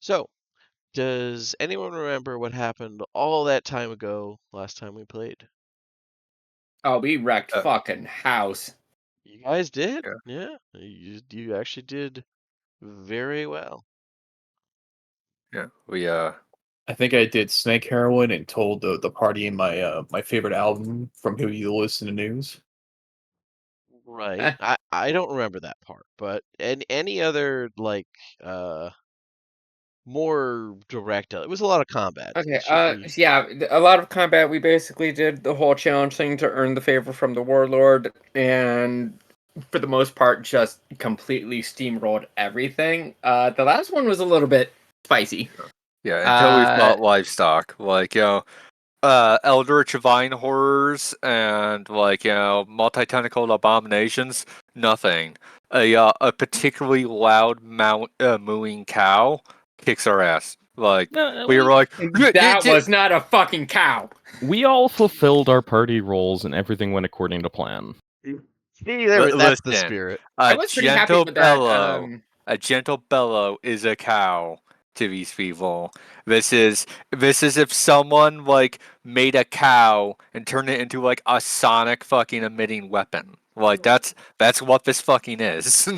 So, does anyone remember what happened all that time ago last time we played? Oh, we wrecked Uh, fucking house. You guys did? yeah, Yeah, you actually did very well. yeah. I think I did snake heroin and told the party in my favorite album from who you listen to news. Right. Eh, I don't remember that part, but any other like more direct, it was a lot of combat. okay, It should be yeah, a lot of combat. We basically did the whole challenge thing to earn the favor from the warlord, and for the most part, just completely steamrolled everything. The last one was a little bit spicy. yeah. Until we Uh, fought livestock, eldritch vine horrors and multi-tentacled abominations. Nothing. A particularly loud mooing cow kicks our ass. Like No, we were like, that was not a fucking cow. we all fulfilled our party roles and everything went according to plan. see there. That's the Listen, spirit. I a was pretty happy gentle with that. bellow, a gentle bellow is a cow to these people. This is if someone like made a cow and turned it into like a sonic fucking emitting weapon. Like that's what this fucking is.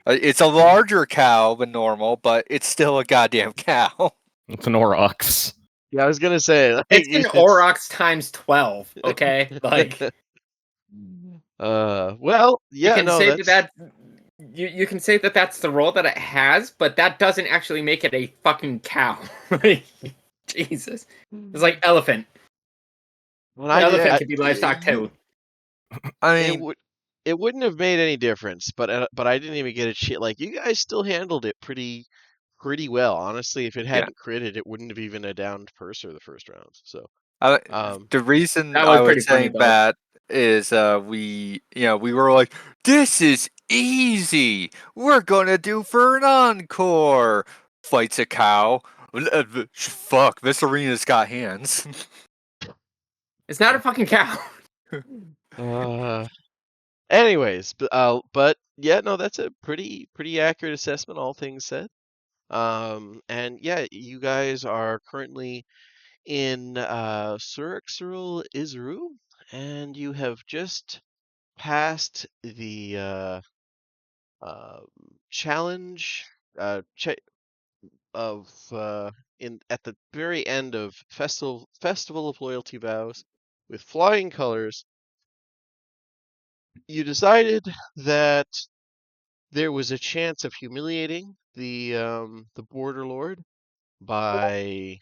It's a larger cow than normal, but it's still a goddamn cow. It's an Aurochs. Yeah, I was gonna say like, It's an Aurochs times 12. Okay, well, you yeah, can no, say that's you can say that that's the role that it has, but that doesn't actually make it a fucking cow. Like, Jesus, it's like elephant. when The I did. elephant could be livestock too. I It mean, would it wouldn't have made any difference, but I didn't even get a shit. Like you guys still handled it pretty well. Honestly, if it yeah. hadn't critted, it wouldn't have even a downed purser the first round. So, I, um, the reason That I was was pretty funny saying though. that is we were like, this is easy. We're gonna do for an encore. Fights a cow. Fuck, this arena's got hands. It's not a fucking cow. uh, anyways, but yeah, no, that's a pretty accurate assessment, all things said. And yeah, you guys are currently in Surixurul Isru, and you have just passed the uh, challenge of in at the very end of Festival of Loyalty Vows with flying colors. You decided that there was a chance of humiliating the Border Lord by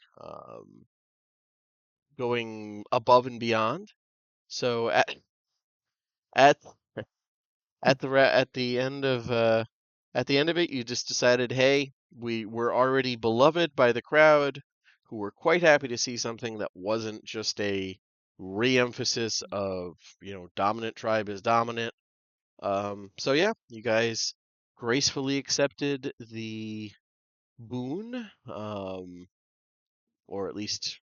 going above and beyond. So at at the end of it, you just decided, hey, we were already beloved by the crowd, who were quite happy to see something that wasn't just a re-emphasis of dominant tribe is dominant. So yeah, you guys gracefully accepted the boon, or at least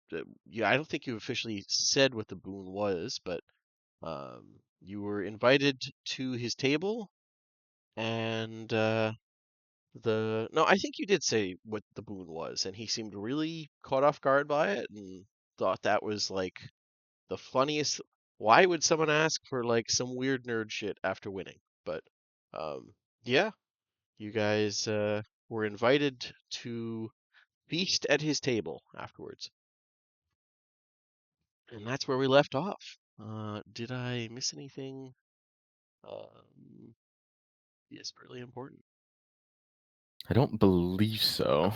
yeah, I don't think you officially said what the boon was, but you were invited to his table, and the no, I think you did say what the boon was, and he seemed really caught off guard by it and thought that was like the funniest. Why would someone ask for like some weird nerd shit after winning? But um, yeah, you guys were invited to feast at his table afterwards, and that's where we left off. Did I miss anything? Um, yes, really important. I don't believe so.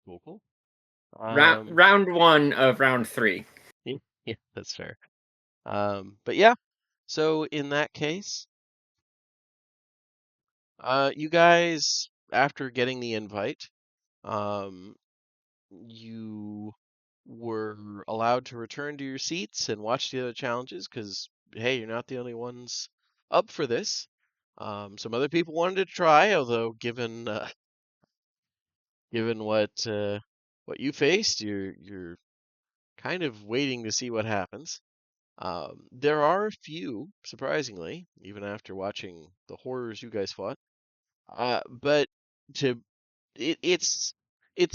Cool, cool. Round one of round three. Yeah, that's fair. But yeah, so in that case, you guys, after getting the invite, um, you were allowed to return to your seats and watch the other challenges because, hey, you're not the only ones up for this. Some other people wanted to try, although given what you faced, you're kind of waiting to see what happens. There are a few, surprisingly, even after watching the horrors you guys fought. But to it's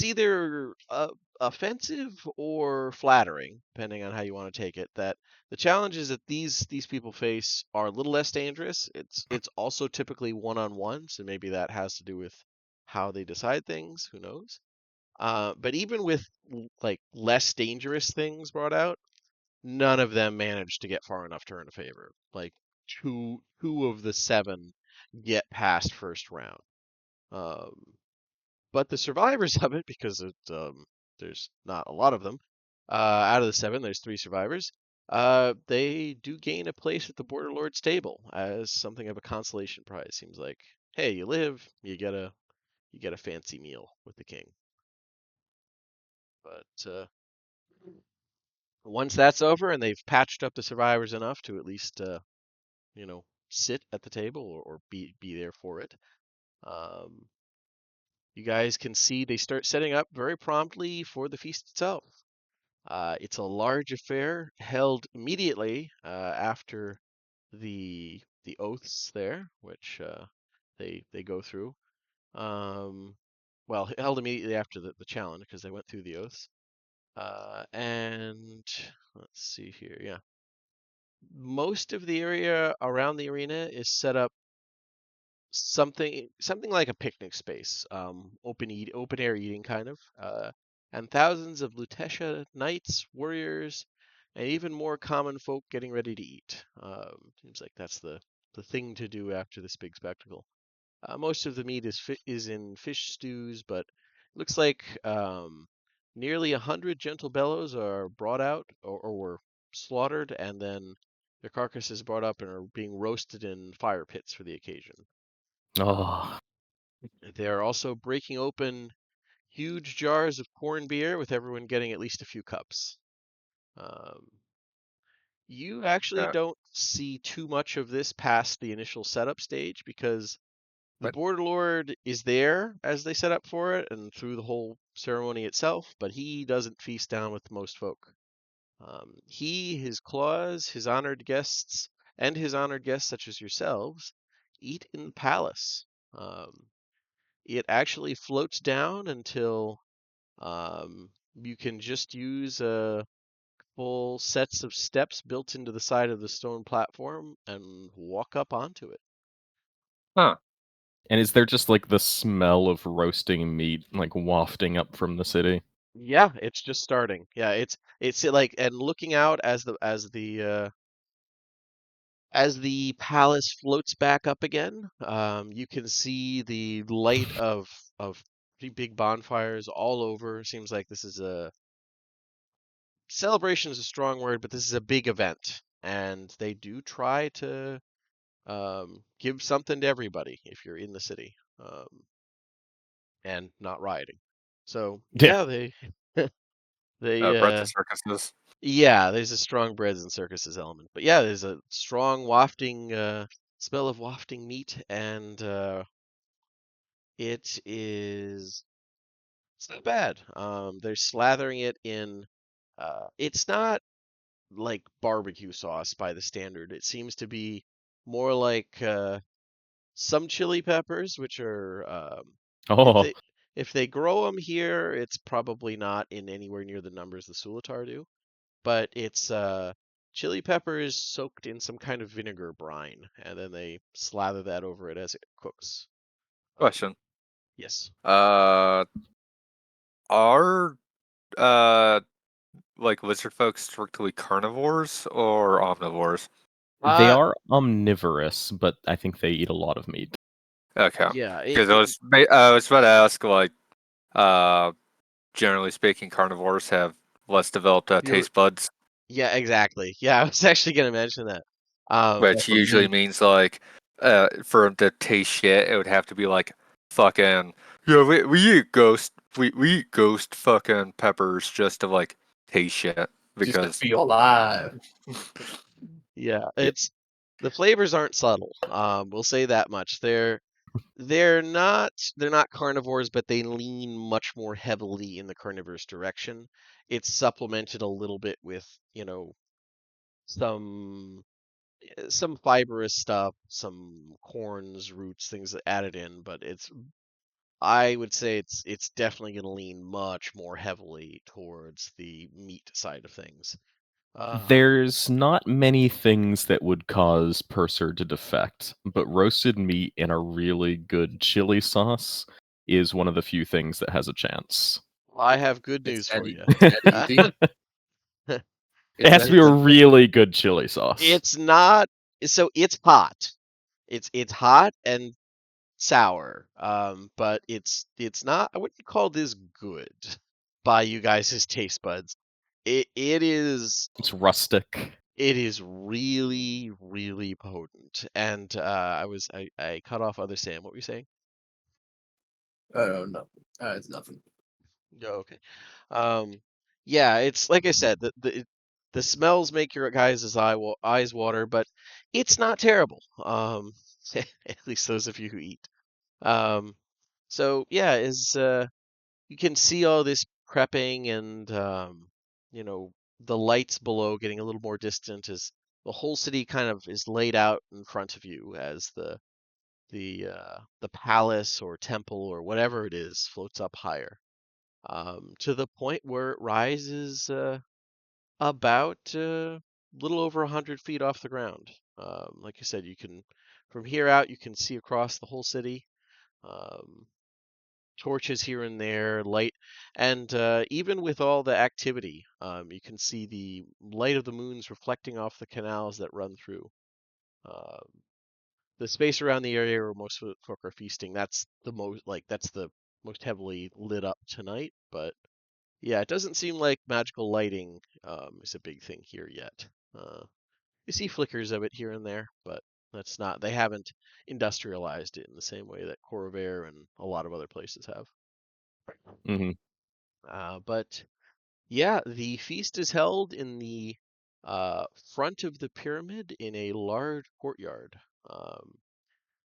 either offensive or flattering, depending on how you want to take it. That the challenges that these people face are a little less dangerous. It's also typically one-on-one, so maybe that has to do with how they decide things. Who knows? But even with like less dangerous things brought out, none of them managed to get far enough to earn a favor. Like two of the seven get past first round. Um, but the survivors of it, because there's not a lot of them, out of the seven, there's three survivors. They do gain a place at the Border Lord's table as something of a consolation prize. Seems like, hey, you live, you get a fancy meal with the king. But once that's over and they've patched up the survivors enough to at least sit at the table or be there for it, um, you guys can see they start setting up very promptly for the feast itself. It's a large affair held immediately after the oaths there, which they go through. Well, held immediately after the challenge because they went through the oaths. And let's see here. Yeah, most of the area around the arena is set up something like a picnic space, open air eating kind of, and thousands of Lutetia knights, warriors, and even more common folk getting ready to eat. Seems like that's the thing to do after this big spectacle. Most of the meat is in fish stews, but it looks like nearly 100 gentle bellows are brought out or were slaughtered, and then their carcasses brought up and are being roasted in fire pits for the occasion. Oh, They're also breaking open huge jars of corn beer with everyone getting at least a few cups. Um, you actually Uh, don't see too much of this past the initial setup stage because the what? Border Lord is there as they set up for it and through the whole ceremony itself, but he doesn't feast down with most folk. His claws, his honored guests, and his honored guests such as yourselves eat in the palace. It actually floats down until you can just use full sets of steps built into the side of the stone platform and walk up onto it. Huh. and is there just like the smell of roasting meat like wafting up from the city? Yeah, it's just starting. Yeah, it's like and looking out as the palace floats back up again, you can see the light of big bonfires all over. Seems like this is a celebration is a strong word, but this is a big event, and they do try to give something to everybody if you're in the city and not rioting. So Yeah. yeah, they Bread to circuses. yeah, there's a strong breads and circuses element, but yeah, there's a strong wafting smell of wafting meat, and it's not bad. They're slathering it in. It's not like barbecue sauce by the standard. It seems to be more like some chili peppers, which are if Oh, they grow them here, it's probably not in anywhere near the numbers the Sulatar do, but it's chili peppers soaked in some kind of vinegar brine, and then they slather that over it as it cooks. Question. Yes. Uh, are uh like lizard folks strictly carnivores or omnivores? they Uh, are omnivorous, but I think they eat a lot of meat. Okay. yeah. Because I was about to ask, like, uh, generally speaking, carnivores have less developed You're taste buds, yeah, exactly. Yeah, I was actually gonna mention that. Um, which usually means like, for them to taste shit, it would have to be like fucking yeah, we eat we eat ghost fucking peppers just to like taste shit Just to because feel alive. yeah, Yeah. it's the flavors aren't subtle. We'll say that much. They're not carnivores, but they lean much more heavily in the carnivorous direction. It's supplemented a little bit with, some fibrous stuff, some corns, roots, things added in, but I would say it's definitely going to lean much more heavily towards the meat side of things. There's not many things that would cause Purser to defect, but roasted meat in a really good chili sauce is one of the few things that has a chance. I have good It's news for you. that easy. It has to be a really good chili sauce. It's not so it's hot. It's hot and sour. But it's not, I wouldn't call this good by you guys' taste buds. It is It's rustic. It is really, really potent. And I cut off other Sam. What were you saying? Oh no, it's nothing. Oh, okay. Yeah, it's like I said, the smells make your guys' eyes water, but it's not terrible. At least those of you who eat. So yeah, you can see all this prepping and the lights below getting a little more distant as the whole city kind of is laid out in front of you as the palace or temple or whatever it is floats up higher, to the point where it rises about a little over 100 feet off the ground. Like I said, you can from here out you can see across the whole city. Um, Torches here and there, light, and even with all the activity, you can see the light of the moons reflecting off the canals that run through. Um, the space around the area where most folk are feasting, that's the most heavily lit up tonight. But yeah, it doesn't seem like magical lighting is a big thing here yet. You see flickers of it here and there, but they haven't industrialized it in the same way that Corvair and a lot of other places have. Hmm. But yeah, the feast is held in the front of the pyramid in a large courtyard. Um,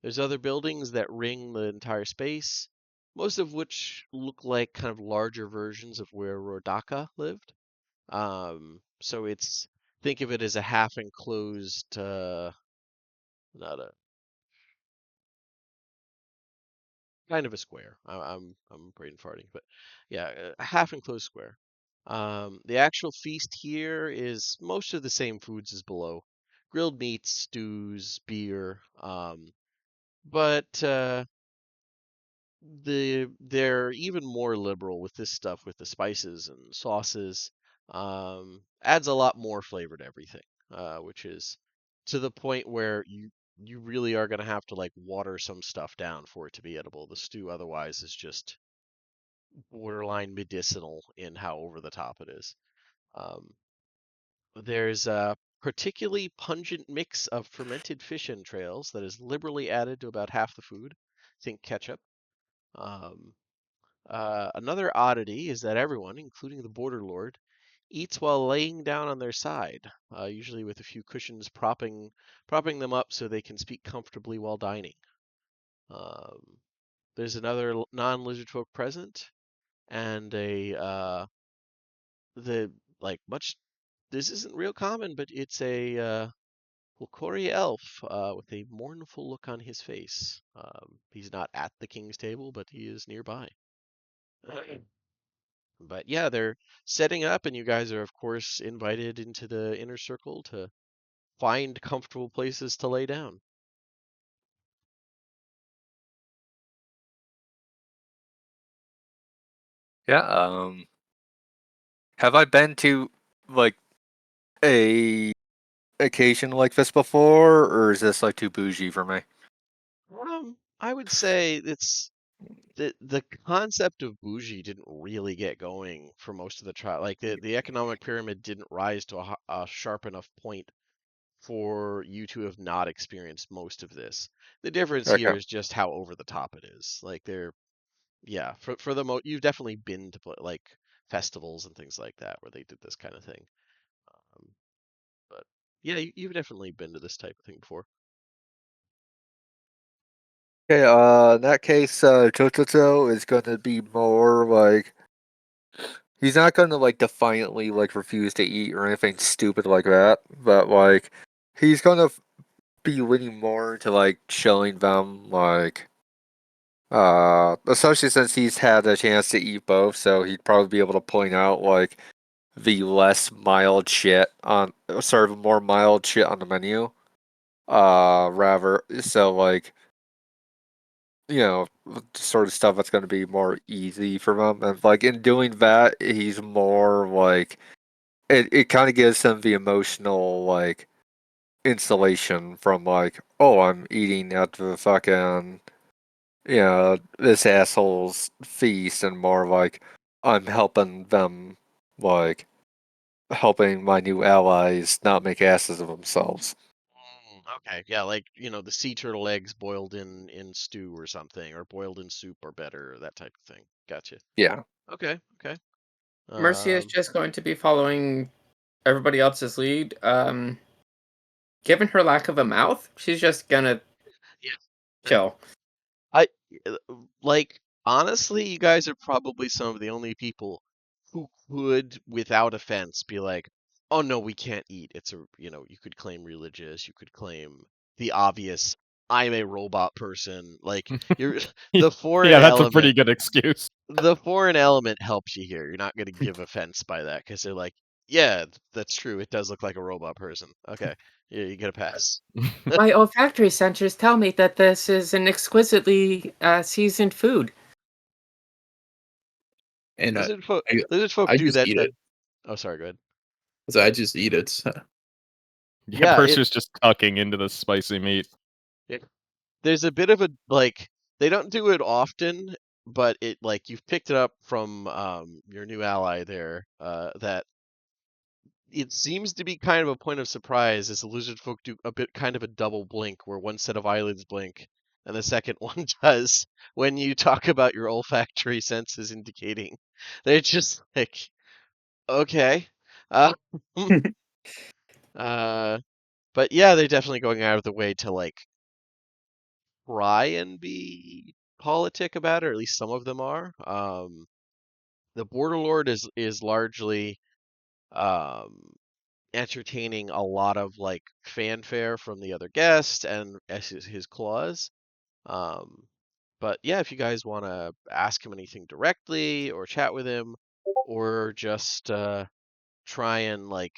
there's other buildings that ring the entire space, most of which look like kind of larger versions of where Rodaka lived. So think of it as a half enclosed, not a kind of a square. I'm brain farting, but yeah, a half enclosed square. The actual feast here is most of the same foods as below: grilled meats, stews, beer. But they're even more liberal with this stuff, with the spices and sauces. Adds a lot more flavor to everything, which is to the point where you really are gonna have to like water some stuff down for it to be edible. The stew otherwise is just borderline medicinal in how over the top it is. Um, there's a particularly pungent mix of fermented fish entrails that is liberally added to about half the food. Think ketchup. Um, Another oddity is that everyone, including the border lord, eats while laying down on their side, usually with a few cushions propping them up so they can speak comfortably while dining. Um, there's another non-lizard folk present, and the like much. This isn't real common, but it's a Volcori elf with a mournful look on his face. He's not at the king's table, but he is nearby. But yeah, they're setting up, and you guys are, of course, invited into the inner circle to find comfortable places to lay down. Yeah. Have I been to like a occasion like this before, or is this like too bougie for me? I would say it's the concept of bougie didn't really get going for most of the trial. Like the economic pyramid didn't rise to a sharp enough point for you to have not experienced most of this. The difference Okay. here is just how over the top it is. Like yeah, for the you've definitely been to like festivals and things like that where they did this kind of thing. Um, but yeah, you've definitely been to this type of thing before. Okay, in that case, Chochocho is going to be more like He's not gonna like defiantly like refuse to eat or anything stupid like that, but like he's gonna be leaning more to like showing them like especially since he's had a chance to eat both, so he'd probably be able to point out like the less mild shit on sort of more mild shit on the menu. Rather so like you know, sort of stuff that's going to be more easy for him. And like in doing that, he's more like it kind of gives him the emotional like insulation from like, oh, I'm eating at the fucking this asshole's feast, and more like I'm helping them, like helping my new allies not make asses of themselves. Okay, yeah, like the sea turtle eggs boiled in stew or something, or boiled in soup or better, that type of thing. Gotcha. Yeah. Okay, okay. Mercy is Um, just going to be following everybody else's lead. Given her lack of a mouth, she's just gonna yeah. chill. I like honestly, you guys are probably some of the only people who could, without offense, be like, "Oh no, we can't eat." It's you could claim religious, you could claim the obvious, "I'm a robot person." Like you're the foreign Yeah, that's a pretty element. good excuse. The foreign element helps you here. You're not going to give offense by that because they're like, "Yeah, that's true. It does look like a robot person." Okay, yeah, you get a pass. My olfactory sensors tell me that this is an exquisitely seasoned food. And Lizard folk, I, lizard folk I do just that. eat it. Oh, sorry. Go ahead. So I just eat it. Yeah, Yeah, Purser's just tucking into the spicy meat. there's a bit of a like they don't do it often, but it like you've picked it up from your new ally there. That it seems to be kind of a point of surprise as the lizard folk do a bit kind of a double blink where one set of eyelids blink and the second one does when you talk about your olfactory senses indicating they're just like okay. Uh, uh, but yeah, they're definitely going out of the way to like try and be politic about it, or at least some of them are. The Border Lord is largely um, entertaining a lot of like fanfare from the other guests and as his clause. Um, but yeah, if you guys want to ask him anything directly or chat with him, or just try and like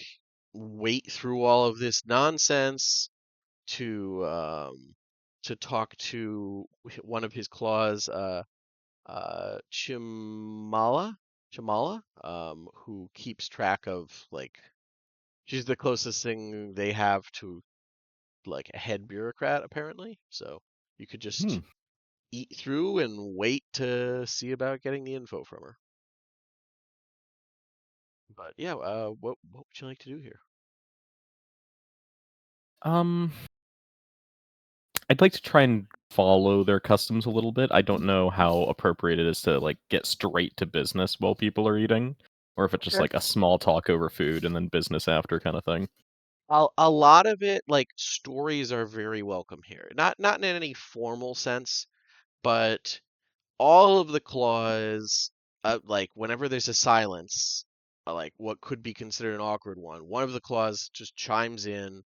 wait through all of this nonsense to talk to one of his claws, Chimala, who keeps track of like she's the closest thing they have to like a head bureaucrat apparently. So you could Hmm. just eat through and wait to see about getting the info from her. But yeah, what would you like to do here? Um, I'd like to try and follow their customs a little bit. I don't know how appropriate it is to like get straight to business while people are eating, or if it's just Okay. like a small talk over food and then business after kind of thing. A lot of it, like stories, are very welcome here. Not in any formal sense, but all of the clause, like whenever there's a silence, like what could be considered an awkward one of the clause just chimes in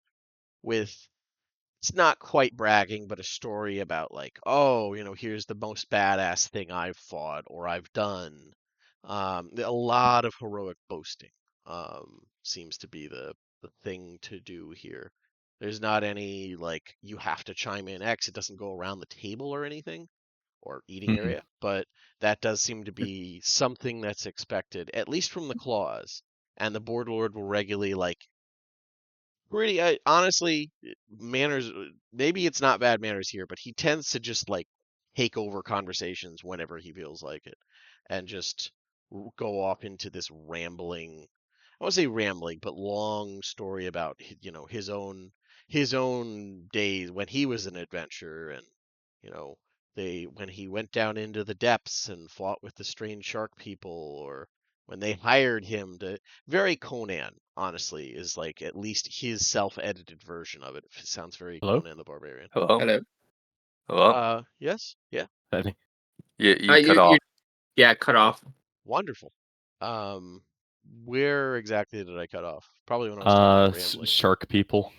with it's not quite bragging, but a story about like, oh, here's the most badass thing I've fought or I've done. A lot of heroic boasting seems to be the thing to do here. There's not any like you have to chime in X. It doesn't go around the table or anything or eating Mhm. area, but that does seem to be something that's expected, at least from the clause. And the board lord will regularly like pretty honestly manners. Maybe it's not bad manners here, but he tends to just like take over conversations whenever he feels like it, and just go off into this rambling. I won't say rambling, but long story about his own days when he was an adventurer, and you know they when he went down into the depths and fought with the strange shark people, or when they hired him to very Conan, honestly, is like at least his self-edited version of it. It sounds very Hello? Conan the Barbarian. Hello? Hello. Hello? Yes, yeah, I think- You cut You off. yeah, cut off. wonderful. Where exactly did I cut off? Probably when I was talking rambling. Shark people.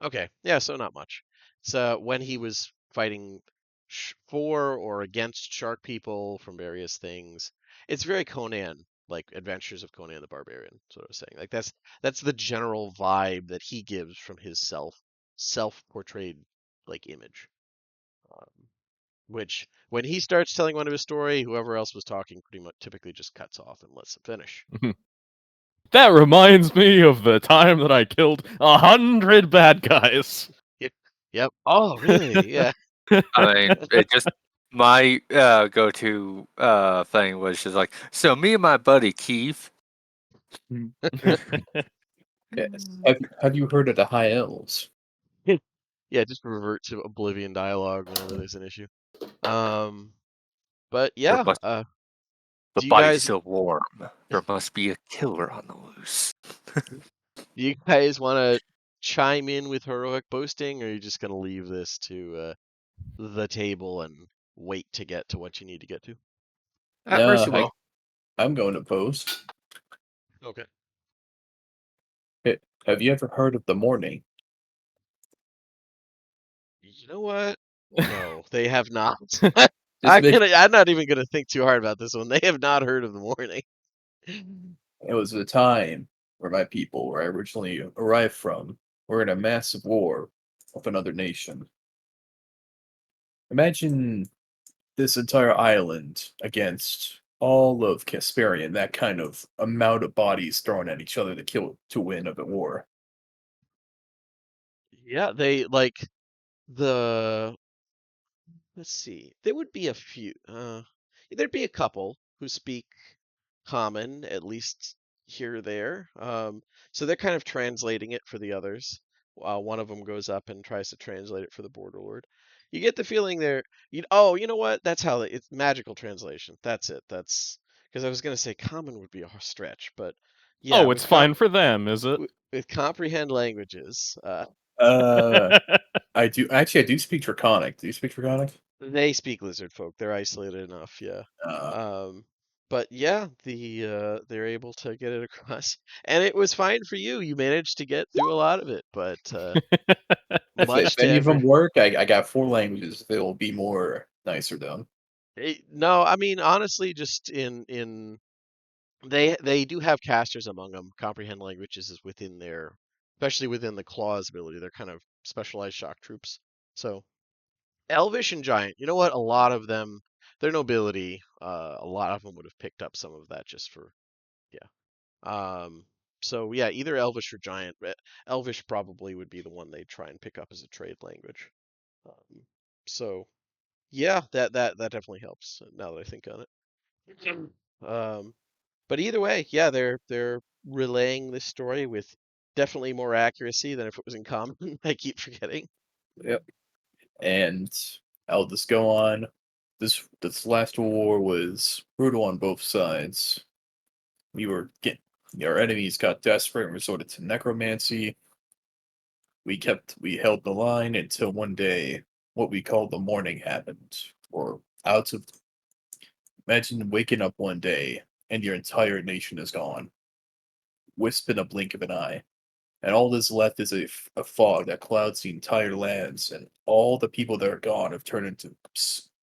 Okay, yeah, so not much. It's when he was fighting for or against shark people from various things. It's very Conan, like Adventures of Conan the Barbarian, sort of saying. Like that's the general vibe that he gives from his self-portrayed like image. Which when he starts telling one of his story, whoever else was talking pretty much typically just cuts off and lets him finish. That reminds me of the time that I killed 100 bad guys. Yep. Oh, really? Yeah. I mean, it just my go-to thing was just like, so me and my buddy Keith. Yes. Have you heard of the High Elves? Yeah, just revert to Oblivion dialogue whenever there's an issue. But yeah, But the do you body's guys still warm. There must be a killer on the loose. want to chime in with heroic boasting, or are you just gonna leave this to the table and wait to get to what you need to get to? At No, Mercy Will. I'm going to post. Okay. Hey, have you ever heard of the morning? You know what? No, they have not. Just make, I'm not even gonna think too hard about this one. They have not heard of the morning. it was a time where my people, where I originally arrived from, were in a massive war with another nation. Imagine this entire island against all of Casparian, that kind of amount of bodies thrown at each other to win of a war. Yeah, they like the let's see. There would be a few. There'd be a couple who speak common, at least here or there. So they're kind of translating it for the others. One of them goes up and tries to translate it for the border lord. You get the feeling they're, oh, you know what? That's how it's magical translation. That's it. That's because I was gonna say common would be a stretch, but yeah, Oh, it's fine for them, is it? with comprehend languages, I do speak Draconic. Do you speak Draconic? they speak lizard folk. They're isolated enough, yeah. Uh, But yeah, they're able to get it across, and it was fine for you. You managed to get through a lot of it, but much if to any of them every. work, I got 4 languages. They will be more nicer though. No, I mean honestly, just in they do have casters among them. Comprehend languages is within their, especially within the claws ability. They're kind of specialized shock troops. So Elvish and Giant, you know what? A lot of them, their nobility, a lot of them would have picked up some of that just for, yeah. So yeah, either Elvish or Giant. Elvish probably would be the one they'd try and pick up as a trade language. So yeah, that definitely helps now that I think on it. But either way, yeah, they're relaying this story with definitely more accuracy than if it was in common. I keep forgetting. Yep. And I'll just go on. This last war was brutal on both sides. Our enemies got desperate and resorted to necromancy. We held the line until one day what we called the morning happened. Or out of Imagine waking up one day and your entire nation is gone. Wisp in a blink of an eye. And all that's left is a fog that clouds the entire lands, and all the people that are gone have turned into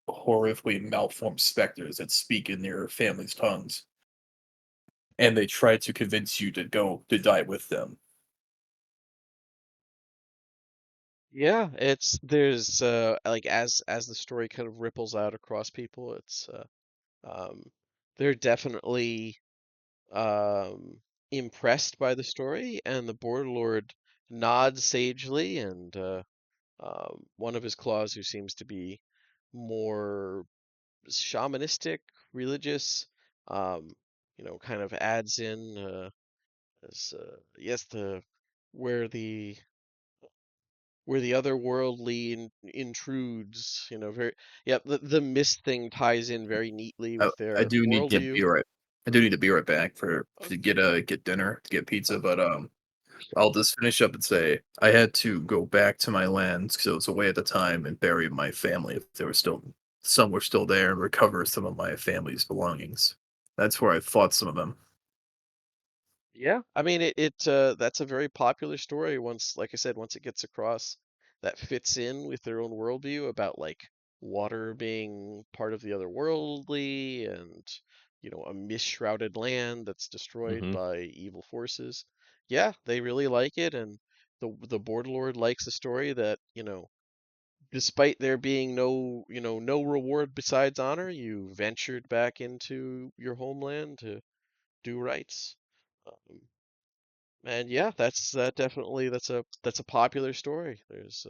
horrifically malformed specters that speak in their family's tongues. And they try to convince you to die with them. Yeah, it's there's like as the story kind of ripples out across people, it's um they're definitely um impressed by the story, and the Border Lord nods sagely, and one of his claws who seems to be more shamanistic, religious, um, kind of adds in as yes, the where the otherworldly intrudes, very, yeah, the mist thing ties in very neatly I, with I their do need to worldview. be right. I do need to be right back for Oh, to get dinner, to get pizza, okay. but I'll just finish up and say I had to go back to my lands because I was away at the time and bury my family if there were still some were still there and recover some of my family's belongings. That's where I fought some of them. Yeah, I mean that's a very popular story once, like I said, once it gets across that fits in with their own worldview about like water being part of the otherworldly and a mist-shrouded land that's destroyed Hmm. by evil forces. Yeah, they really like it, and the Border Lord likes the story that, despite there being no reward besides honor, you ventured back into your homeland to do rights. Um, and yeah, that's definitely that's a popular story. There's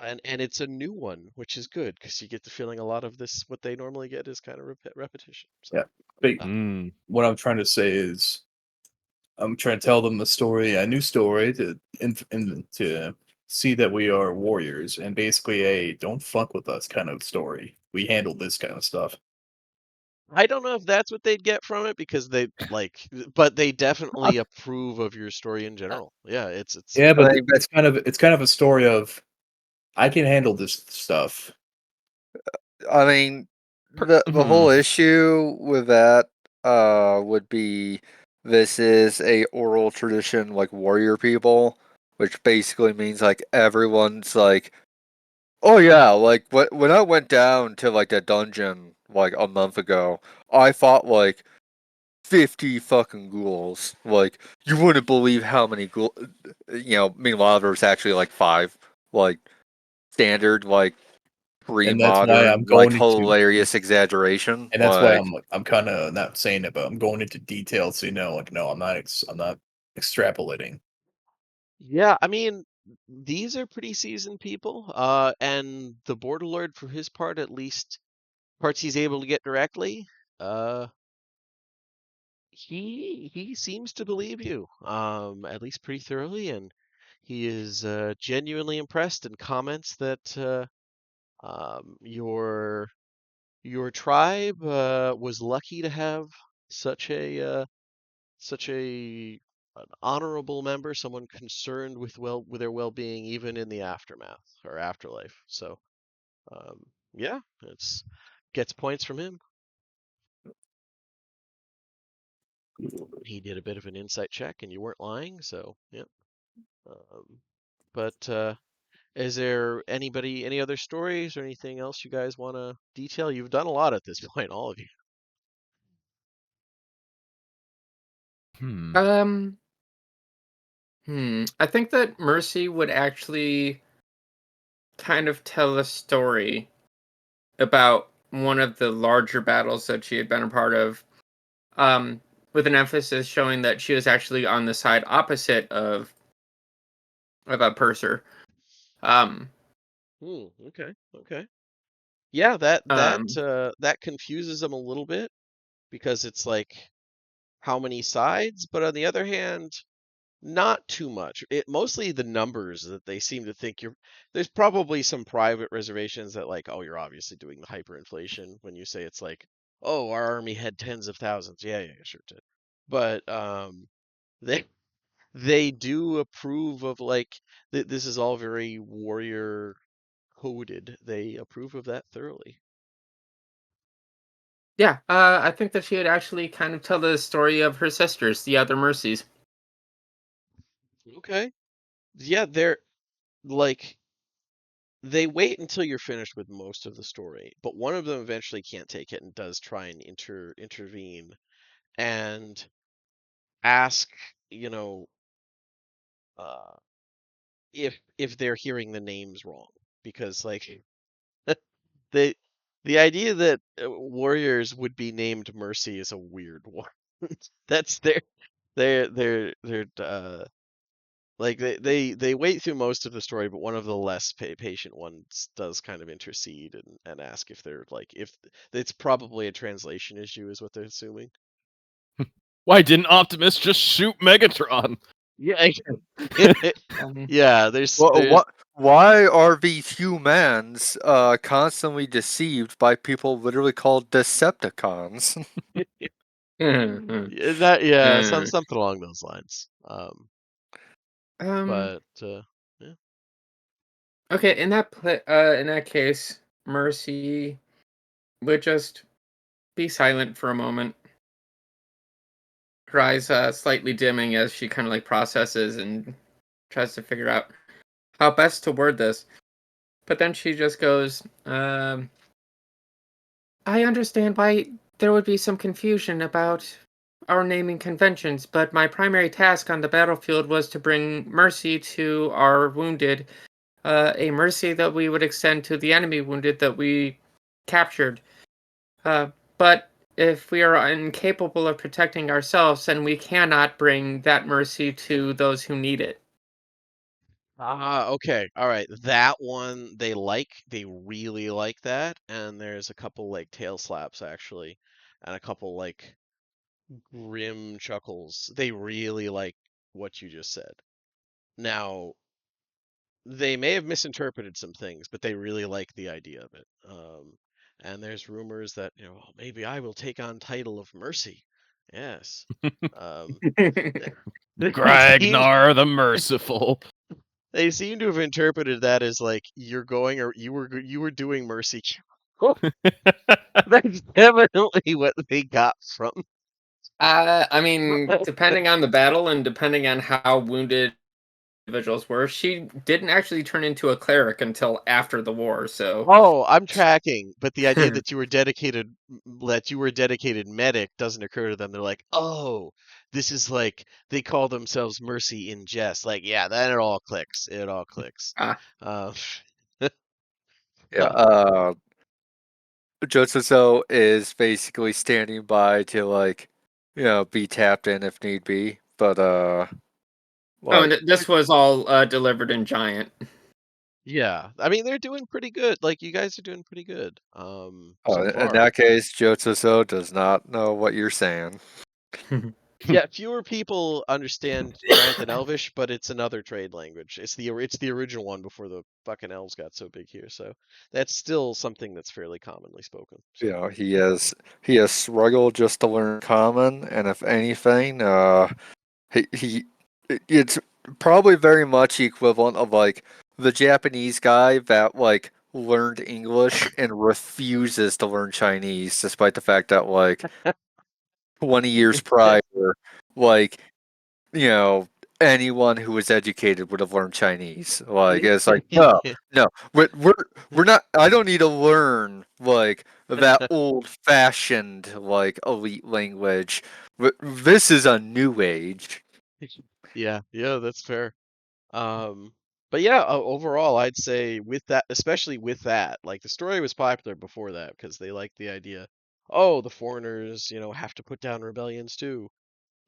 and it's a new one, which is good because you get the feeling a lot of this what they normally get is kind of repetition. So Yeah. But Mm. what I'm trying to say is, I'm trying to tell them a story, a new story, to see that we are warriors, and basically a don't fuck with us kind of story. We handle this kind of stuff. I don't know if that's what they'd get from it because they like, but they definitely approve of your story in general. Yeah, it's Yeah, I but think it's kind of a story of I can handle this stuff. I mean, Per- the hmm. whole issue with that would be this is a oral tradition like warrior people, which basically means like everyone's like, oh yeah, like when I went down to like the dungeon like a month ago, I fought like 50 fucking ghouls. Like you wouldn't believe how many ghoul. Meanwhile there's actually like five, like standard like And that's why I'm pre-modern, like going into hilarious exaggeration. and that's why Like, I'm kind of not saying it, but I'm going into detail so like no, I'm not extrapolating. yeah. I mean, these are pretty seasoned people. And the Border Lord, for his part, at least parts he's able to get directly. Uh, he seems to believe you, at least pretty thoroughly, and he is genuinely impressed and comments that your tribe was lucky to have such a an honorable member, someone concerned with their well-being even in the aftermath or afterlife. So, yeah, it's gets points from him. He did a bit of an insight check, and you weren't lying, so yeah. Um, but is there any other stories or anything else you guys want to detail? You've done a lot at this point, all of you. Hmm. Um, I think that Mercy would actually kind of tell a story about one of the larger battles that she had been a part of, um, with an emphasis showing that she was actually on the side opposite of a purser. Um, Okay, okay. Yeah, um, that confuses them a little bit because it's like how many sides, but on the other hand, not too much. It mostly the numbers that they seem to think you're. There's probably some private reservations that like, oh, you're obviously doing the hyperinflation when you say it's like, oh, our army had tens of thousands. Yeah, yeah, sure did. But they they do approve of like this is all very warrior coded. They approve of that thoroughly. yeah, I think that she would actually kind of tell the story of her sisters, the other Mercies. Okay. Yeah, they're like they wait until you're finished with most of the story, but one of them eventually can't take it and does try and intervene and ask, you know, uh, if they're hearing the names wrong, because like the the idea that warriors would be named Mercy is a weird one. That's their like they wait through most of the story, but one of the less patient ones does kind of intercede and ask if they're like if it's probably a translation issue, is what they're assuming. Why didn't Optimus just shoot Megatron? Yeah, Um, yeah. There's what? Why are these humans constantly deceived by people literally called Decepticons? that yeah something along those lines. um, But yeah. okay, in that case, Mercy would just be silent for a moment, her eyes slightly dimming as she kind of like processes and tries to figure out how best to word this. But then she just goes, I understand why there would be some confusion about our naming conventions, but my primary task on the battlefield was to bring mercy to our wounded, a mercy that we would extend to the enemy wounded that we captured. But if we are incapable of protecting ourselves, then we cannot bring that mercy to those who need it. Okay. All right. That one they really like that, and there's a couple like tail slaps actually, and a couple like grim chuckles. They really like what you just said. Now, they may have misinterpreted some things, but they really like the idea of it. And there's rumors that, "Oh, maybe I will take on title of Mercy." Yes. Um, they seem Gragnar the Merciful. they seem to have interpreted that as like you're going or you were doing Mercy. That's definitely what they got from. I mean, depending on the battle and depending on how wounded individuals were, she didn't actually turn into a cleric until after the war. So, Oh, I'm tracking, but the idea that you were a dedicated medic doesn't occur to them. They're like, "Oh, this is like they call themselves Mercy in jest." Like, yeah, then it all clicks. It all clicks. ah, Uh, Yeah, Jotsuzo is basically standing by to be tapped in if need be. But oh, like and this was all delivered in giant. yeah, I mean they're doing pretty good. Like you guys are doing pretty good. So in far. that case, Jotsuzo does not know what you're saying. Yeah, fewer people understand Giant than Elvish, but it's another trade language. It's the original one before the fucking elves got so big here. So that's still something that's fairly commonly spoken. So. He has struggled just to learn common, and if anything, it's probably very much equivalent of like the Japanese guy that learned English and refuses to learn Chinese, despite the fact that 20 years prior, like you know, anyone who was educated would have learned Chinese. It's like, no, no, we're not. I don't need to learn that old-fashioned elite language. This is a new age. Yeah, that's fair. Um, but yeah, overall, I'd say with that, especially with that, like the story was popular before that because they liked the idea. Oh, the foreigners, have to put down rebellions too.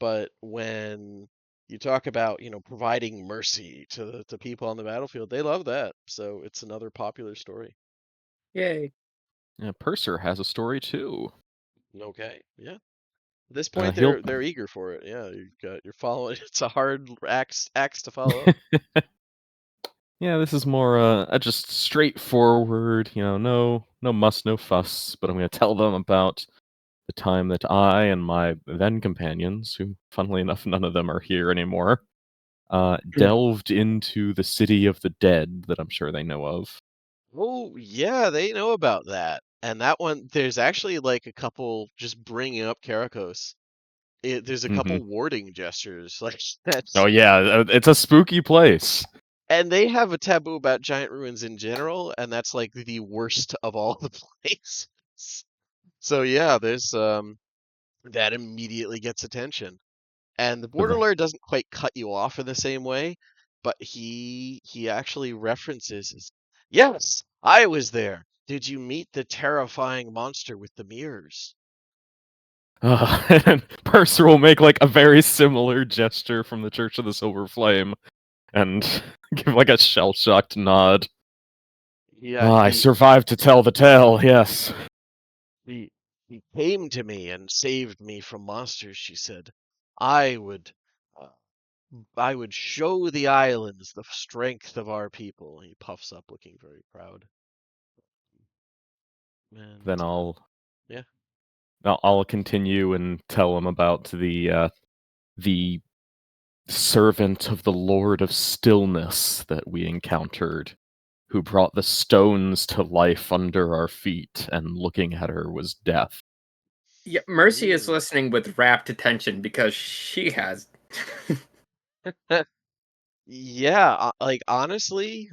But when you talk about, providing mercy to people on the battlefield, they love that. So it's another popular story. Yay. Yeah, Purser has a story too. Okay, yeah. At this point, He'll they're eager for it. Yeah, you're following. It's a hard axe to follow up. Yeah, this is more just straightforward, no muss, no fuss, but I'm going to tell them about the time that I and my then companions, who funnily enough none of them are here anymore, delved into the city of the dead that I'm sure they know of. Oh, yeah, they know about that. And that one, there's actually like a couple just bringing up Karakos. There's a Hmm. couple warding gestures, like Oh that's, yeah, it's a spooky place. and they have a taboo about giant ruins in general, and that's like the worst of all the places. So yeah, there's that immediately gets attention. And the border lawyer doesn't quite cut you off in the same way, but he actually references, yes, I was there. Did you meet the terrifying monster with the mirrors? And Purser will make like a very similar gesture from the Church of the Silver Flame and give like a shell-shocked nod. Yeah, I survived to tell the tale, yes. he he came to me and saved me from monsters, she said. I would uh, I would show the islands the strength of our people. He puffs up looking very proud. And Then yeah. I'll continue and tell him about the servant of the Lord of Stillness that we encountered, who brought the stones to life under our feet, and looking at her was death. Yeah, Mercy is Mm. listening with rapt attention because she has. Yeah, like honestly,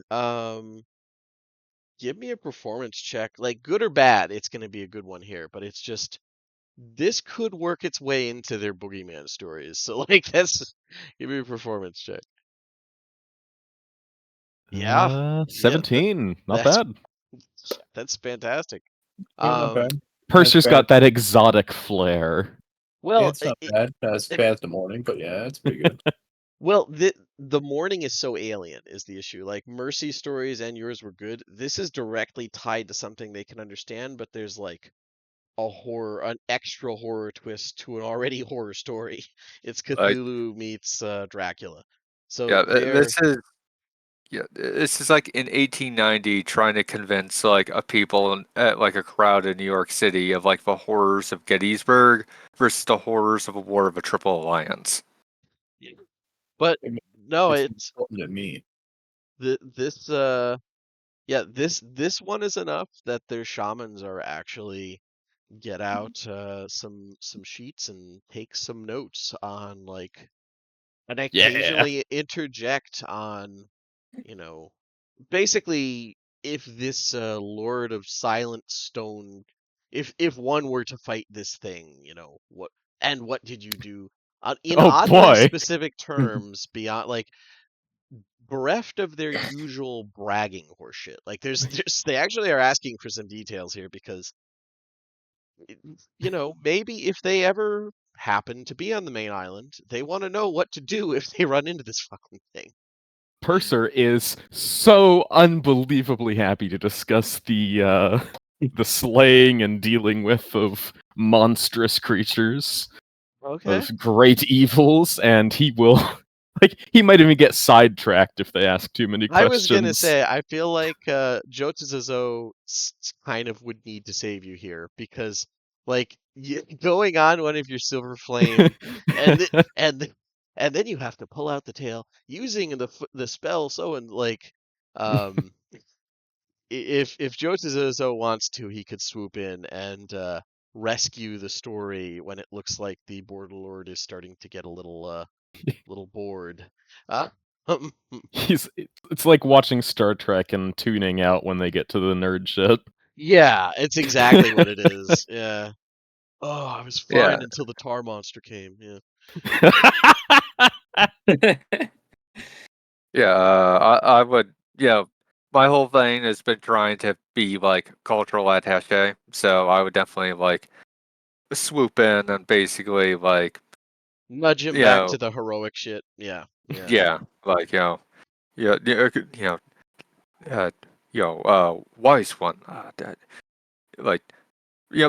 give me a performance check. Like good or bad, it's gonna be a good one here, but it's just this could work its way into their boogeyman stories. So like that's give me a performance check. Yeah, 17. Not that's bad. that's fantastic. Yeah, not bad. Not Purser's bad. got that exotic flair. Yeah, Well, it's not bad. As bad as the morning, but yeah, it's pretty good. well, the morning is so alien is the issue. Like Mercy's stories and yours were good. This is directly tied to something they can understand, but there's like an extra horror twist to an already horror story. It's Like, Cthulhu meets Dracula. So yeah, they're this is like in 1890 trying to convince like a people at like a crowd in New York City of like the horrors of Gettysburg versus the horrors of a war of a Triple Alliance. but no, It's it's important to me. this yeah, this one is enough that their shamans are actually get out some sheets and take some notes on like and Yeah. occasionally interject on, you know, basically if this Lord of Silent Stone, if one were to fight this thing, you know, what did you do? In Oh oddly boy. specific terms, beyond like bereft of their usual bragging horseshit. Like there's they actually are asking for some details here because you know, maybe if they ever happen to be on the main island, they want to know what to do if they run into this fucking thing. Purser is so unbelievably happy to discuss the slaying and dealing with of monstrous creatures, Okay. of great evils, and he will like he might even get sidetracked if they ask too many I was gonna questions. say, I feel like Jotazazo kind of would need to save you here because, like, going on one of your silver flame, and th and th and then you have to pull out the tail using the spell. So and like, um, if Jotazazo wants to, he could swoop in and rescue the story when it looks like the Border Lord is starting to get a little bored. Uh, It's like watching Star Trek and tuning out when they get to the nerd shit. Yeah, it's exactly what it is. Yeah. Oh, I was Yeah, fine until the tar monster came. Yeah. yeah. I would. Yeah, my whole thing has been trying to be like cultural attaché, so I would definitely like swoop in and basically like Nudge him you back know to the heroic shit. Yeah. Yeah. yeah like yeah uh, wise one like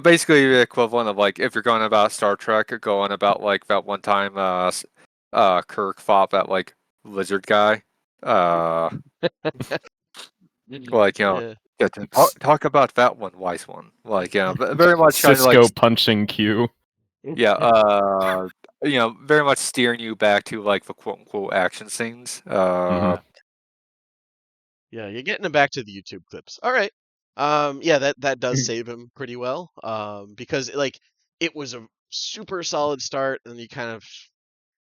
basically the equivalent of like if you're going about Star Trek or going about like that one time Kirk fought that like lizard guy uh like Yeah. yeah, to talk about that one wise one like very much kind of like Cisco punching Q. yeah very much steering you back to like the quote unquote action scenes Mhm. Yeah. Yeah. You're getting him back to the YouTube clips. All right. Yeah, that does save him pretty well. Because like it was a super solid start, and you kind of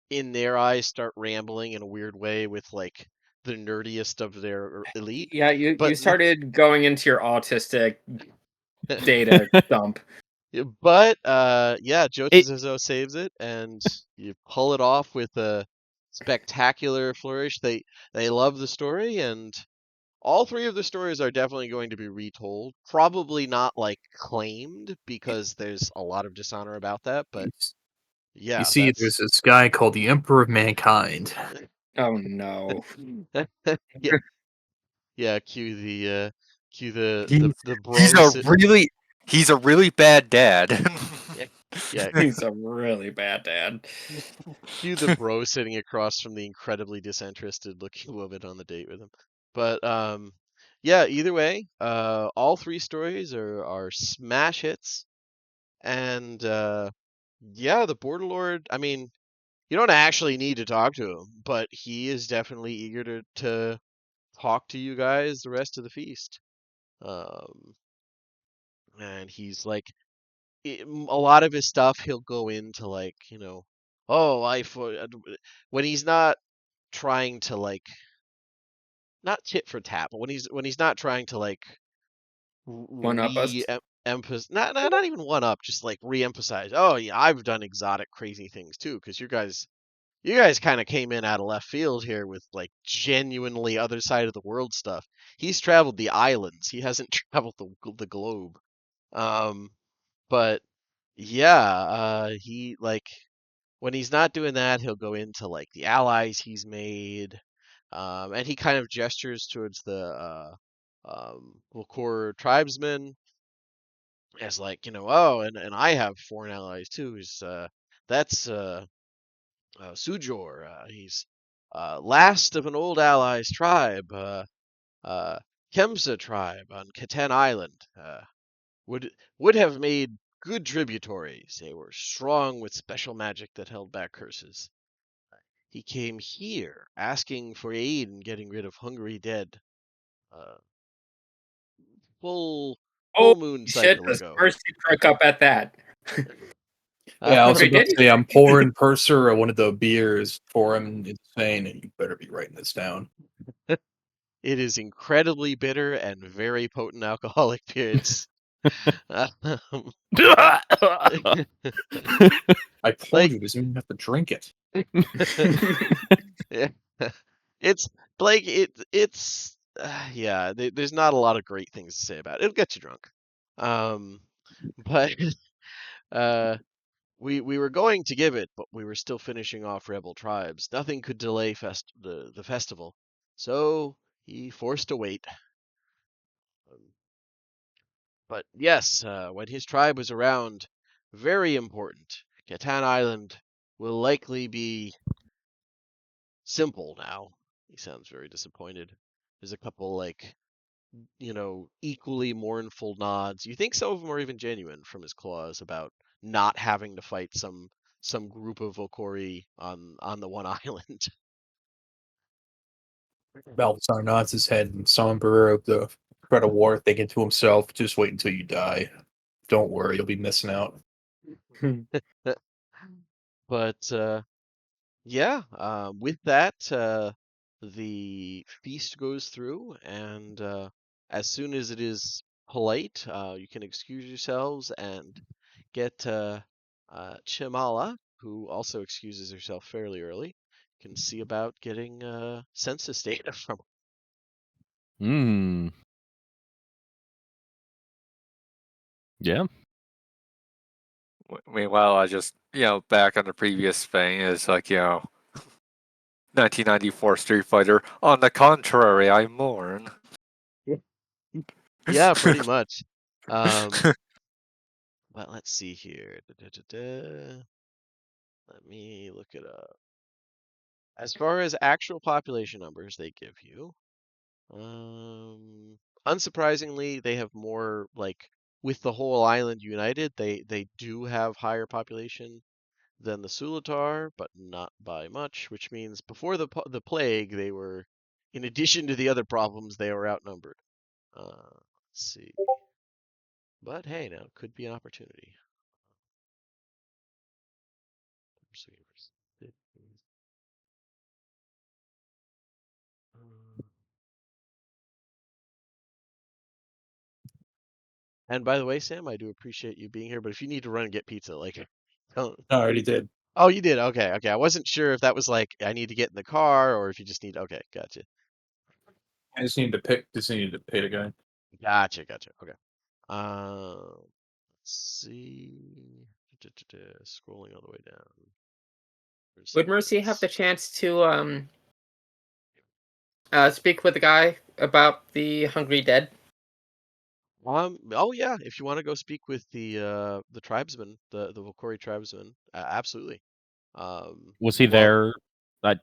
in their eyes start rambling in a weird way with like the nerdiest of their elite. Yeah, you But started going into your autistic data dump. Yeah, It Jotazizo saves it, and you pull it off with a spectacular flourish. They love the story, and all three of the stories are definitely going to be retold. Probably not like claimed because there's a lot of dishonor about that, but You yeah, see, that's there's this guy called the Emperor of Mankind. Oh no. yeah, yeah. Cue he's the he's bros. he's a really bad dad Yeah, yeah. He's a really bad dad. Cue the bro sitting across from the incredibly disinterested looking woman on the date with him. But yeah, either way, all three stories are smash hits, and yeah, the Border Lord. I mean, you don't actually need to talk to him, but he is definitely eager to talk to you guys the rest of the feast. Um, and he's like a lot of his stuff he'll go into like, when he's not trying to like not tit for tat, but when he's not trying to like One up us. re-emphasize, not even one up, just like re-emphasize. Oh yeah, I've done exotic, crazy things too, because you guys kind of came in out of left field here with like genuinely other side of the world stuff. He's traveled the islands. He hasn't traveled the globe. But yeah, he like when he's not doing that, he'll go into like the allies he's made, and he kind of gestures towards the Volcor tribesmen as like, oh, and I have foreign allies too. That's Sujor. He's last of an old allies tribe, uh, Kemsa tribe on Keten Island. Would would have made good tributaries. They were strong with special magic that held back curses. He came here asking for aid in getting rid of hungry dead. Uh, full Oh full moon shit! cycle Does ago. Mercy perk up at that? Yeah, I was Uh, Wait, about did to he? say I'm pouring Purser one of the beers for him. It's saying, and you better be writing this down. it is incredibly bitter and very potent alcoholic beer. It's um, I told like you, doesn't even have to drink it. yeah. It's Blake. It's yeah. There's not a lot of great things to say about it. It'll get you drunk. Um, but uh, we were going to give it, but we were still finishing off rebel tribes. Nothing could delay the festival, so he forced a wait. Um, but yes, when his tribe was around, very important. Catan Island will likely be simple now. He sounds very disappointed. There's a couple like equally mournful nods. You think some of them are even genuine from his claws about not having to fight some group of Volcori on the one island. Balthasar nods his head and Somber of the Threat of War thinking to himself, just wait until you die. Don't worry, you'll be missing out. But yeah, with that, the feast goes through, and as soon as it is polite, you can excuse yourselves and get Chimala, who also excuses herself fairly early, can see about getting census data from. Hmm. Yeah. Meanwhile, I just, back on the previous thing is like, 1994 Street Fighter. On the contrary, I mourn. Yeah, pretty much. Um, but let's see here. Let me look it up. As far as actual population numbers they give you, unsurprisingly, they have more like with the whole island united, they do have higher population than the Sulatar, but not by much, which means before the plague, they were, in addition to the other problems, they were outnumbered. Let's see. But hey, now it could be an opportunity. And by the way, Sam, I do appreciate you being here, but if you need to run and get pizza, like, don't. I already did. Oh, you did? Okay, okay. I wasn't sure if that was like I need to get in the car or if you just need. Okay, gotcha, I just needed to pay the guy. gotcha. Okay. Let's see. Scrolling all the way down. Where's Would some Mercy have the notes? chance to speak with the guy about the hungry dead? Oh yeah, if you want to go speak with the tribesmen, the Volcori tribesmen, absolutely. Was he Well, there? I,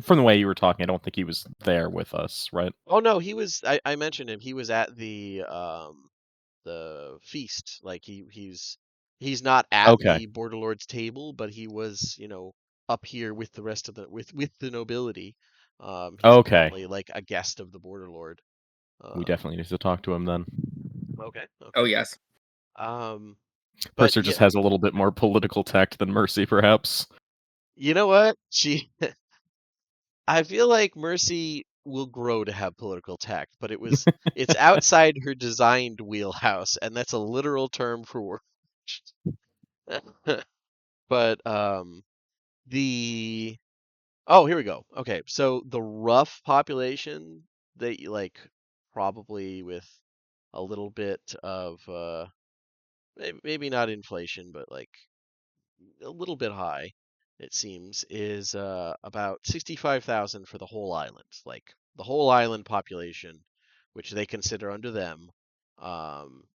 from the way you were talking, I don't think he was there with us, right? oh no, he was. I mentioned him. He was at the feast. Like he's not at Okay. the Border Lord's table, but he was, up here with the rest of with the nobility. He's Okay. definitely like a guest of the Border Lord. We definitely need to talk to him then. Okay, Oh okay. yes. Um, But Purser yeah, just has a little bit more political tact than Mercy, perhaps. you know what? I feel like Mercy will grow to have political tact, but it's outside her designed wheelhouse, and that's a literal term for work. But the oh, here we go. Okay, so the rough population that you like probably with a little bit of maybe not inflation, but like a little bit high, it seems, is about 65,000 for the whole island. Like the whole island population, which they consider under them,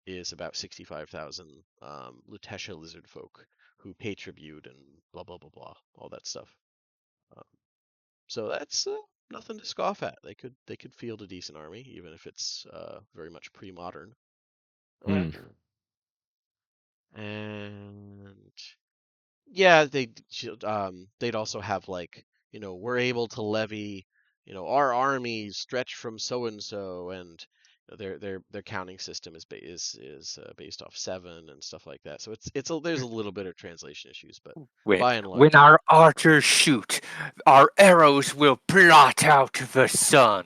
is about 65,000 Lutetia lizard folk who pay tribute and blah blah blah blah, all that stuff. Um, so that's nothing to scoff at. They could field a decent army, even if it's very much pre-modern. Hmm. And yeah, they'd also have like, we're able to levy, our armies stretch from so and so, and their counting system is based off seven and stuff like that. So there's a little bit of translation issues, but by and When large, our archers shoot, our arrows will blot out the sun.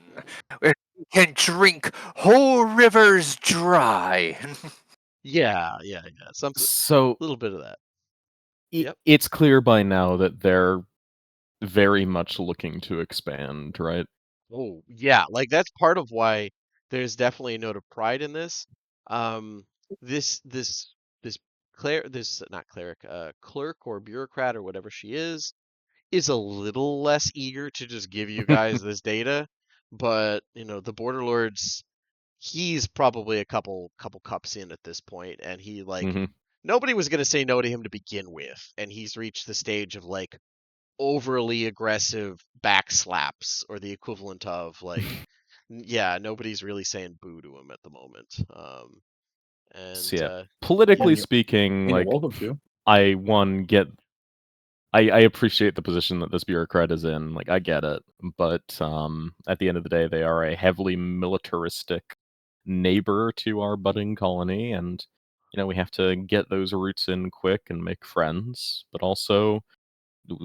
We can drink whole rivers dry. yeah, something, So a little bit of that. Yep. it's clear by now that they're very much looking to expand, right? Oh, yeah, like that's part of why there's definitely a note of pride in this. Um, this this not cleric, clerk or bureaucrat or whatever she is a little less eager to just give you guys this data, but the Border Lords, he's probably a couple cups in at this point, and he like Hmm. nobody was gonna say no to him to begin with, and he's reached the stage of like overly aggressive back slaps or the equivalent of like yeah, nobody's really saying boo to him at the moment. So And yeah, And politically you speaking, and you're like welcome to. I one get I appreciate the position that this bureaucrat is in. Like I get it, but at the end of the day, they are a heavily militaristic neighbor to our budding colony, and we have to get those roots in quick and make friends. But also,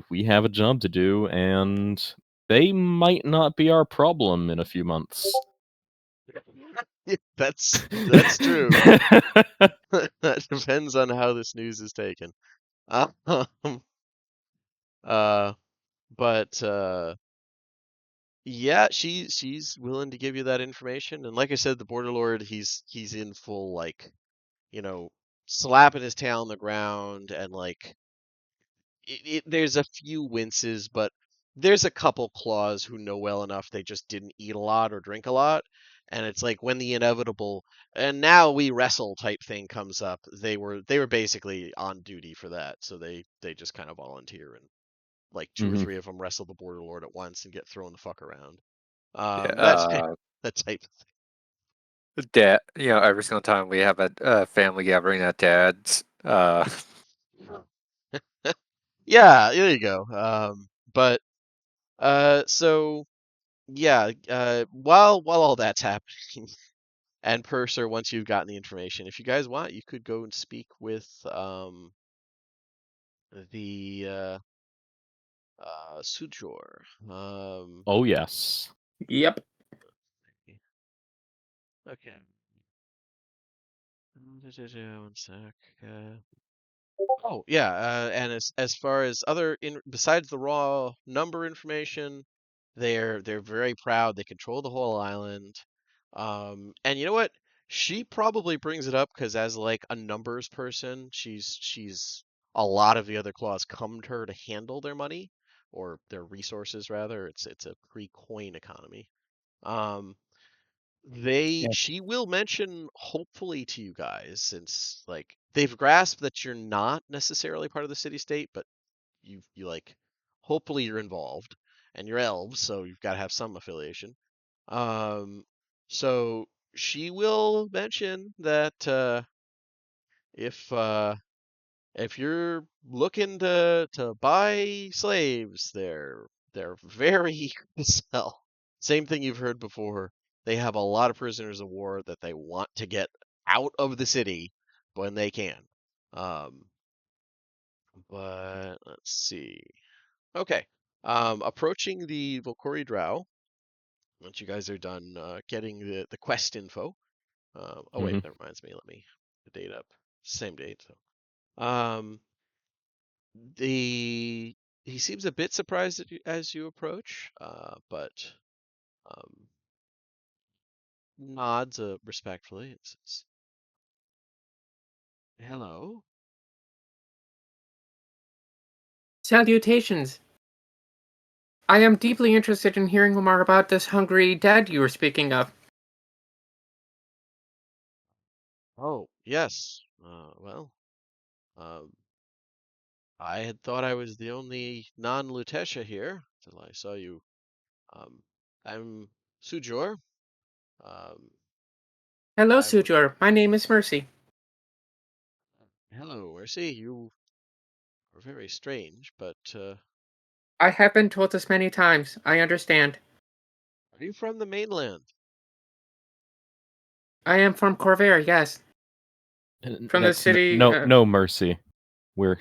we have a job to do, and they might not be our problem in a few months. that's true. That depends on how this news is taken. Um, uh, but yeah, she's willing to give you that information, and like I said, the Border Lord, he's in full like, you know, slapping his tail on the ground, and like there's a few winces, but there's a couple claws who know well enough they just didn't eat a lot or drink a lot, and it's like when the inevitable and now we wrestle type thing comes up, they were basically on duty for that, so they just kind of volunteer, and like two or Hmm. three of them wrestle the Border Lord at once and get thrown the fuck around. Yeah, That's that type Dad, every single time we have a family gathering at Dad's, of thing. Yeah, there you go. But so yeah, while all that's happening, and Purser, once you've gotten the information, if you guys want, you could go and speak with the Sujor. Oh yes. Yep. Okay. One sec. Oh yeah, and as far as other besides the raw number information, they're very proud. They control the whole island. And you know what? She probably brings it up because as like a numbers person, she's a lot of the other claws come to her to handle their money or their resources rather. It's a pre-coin economy. Um, Yeah. she will mention hopefully to you guys, since like they've grasped that you're not necessarily part of the city state, but you like hopefully you're involved, and you're elves, so you've got to have some affiliation. Um, so she will mention that if if you're looking to buy slaves, they're very eager to sell. Same thing you've heard before. They have a lot of prisoners of war that they want to get out of the city when they can. Um, but let's see. Okay. Approaching the Volkori Drow, once you guys are done getting the quest info. Oh wait, Mhm. that reminds me. Let me the date up. Same date. So, the he seems a bit surprised as you approach, but um, nods respectfully. It says, "Hello." Salutations. I am deeply interested in hearing more about this hungry dad you were speaking of. Oh, yes. Well, um, I had thought I was the only non-Lutetia here till I saw you. Um, I'm Sujor. Um, Hello, I w Sujor. My name is Mercy. Hello, Mercy. You are very strange, but I have been told this many times. I understand. are you from the mainland? I am from Corvair, yes. From the That's city. no mercy. We're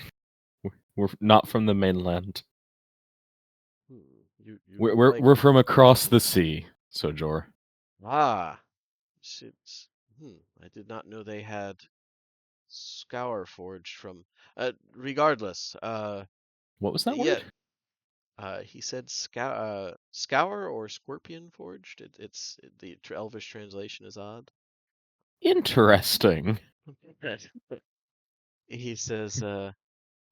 we're not from the mainland. Hmm. You We're look we're, like we're from across the sea, Sojor. ah. Shit. I did not know they had scour forged from. Regardless. What was that Yeah. word? He said scour or scorpion forged. It's the Elvish translation is odd. Interesting. He says,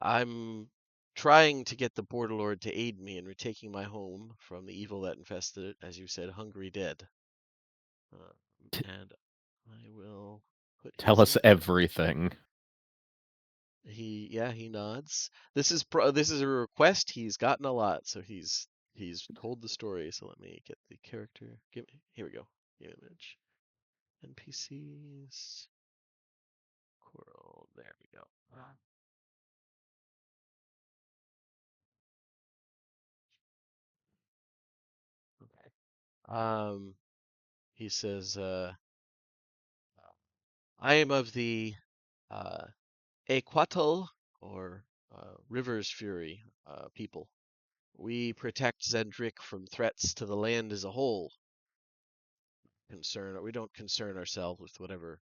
I'm trying to get the Border Lord to aid me in retaking my home from the evil that infested it, as you said, hungry dead. And I will put Tell his us info. everything. He nods. This is a request. He's gotten a lot, so he's told the story. So let me get the character. Here we go. Image. NPCs. Coral. There we go. Okay. He says, I am of the uh, Equatel or River's Fury people. We protect Zendrick from threats to the land as a whole. We don't concern ourselves with whatever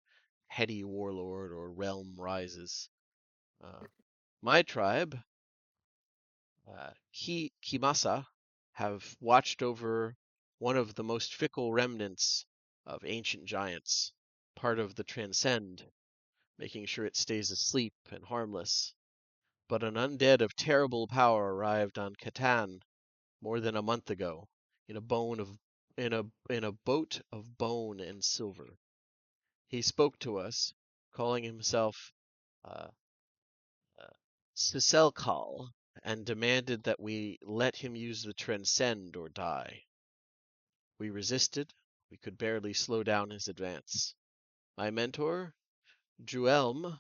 heady warlord or realm rises. Uh, my tribe, Kimasa, have watched over one of the most fickle remnants of ancient giants, part of the Transcend, making sure it stays asleep and harmless. But an undead of terrible power arrived on Catan more than a month ago in a bone of in a boat of bone and silver. He spoke to us, calling himself uh, uh, Siselkal, and demanded that we let him use the Transcend or die. We resisted. We could barely slow down his advance. My mentor, Juelm,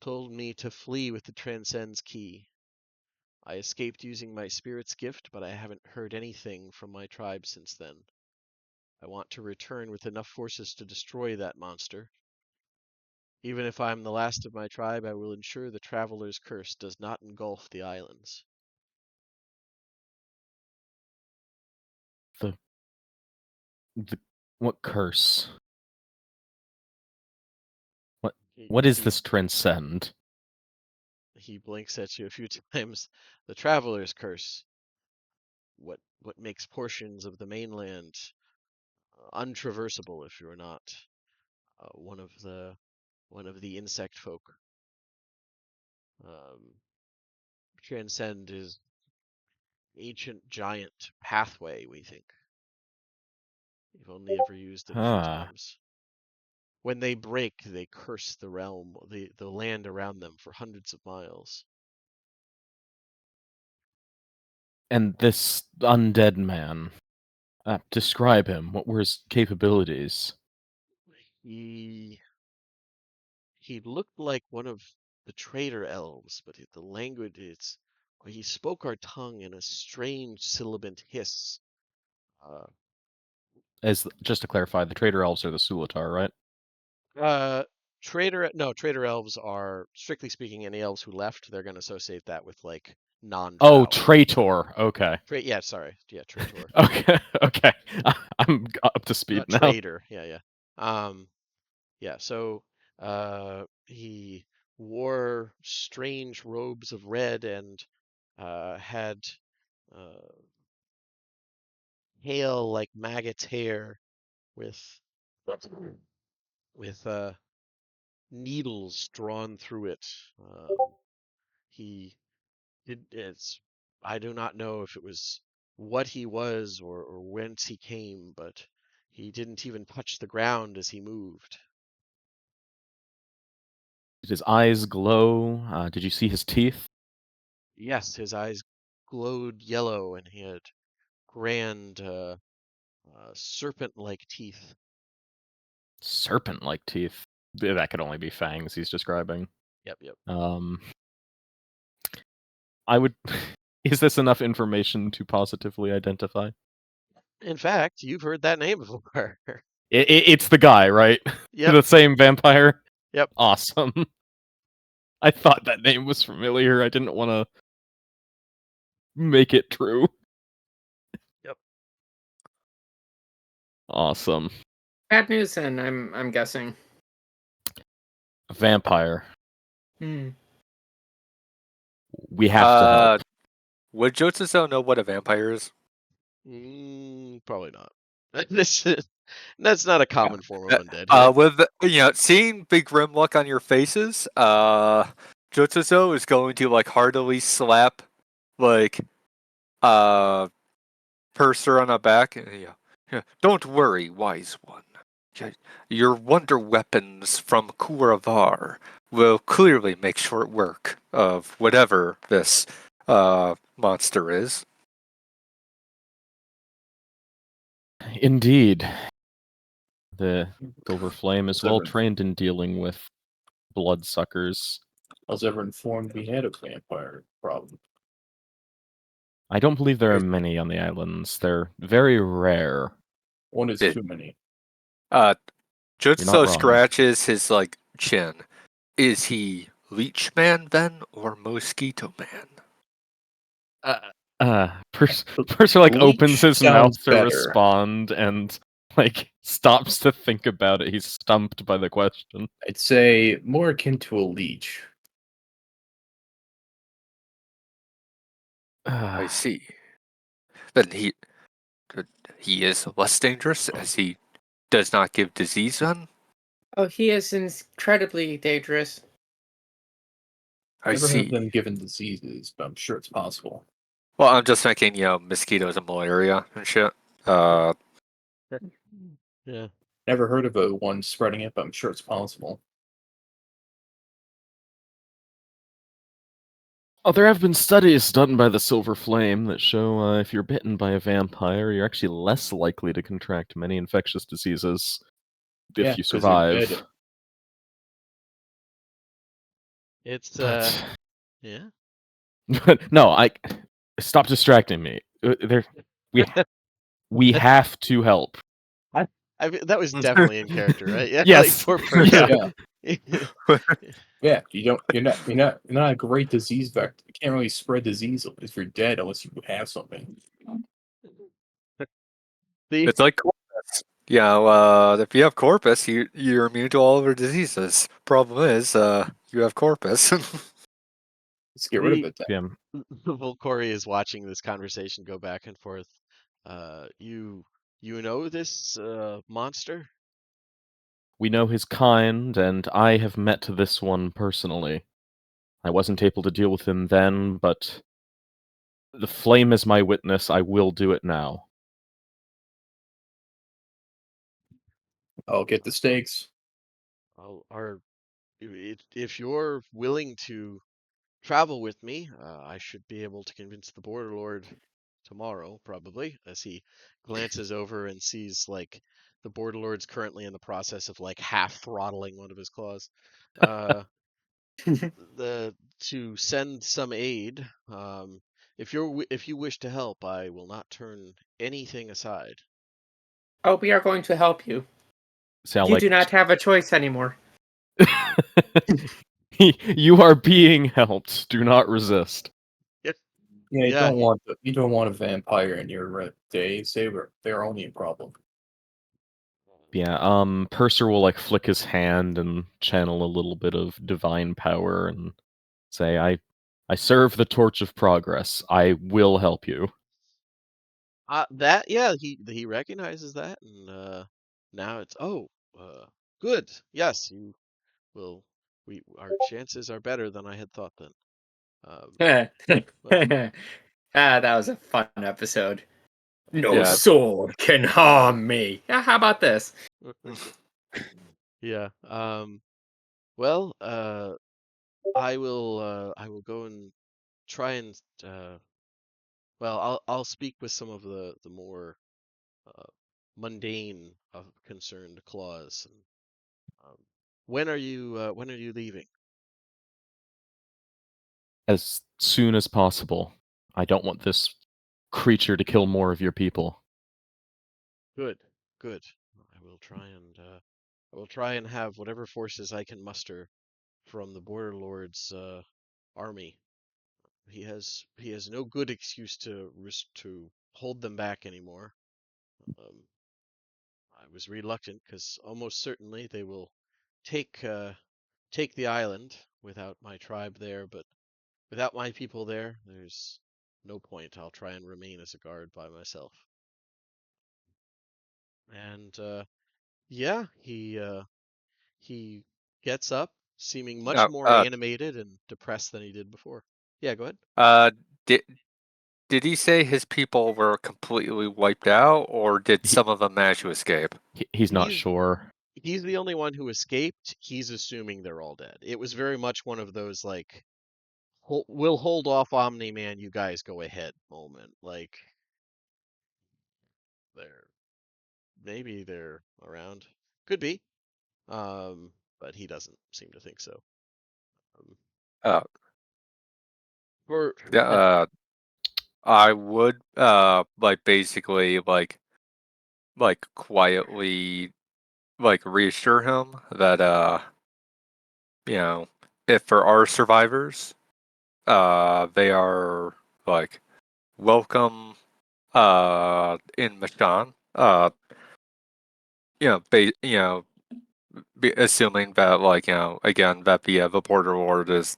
told me to flee with the Transcend's key. I escaped using my spirit's gift, but I haven't heard anything from my tribe since then. I want to return with enough forces to destroy that monster. Even if I am the last of my tribe, I will ensure the Traveler's Curse does not engulf the islands. The the what curse? What He what is he this transcend? he blinks at you a few times. The Traveler's Curse. What makes portions of the mainland untraversable if you're not one of the insect folk. Um, Transcend is ancient giant pathway, we think. We've only ever used it a few Ah, times. When they break, they curse the realm, the land around them for hundreds of miles. and this undead man. Describe him. What were his capabilities? He he looked like one of the trader elves, but the language is he spoke our tongue in a strange sibilant hiss. Uh, As just to clarify, the traitor elves are the Sulatar, right? uh, Trader elves are, strictly speaking, any elves who left, they're going to associate that with like Oh, non-travel. traitor. Okay. Yeah, sorry. Yeah, traitor. Okay. Okay. I'm up to speed Not now. trader. Yeah. Yeah, so he wore strange robes of red and had uh, hail like maggot's hair with with needles drawn through it. He it's I do not know if it was what he was or whence he came, but he didn't even touch the ground as he moved. Did his eyes glow? Did you see his teeth? Yes, his eyes glowed yellow and he had grand serpent-like teeth. Serpent-like teeth. That could only be fangs he's describing. Yep. I would. Is this enough information to positively identify? In fact, you've heard that name before. It's the guy, right? Yep. The same vampire? Yep. Awesome. I thought that name was familiar. I didn't want to make it true. Yep. Awesome. Bad news, then. I'm guessing. A vampire. Hmm. We have to help. Would Jotsuzo know what a vampire is? Probably not. That's not a common form of undead. Here. With seeing big grim look on your faces, Jotsuzo is going to like heartily slap like Purser on the back. Yeah. Don't worry, wise one. Your wonder weapons from Kuravar will clearly make short work of whatever this monster is. Indeed. The Silver Flame is well Seven. trained in dealing with bloodsuckers. I was ever informed we had a vampire problem. I don't believe there are many on the islands. They're very rare. One is It- too many. not Jutsu wrong. scratches his like chin. Is he Leech Man then, or Mosquito Man? Purser like Leech opens his mouth sounds to better. respond and like stops to think about it. He's stumped by the question. I'd say more akin to a leech. I see. Then he is less dangerous as he does not give disease then? Oh, he is incredibly dangerous. I Never heard see. them given diseases, but I'm sure it's possible. Well, I'm just thinking, mosquitoes and malaria and shit. Yeah. Never heard of one spreading it, but I'm sure it's possible. Oh, there have been studies done by the Silver Flame that show if you're bitten by a vampire, you're actually less likely to contract many infectious diseases if Yeah, you 'cause you're survive. dead. It's But yeah. no, I stop distracting me. We have to help. That was definitely in character, right? Yeah. Yes. Like poor Yeah. person. Yeah, you're not a great disease vector. You can't really spread disease if you're dead unless you have something. It's like Corpus. If you have Corpus, you're immune to all of your diseases. Problem is, you have Corpus. Let's get rid of it then. Volcori is watching this conversation go back and forth. You know this monster? We know his kind, and I have met this one personally. I wasn't able to deal with him then, but the flame is my witness. I will do it now. I'll get the stakes. If you're willing to travel with me, I should be able to convince the Border Lord tomorrow, probably, as he glances over and sees like the Border Lord's currently in the process of like half throttling one of his claws. To send some aid. If you wish to help, I will not turn anything aside. Oh, we are going to help you. See how, You like, do not have a choice anymore. You are being helped. Do not resist. Yeah, Yeah, you don't want a vampire in your day saber. They're only a problem. Yeah, Purser will like flick his hand and channel a little bit of divine power and say, I serve the torch of progress. I will help you. he recognizes that, and now it's good. Yes, you will. Our chances are better than I had thought then. But That was a fun episode. No Yeah. sword can harm me. How about this? yeah. Well, I will go and try and I'll speak with some of the more uh, mundane of concerned claws. And, when are you leaving? As soon as possible. I don't want this creature to kill more of your people. Good, good. I will try and have whatever forces I can muster from the Border Lord's army. He has no good excuse to hold them back anymore. Um, I was reluctant because almost certainly they will take take the island without my tribe there, but without my people there, there's no point. I'll try and remain as a guard by myself. And yeah, he gets up, seeming much Uh, more uh, animated and depressed than he did before. Yeah, go ahead. uh, did did he say his people were completely wiped out, or did He, some of them manage to escape? he's not He's sure. he's the only one who escaped. He's assuming they're all dead. It was very much one of those like, we'll hold off Omni Man, you guys go ahead moment. Like they're maybe they're around. Could be. Um, but he doesn't seem to think so. Um, Uh, for yeah, and I would like basically like quietly like reassure him that you know, if there are survivors, they are like welcome in Mishann. You know, assuming that like again that the border lord is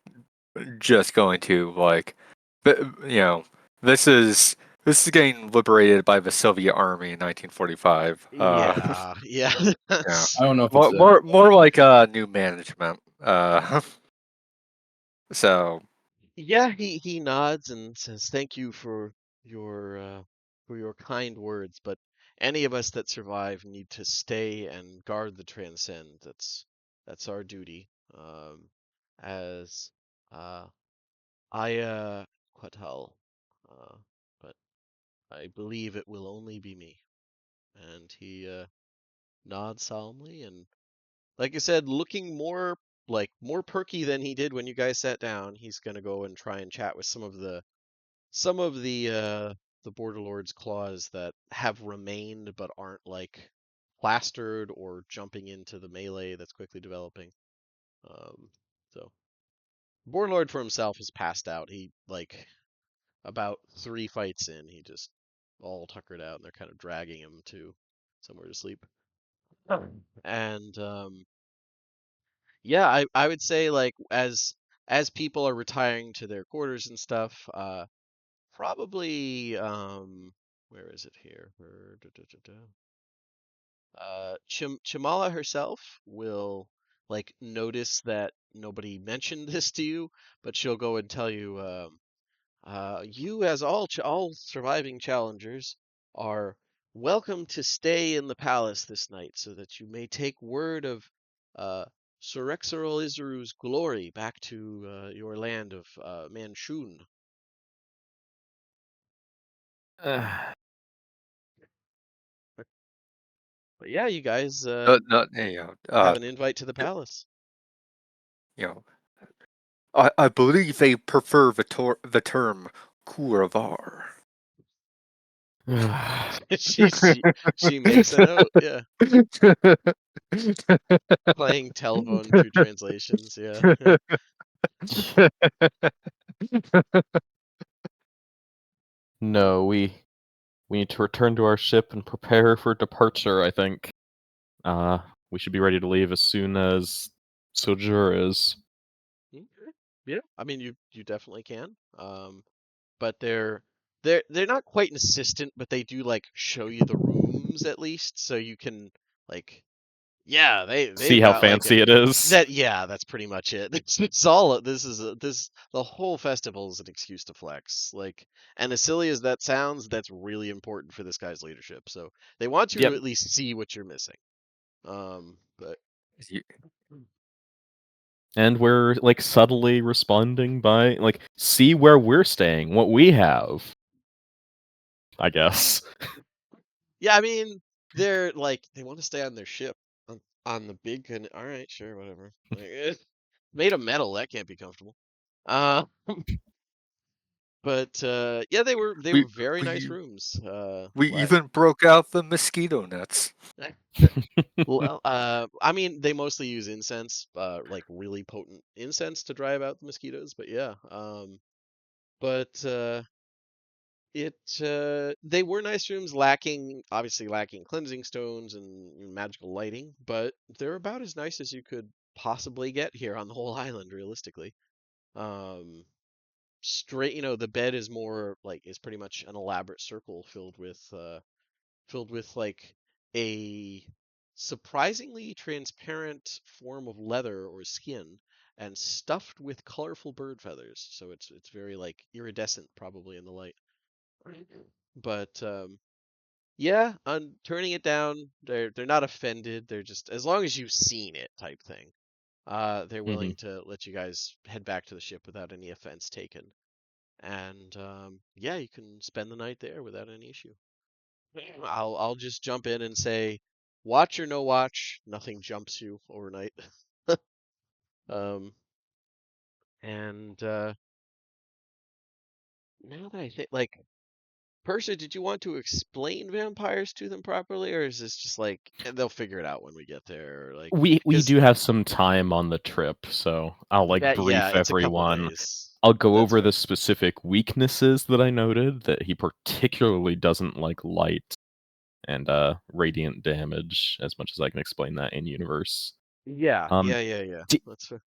just going to like, but this is this is getting liberated by the Soviet army in 1945. yeah, yeah, Yeah, that's I don't know if it's more like new management. So yeah. He nods and says, "Thank you your uh, for your kind words, but any of us that survive need to stay and guard the transcend. That's our duty. As uh, I Quatal, uh, but I believe it will only be me." And he nods solemnly and, like I said, looking more perky than he did when you guys sat down. He's gonna go and try and chat with some of the Border Lord's claws that have remained but aren't like plastered or jumping into the melee that's quickly developing. So Border Lord for himself is passed out. He like about 3 fights in, he just all tuckered out, and they're kind of dragging him to somewhere to sleep. And yeah, I would say like as people are retiring to their quarters and stuff, probably where is it here? Chimala herself will like notice that nobody mentioned this to you, but she'll go and tell you, you as all surviving challengers are welcome to stay in the palace this night, so that you may take word of uh, Surexeral Izuru's glory back to your land of Manchun. But yeah, you guys not have an invite to the palace. you know, I believe they prefer the term Kuravar. She makes a note. Yeah, playing telephone through translations. Yeah. No, we need to return to our ship and prepare for departure, I think. We should be ready to leave as soon as Sojur is. Okay. Yeah. I mean, you definitely can. But they're not quite an assistant, but they do like show you the rooms at least, so you can like, yeah, See they've how got like fancy it is. that. Yeah, that's pretty much it. It's all this the whole festival is an excuse to flex. Like, and as silly as that sounds, that's really important for this guy's leadership. So they want you Yep. to at least see what you're missing. But And we're like subtly responding by like, see where we're staying, what we have. I guess. yeah, I mean, they're like they want to stay on their ship on the big. All right, sure, whatever. Like, made of metal, that can't be comfortable. Uh, but yeah, they we were very nice we rooms. we even broke out the mosquito nets. Well, I mean, they mostly use incense, like really potent incense to drive out the mosquitoes. But yeah, but they were nice rooms, obviously lacking cleansing stones and magical lighting, but they're about as nice as you could possibly get here on the whole island, realistically. Um, straight, the bed is more like is pretty much an elaborate circle filled with like a surprisingly transparent form of leather or skin and stuffed with colorful bird feathers. So it's very like iridescent probably in the light. But yeah, on turning it down, they're not offended. They're just as long as you've seen it type thing. They're hmm willing to let you guys head back to the ship without any offense taken. And yeah, you can spend the night there without any issue. I'll just jump in and say, watch or no watch, nothing jumps you overnight. Um, and now that I think, like, Persia, did you want to explain vampires to them properly, or is this just like they'll figure it out when we get there, or like, We because do have some time on the trip, so I'll like that, yeah, brief it's a couple everyone. days. I'll go That's over the fair. specific weaknesses that I noted that he particularly doesn't like light and radiant damage as much as I can explain that in universe. Yeah, Um yeah. d- That's fair.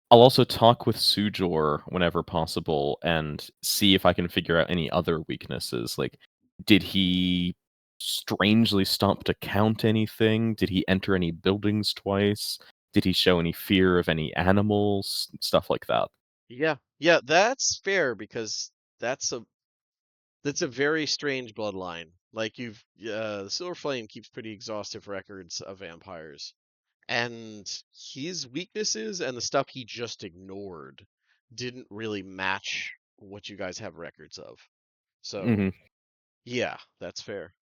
I'll also talk with Sujor whenever possible and see if I can figure out any other weaknesses. Like, did he strangely stop to count anything? Did he enter any buildings twice? Did he show any fear of any animals? Stuff like that. Yeah, that's fair because that's a that's a very strange bloodline. Like the Silver Flame keeps pretty exhaustive records of vampires, and his weaknesses and the stuff he just ignored didn't really match what you guys have records of. So hmm yeah, that's fair.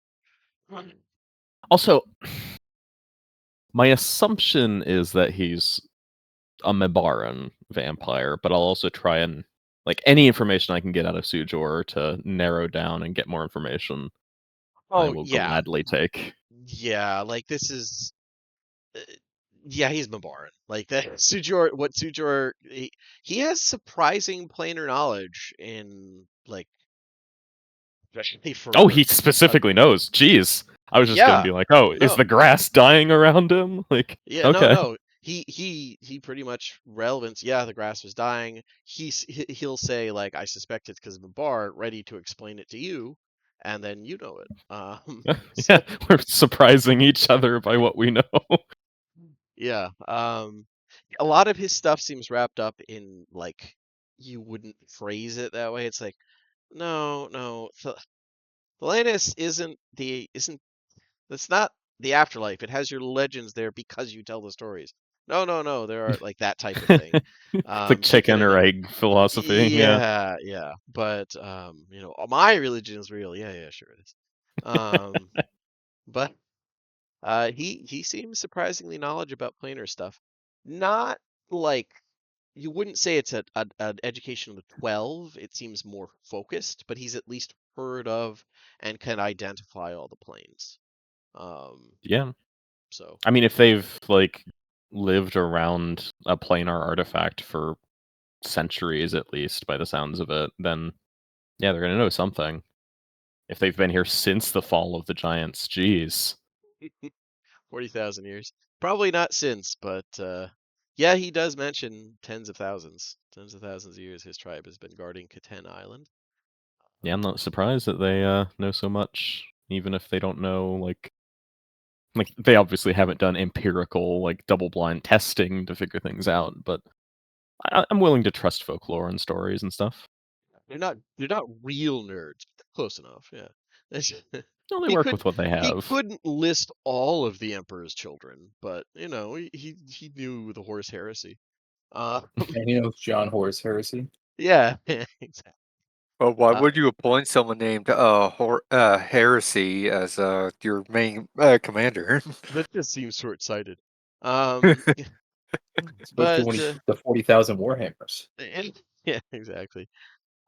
Also, my assumption is that he's a Mebaran vampire, but I'll also try and like any information I can get out of Sujor to narrow down and get more information. I Oh will yeah, gladly take. yeah. Like this is, uh, yeah, he's Mabaran. Like that, Sujor. What Sujor? He has surprising planar knowledge in like, especially Oh, for he a specifically knows. Jeez. I was just gonna yeah. be like, oh, is No, the grass dying around him? Like, yeah, no, okay. no. He pretty much relevance. Yeah, the grass was dying. He'll say like, I suspect it's because of the bar, ready to explain it to you, and then you know it. Yeah, So we're surprising each other by what we know. yeah. A lot of his stuff seems wrapped up in like you wouldn't phrase it that way. It's like, no, Atlantis isn't that's not the afterlife. It has your legends there because you tell the stories. No. There are like that type of thing. It's like Do you get chicken what I or mean? egg philosophy. Yeah. Yeah. But my religion is real. Yeah, sure it is. Um, but he seems surprisingly knowledgeable about planar stuff. Not like you wouldn't say it's an education of the 12. It seems more focused, but he's at least heard of and can identify all the planes. Yeah. So I mean, if they've like lived around a planar artifact for centuries at least, by the sounds of it, then yeah, they're gonna know something. If they've been here since the fall of the giants, geez. 40,000 years. Probably not since, but yeah, he does mention tens of thousands of years his tribe has been guarding Catan Island. Yeah, I'm not surprised that they know so much, even if they don't know like they obviously haven't done empirical like double-blind testing to figure things out, but I'm willing to trust folklore and stories and stuff. They're not real nerds. Close enough, yeah. No, they He work could with what they he have. couldn't list all of the emperor's children, but he knew the horse heresy. Uh, And he knows John Horse Heresy. yeah, exactly. Well, why Uh, would you appoint someone named Heresy as your main commander? that just seems short-sighted. Um, It's about but 40,000 Warhammers. yeah, exactly.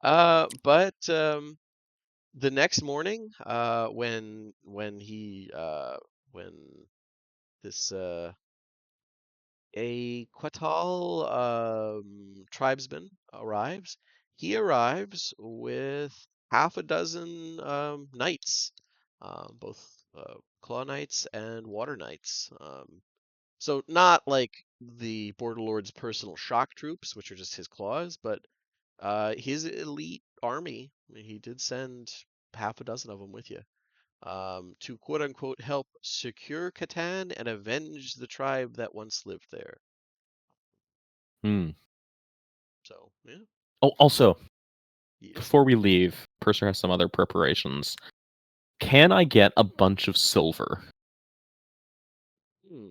But the next morning, when this a Quatal tribesman arrives, he arrives with half a dozen knights, both claw knights and water knights. So not like the Border Lord's personal shock troops, which are just his claws, but his elite army. He did send half a dozen of them with you to quote unquote help secure Catan and avenge the tribe that once lived there. Hmm. So yeah, Oh, also, yes. before we leave, Purser has some other preparations. Can I get a bunch of silver? Hmm.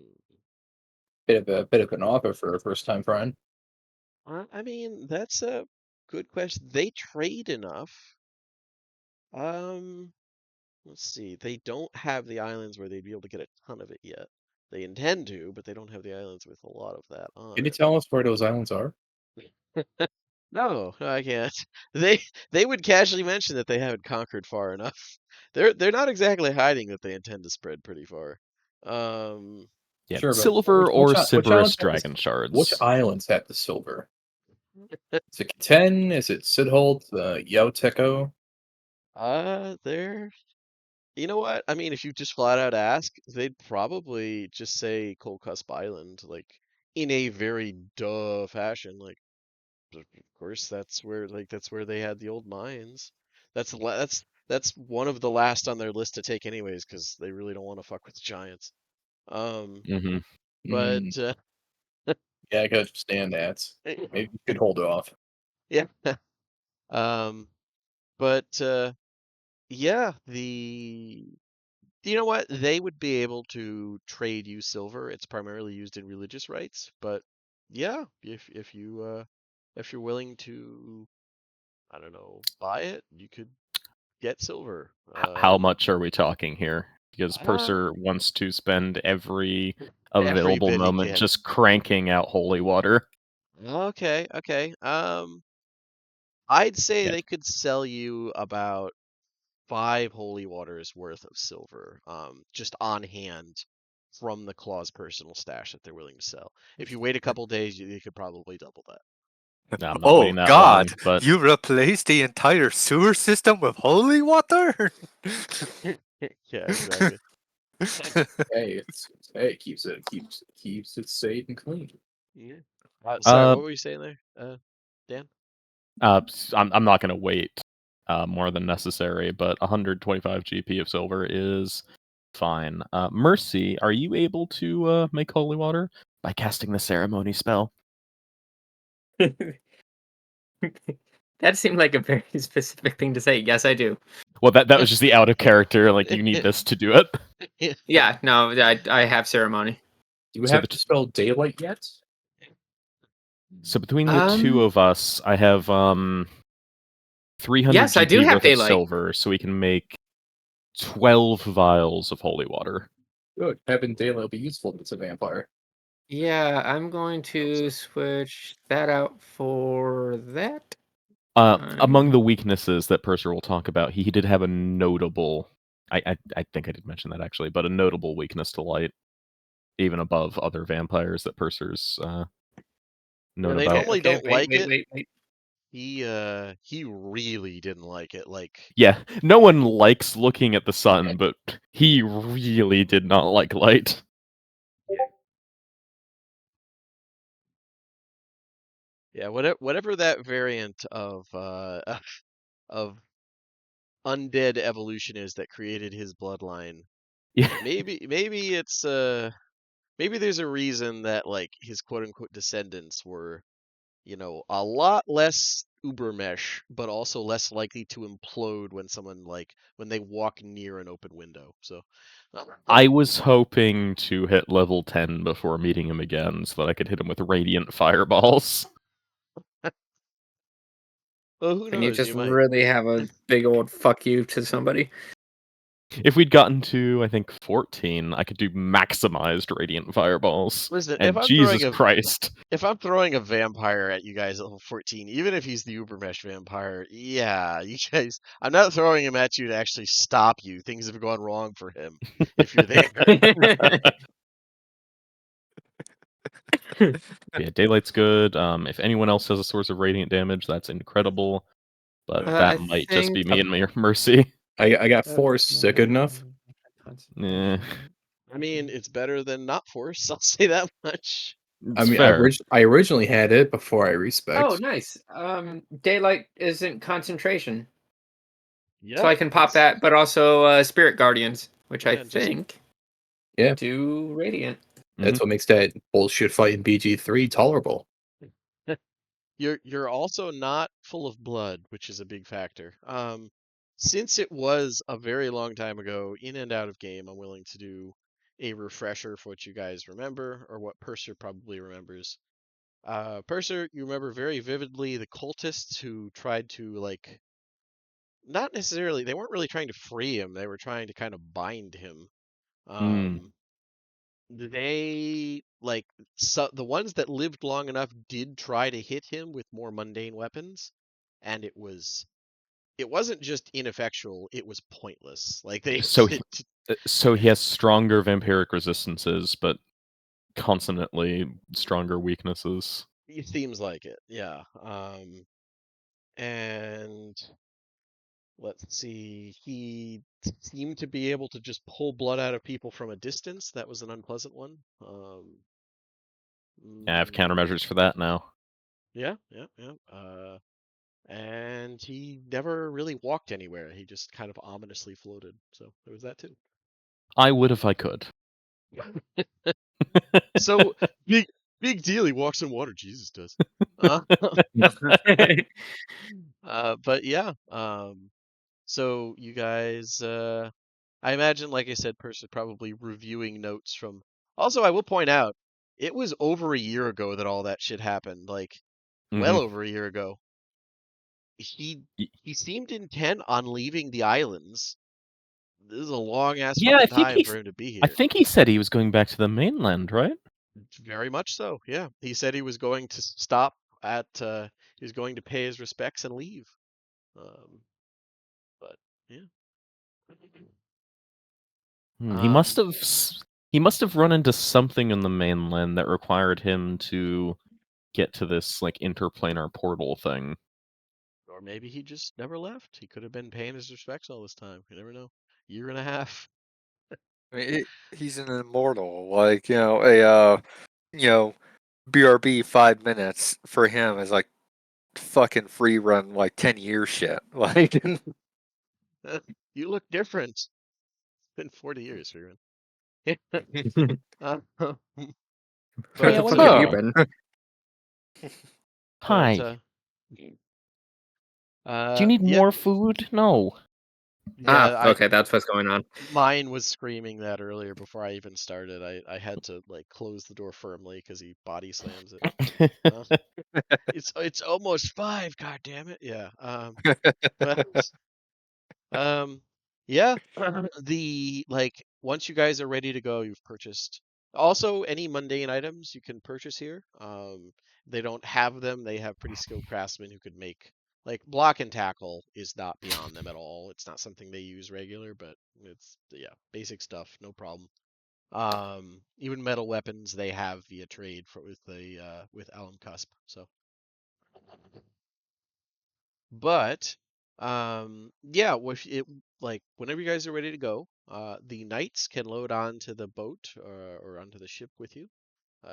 Bit of an offer for a first time friend. I mean, that's a good question. They trade enough. Um, let's see. They don't have the islands where they'd be able to get a ton of it yet. They intend to, but they don't have the islands with a lot of that on Can you it. tell us where those islands are? No, I can't. They would casually mention that they haven't conquered far enough. They're not exactly hiding that they intend to spread pretty far. Um, Yeah, Sure, but silver or which islands Sybaris have dragon which shards. islands have the silver? Is it Keten? Is it Sidholt? Yauteko? they're you know what? I mean, if you just flat out ask, they'd probably just say Kolcusp Island, like in a very duh fashion. Like, of course, that's where they had the old mines. That's one of the last on their list to take, anyways, because they really don't want to fuck with the giants. Um, Mm-hmm. but Mm, yeah, I can understand that. Maybe you could hold off. yeah. Um, but yeah, you know what? They would be able to trade you silver. It's primarily used in religious rites, but yeah, if you're willing to, I don't know, buy it, you could get silver. How much are we talking here? Because Uh, Purser wants to spend every every available bit he moment can. just cranking out holy water. Okay, okay. I'd say Yeah. they could sell you about 5 holy waters worth of silver, just on hand from the Claw's personal stash that they're willing to sell. If you wait a couple days, you could probably double that. No, I'm not Oh waiting that long, God! but You replaced the entire sewer system with holy water? Yeah, exactly. Hey, it keeps it safe and clean. Yeah. Sorry, uh, what were you saying there, Dan? I'm not gonna wait more than necessary, but 125 GP of silver is fine. Mercy, are you able to make holy water by casting the ceremony spell? That seemed like a very specific thing to say. Yes, I do. Well, that was just the out of character. Like you need this to do it. Yeah, no, I have ceremony. Do we So have to spell daylight yet? So between the two of us, I have 300 Yes, I do GP have worth of daylight. silver, so we can make 12 vials of holy water. Good. Having daylight will be useful if it's a vampire. Yeah, I'm going to switch that out for that. Among the weaknesses that Purser will talk about, he did have a notable. I think I did mention that actually, but a notable weakness to light, even above other vampires that Purser's Yeah, known they about. normally don't like it. Wait. He really didn't like it. Like, Yeah, no one likes looking at the sun, but he really did not like light. yeah, whatever that variant of of undead evolution is that created his bloodline, Yeah, maybe it's maybe there's a reason that like his quote unquote descendants were, you know, a lot less ubermesh, but also less likely to implode when someone like when they walk near an open window. So I was hoping to hit level 10 before meeting him again, so that I could hit him with radiant fireballs. well, who And you knows? just You might. really have a big old fuck you to somebody. If we'd gotten to, I think, 14, I could do maximized radiant fireballs. Listen, And Jesus Christ. if I'm throwing a vampire at you guys at level 14, even if he's the Ubermesh vampire, yeah, you guys, I'm not throwing him at you to actually stop you. Things have gone wrong for him if you're there. Yeah, Daylight's good. If anyone else has a source of radiant damage, that's incredible. But that I might just be think me and Mercy. I got force. Is that good enough? Yeah, I mean, it's better than not force. I'll say that much. it's I mean, fair. I originally had it before I respec. Oh, nice. Daylight isn't concentration, Yeah, so I can pop it's- that, but also Spirit Guardians, which I Yeah, just- think Yeah. do radiant. That's what makes that bullshit fight in BG3 tolerable. You're also not full of blood, which is a big factor. Since it was a very long time ago, in and out of game, I'm willing to do a refresher for what you guys remember, or what Purser probably remembers. Purser, you remember very vividly the cultists who tried to, like, not necessarily, they weren't really trying to free him, they were trying to kind of bind him. They, like, so the ones that lived long enough did try to hit him with more mundane weapons, and it wasn't just ineffectual, it was pointless. Like they So he has stronger vampiric resistances, but consonantly stronger weaknesses. it seems like it, yeah. And let's see, he seemed to be able to just pull blood out of people from a distance. That was an unpleasant one. Yeah, I have countermeasures for that now. Yeah. And he never really walked anywhere. He just kind of ominously floated. So there was that too. I would if I could. So big deal. He walks in water. Jesus does. But yeah. So you guys, I imagine, like I said, Purse is probably reviewing notes from. Also, I will point out, it was over a year ago that all that shit happened. Like, well over a year ago. He seemed intent on leaving the islands. This is a long ass Yeah, I fucking think time for him to be here. I think he said he was going back to the mainland, right? Very much so. Yeah, he said he was going to stop at. He was going to pay his respects and leave. But yeah. He must have run into something in the mainland that required him to get to this like interplanar portal thing. Or maybe he just never left. He could have been paying his respects all this time. You never know. Year and a half. I mean, he's an immortal. Like, BRB 5 minutes for him is like fucking free run like 10 years shit. Like, You look different. It's been 40 years, Freeman. Where the but, fuck have you hello. been? Hi. Do you need yeah, more food? No. yeah. Okay, that's what's going on. Mine was screaming that earlier before I even started. I had to like close the door firmly because he body slams it. It's almost 5. God damn it. Yeah. But yeah. The like once you guys are ready to go, you've purchased. Also, any mundane items you can purchase here. They don't have them. They have pretty skilled craftsmen who could make Like block and tackle is not beyond them at all. It's not something they use regular, but it's basic stuff, no problem. Even metal weapons they have via trade with Alum Cusp. So, but yeah, like whenever you guys are ready to go, the knights can load onto the boat or onto the ship with you.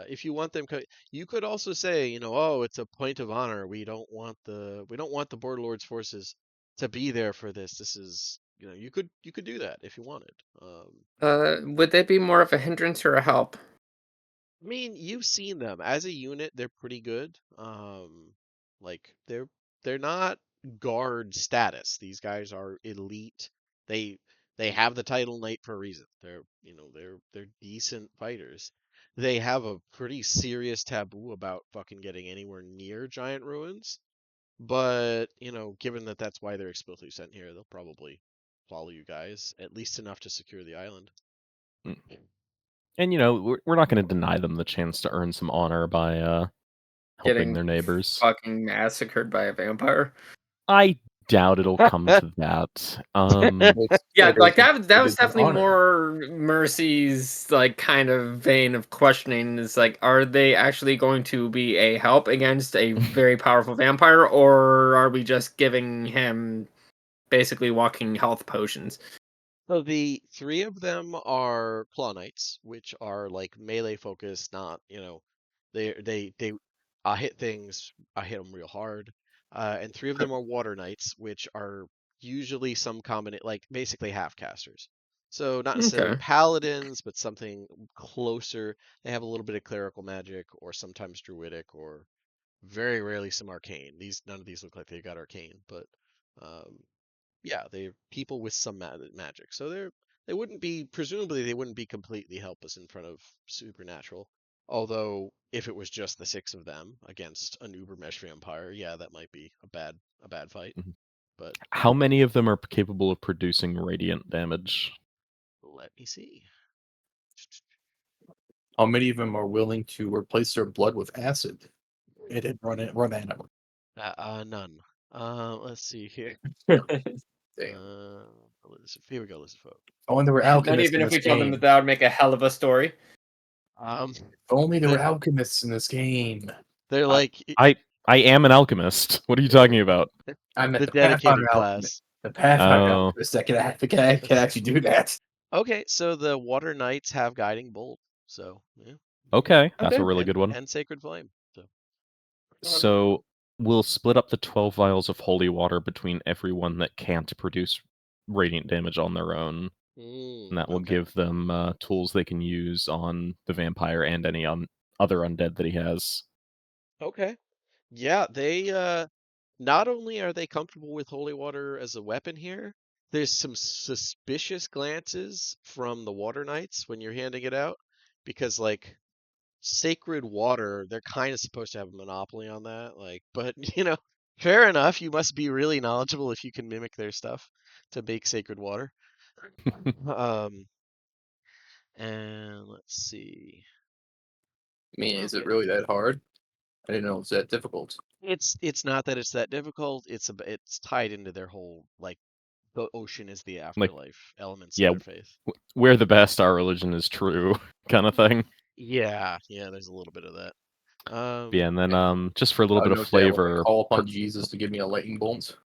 If you want them, you could also say, oh, it's a point of honor. We don't want the Border Lord's forces to be there for this. This is, you could do that if you wanted. Would they be more of a hindrance or a help? I mean, you've seen them as a unit; they're pretty good. Like they're not guard status. These guys are elite. They they have the title knight for a reason. They're decent fighters. They have a pretty serious taboo about fucking getting anywhere near giant ruins. But given that that's why they're explicitly sent here, they'll probably follow you guys at least enough to secure the island. And we're not going to deny them the chance to earn some honor by helping Getting their neighbors. fucking massacred by a vampire. I doubt it'll come to that. Yeah, like that was It is an definitely honor. more Mercy's like kind of vein of questioning. Is like, are they actually going to be a help against a very powerful vampire, or are we just giving him basically walking health potions? So the three of them are Claw Knights, which are like melee focused, not, they hit things, I hit them real hard. And three of them are Water Knights, which are usually some combination, like basically half casters. So not necessarily Okay. paladins, but something closer. They have a little bit of clerical magic, or sometimes druidic, or very rarely some arcane. None of these look like they got arcane, but um, yeah, they're people with some magic. So presumably they wouldn't be completely helpless in front of supernatural. Although if it was just the six of them against an Ubermesh vampire, yeah, that might be a bad fight. Mhm. But How many of them are capable of producing radiant damage? let me see. How many of them are willing to replace their blood with acid? It had run animal. None. Let's see here. Damn. Here we go, list of folk. If only there were Not alchemists even in if this we told them game. that would make a hell of a story. If only there were The- alchemists in this game. They're I- like I am an alchemist. What are you talking about? I meant the the Pathfinder dedicated alchemist. class. The Pathfinder Oh. alchemist that can actually do that. Okay, so the Water Knights have Guiding Bolt. So, yeah. Okay, that's Okay. a really good one. And Sacred Flame. So, So we'll split up the 12 vials of holy water between everyone that can't produce radiant damage on their own. And that will okay. give them tools they can use on the vampire and any other undead that he has. Okay. Yeah, they not only are they comfortable with holy water as a weapon here, there's some suspicious glances from the Water Knights when you're handing it out because like sacred water, they're kind of supposed to have a monopoly on that, like, but fair enough, you must be really knowledgeable if you can mimic their stuff to make sacred water. Um and let's see. I mean, is it Okay. really that hard? I didn't know it was that difficult. It's not that it's that difficult. It's tied into their whole like the ocean is the afterlife elements of yeah, their faith. We're the best, our religion is true, kind of thing. Yeah, there's a little bit of that. Yeah, and then just for a little I'll bit of note that when I flavor, call upon Jesus to give me a lightning bolt.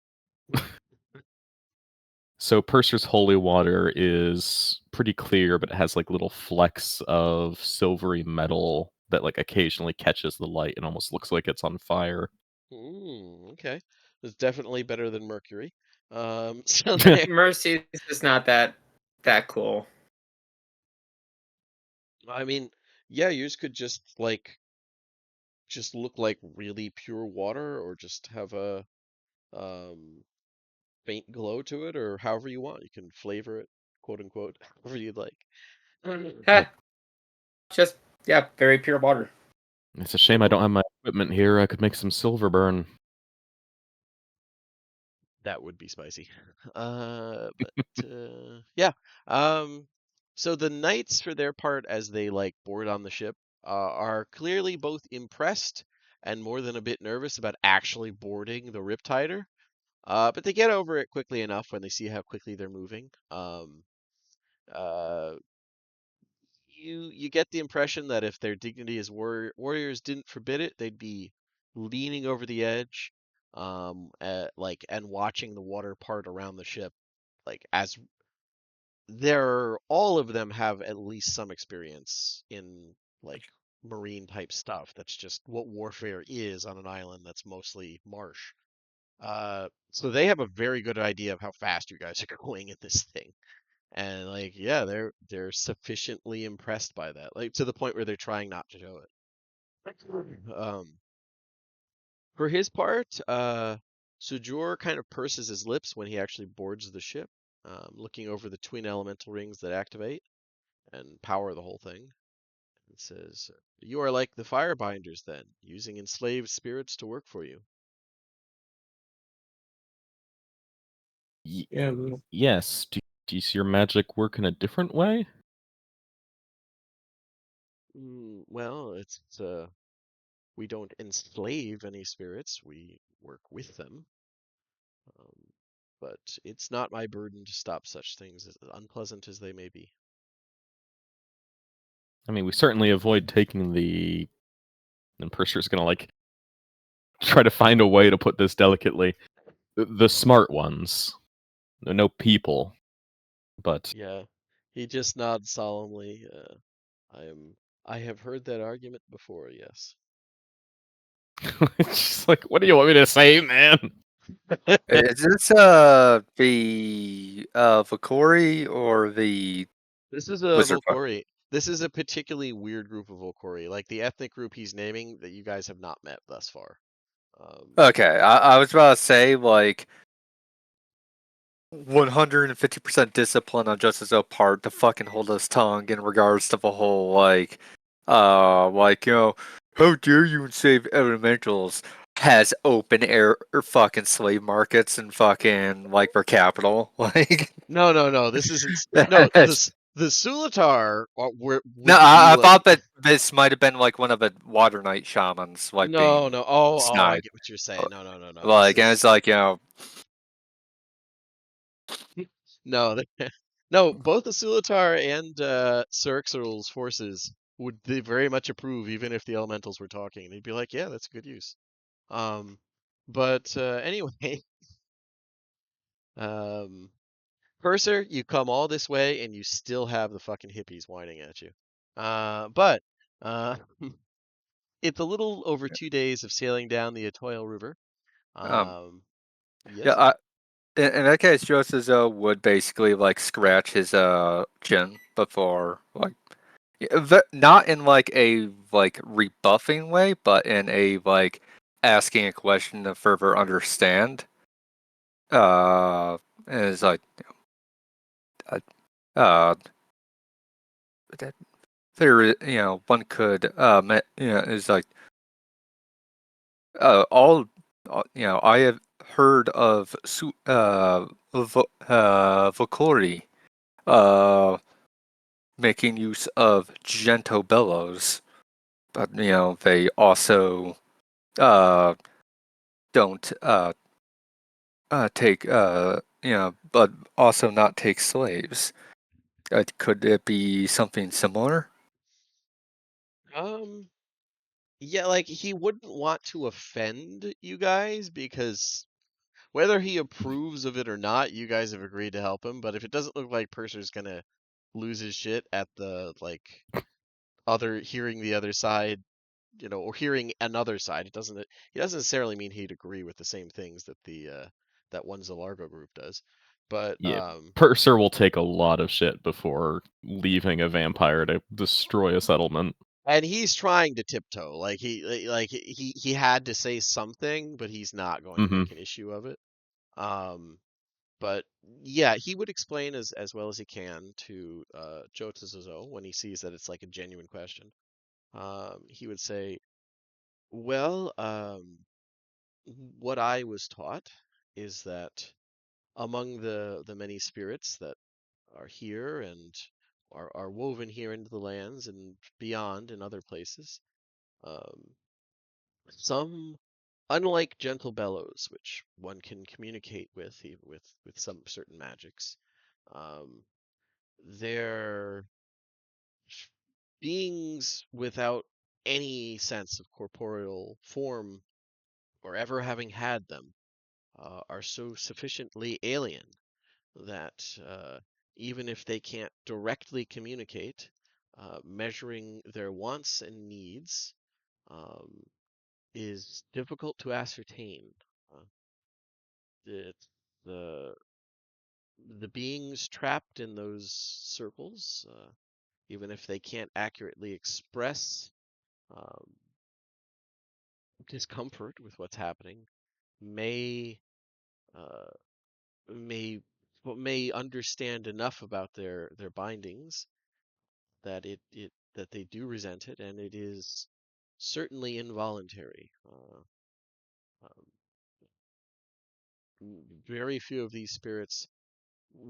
so Purser's holy water is pretty clear, but it has like little flecks of silvery metal that like occasionally catches the light and almost looks like it's on fire. Okay, it's definitely better than mercury. So there. Mercy's is not that cool. I mean, yeah, yours could just look like really pure water, or just have a um faint glow to it, or however you want. You can flavor it, quote unquote, however you'd like. Heh. Just very pure water. It's a shame I don't have my equipment here. I could make some silver burn. That would be spicy. But yeah. So the knights, for their part, as they like board on the ship, are clearly both impressed and more than a bit nervous about actually boarding the Riptider. But they get over it quickly enough when they see how quickly they're moving. Uh, you get the impression that if their dignity as warriors didn't forbid it, they'd be leaning over the edge, and watching the water part around the ship, like as all of them have at least some experience in like marine type stuff. That's just what warfare is on an island that's mostly marsh. So they have a very good idea of how fast you guys are going in this thing. And like, yeah, they're sufficiently impressed by that, like to the point where they're trying not to show it. For his part, Sujor kind of purses his lips when he actually boards the ship, looking over the twin elemental rings that activate and power the whole thing. It says, "You are like the firebinders, then, using enslaved spirits to work for you." Yes. Do you see your magic work in a different way? Well, we don't enslave any spirits, we work with them. Um, but it's not my burden to stop such things, as unpleasant as they may be. I mean, we certainly avoid taking the. And Purser's gonna like try to find a way to put this delicately. The smart ones, no people, but Yeah, he just nods solemnly. I have heard that argument before, yes. it's just like, what do you want me to say, man? Is this the Vakori or the This is a Wizard? Volkori. This is a particularly weird group of Volkori, like the ethnic group he's naming that you guys have not met thus far. Okay, I was about to say like 150% discipline on Justice's part to fucking hold his tongue in regards to the whole how dare you enslave elementals has open air fucking slave markets and fucking like their capital like No. This isn't. No, that's- the Sulatar no, would be I like. thought that this might have been like one of the Water Knight shamans like No, being no. Oh, I snide get what you're saying. No. This like and it's is like no, no. Both the Sulatar and Cyrixil's forces would they very much approve, even if the elementals were talking. They'd be like, "Yeah, that's a good use." Um, but anyway, um, Purser, you come all this way and you still have the fucking hippies whining at you. But uh, it's a little over 2 days of sailing down the Atoyle River. um Yes. yeah in that case, Joseph would basically like scratch his chin before like not in like a like rebuffing way, but in a like asking a question to further understand. And it's like uh, uh that one could is like all I have heard of Vokori uh making use of gentle bellows, but they also uh don't take but also not take slaves. Could it be something similar? Um, yeah, like he wouldn't want to offend you guys because whether he approves of it or not, you guys have agreed to help him. But if it doesn't look like Purser's gonna lose his shit at the like other hearing the other side, or hearing another side, he doesn't necessarily mean he'd agree with the same things that the that one Zalargo group does. But Yeah, Purser will take a lot of shit before leaving a vampire to destroy a settlement. and he's trying to tiptoe, he had to say something, but he's not going to Hmm. make an issue of it. Um, but yeah, he would explain as well as he can to Jotazuzo when he sees that it's like a genuine question. He would say, "Well, what I was taught is that among the many spirits that are here and are woven here into the lands and beyond in other places, um, some unlike gentle bellows, which one can communicate with with some certain magics, they're beings without any sense of corporeal form or ever having had them, are so sufficiently alien that even if they can't directly communicate, measuring their wants and needs um, is difficult to ascertain. Uh, it, the the beings trapped in those circles, even if they can't accurately express um, discomfort with what's happening, may uh, may may understand enough about their bindings that that they do resent it, and it is certainly involuntary. Very few of these spirits,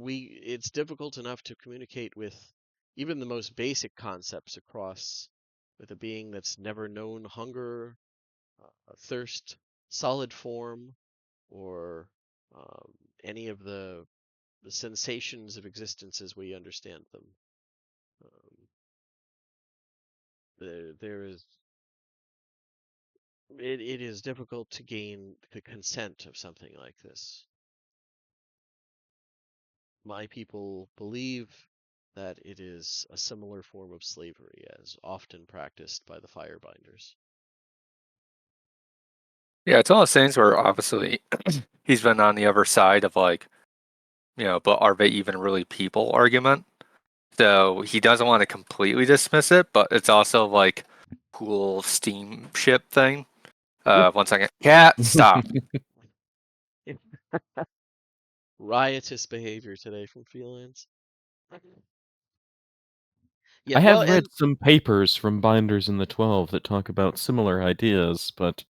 it's difficult enough to communicate with even the most basic concepts across with a being that's never known hunger, thirst, solid form, or um, any of the sensations of existence as we understand them. There is it is difficult to gain the consent of something like this. My people believe that it is a similar form of slavery as often practiced by the Firebinders. Yeah, it's one of those things where obviously he's been on the other side of like, but are they even really people argument? So he doesn't want to completely dismiss it, but it's also like cool steamship thing. 1 second. Cat, stop. Riotous behavior today from felines. Yeah, I well, have read and some papers from binders in the 12 that talk about similar ideas, but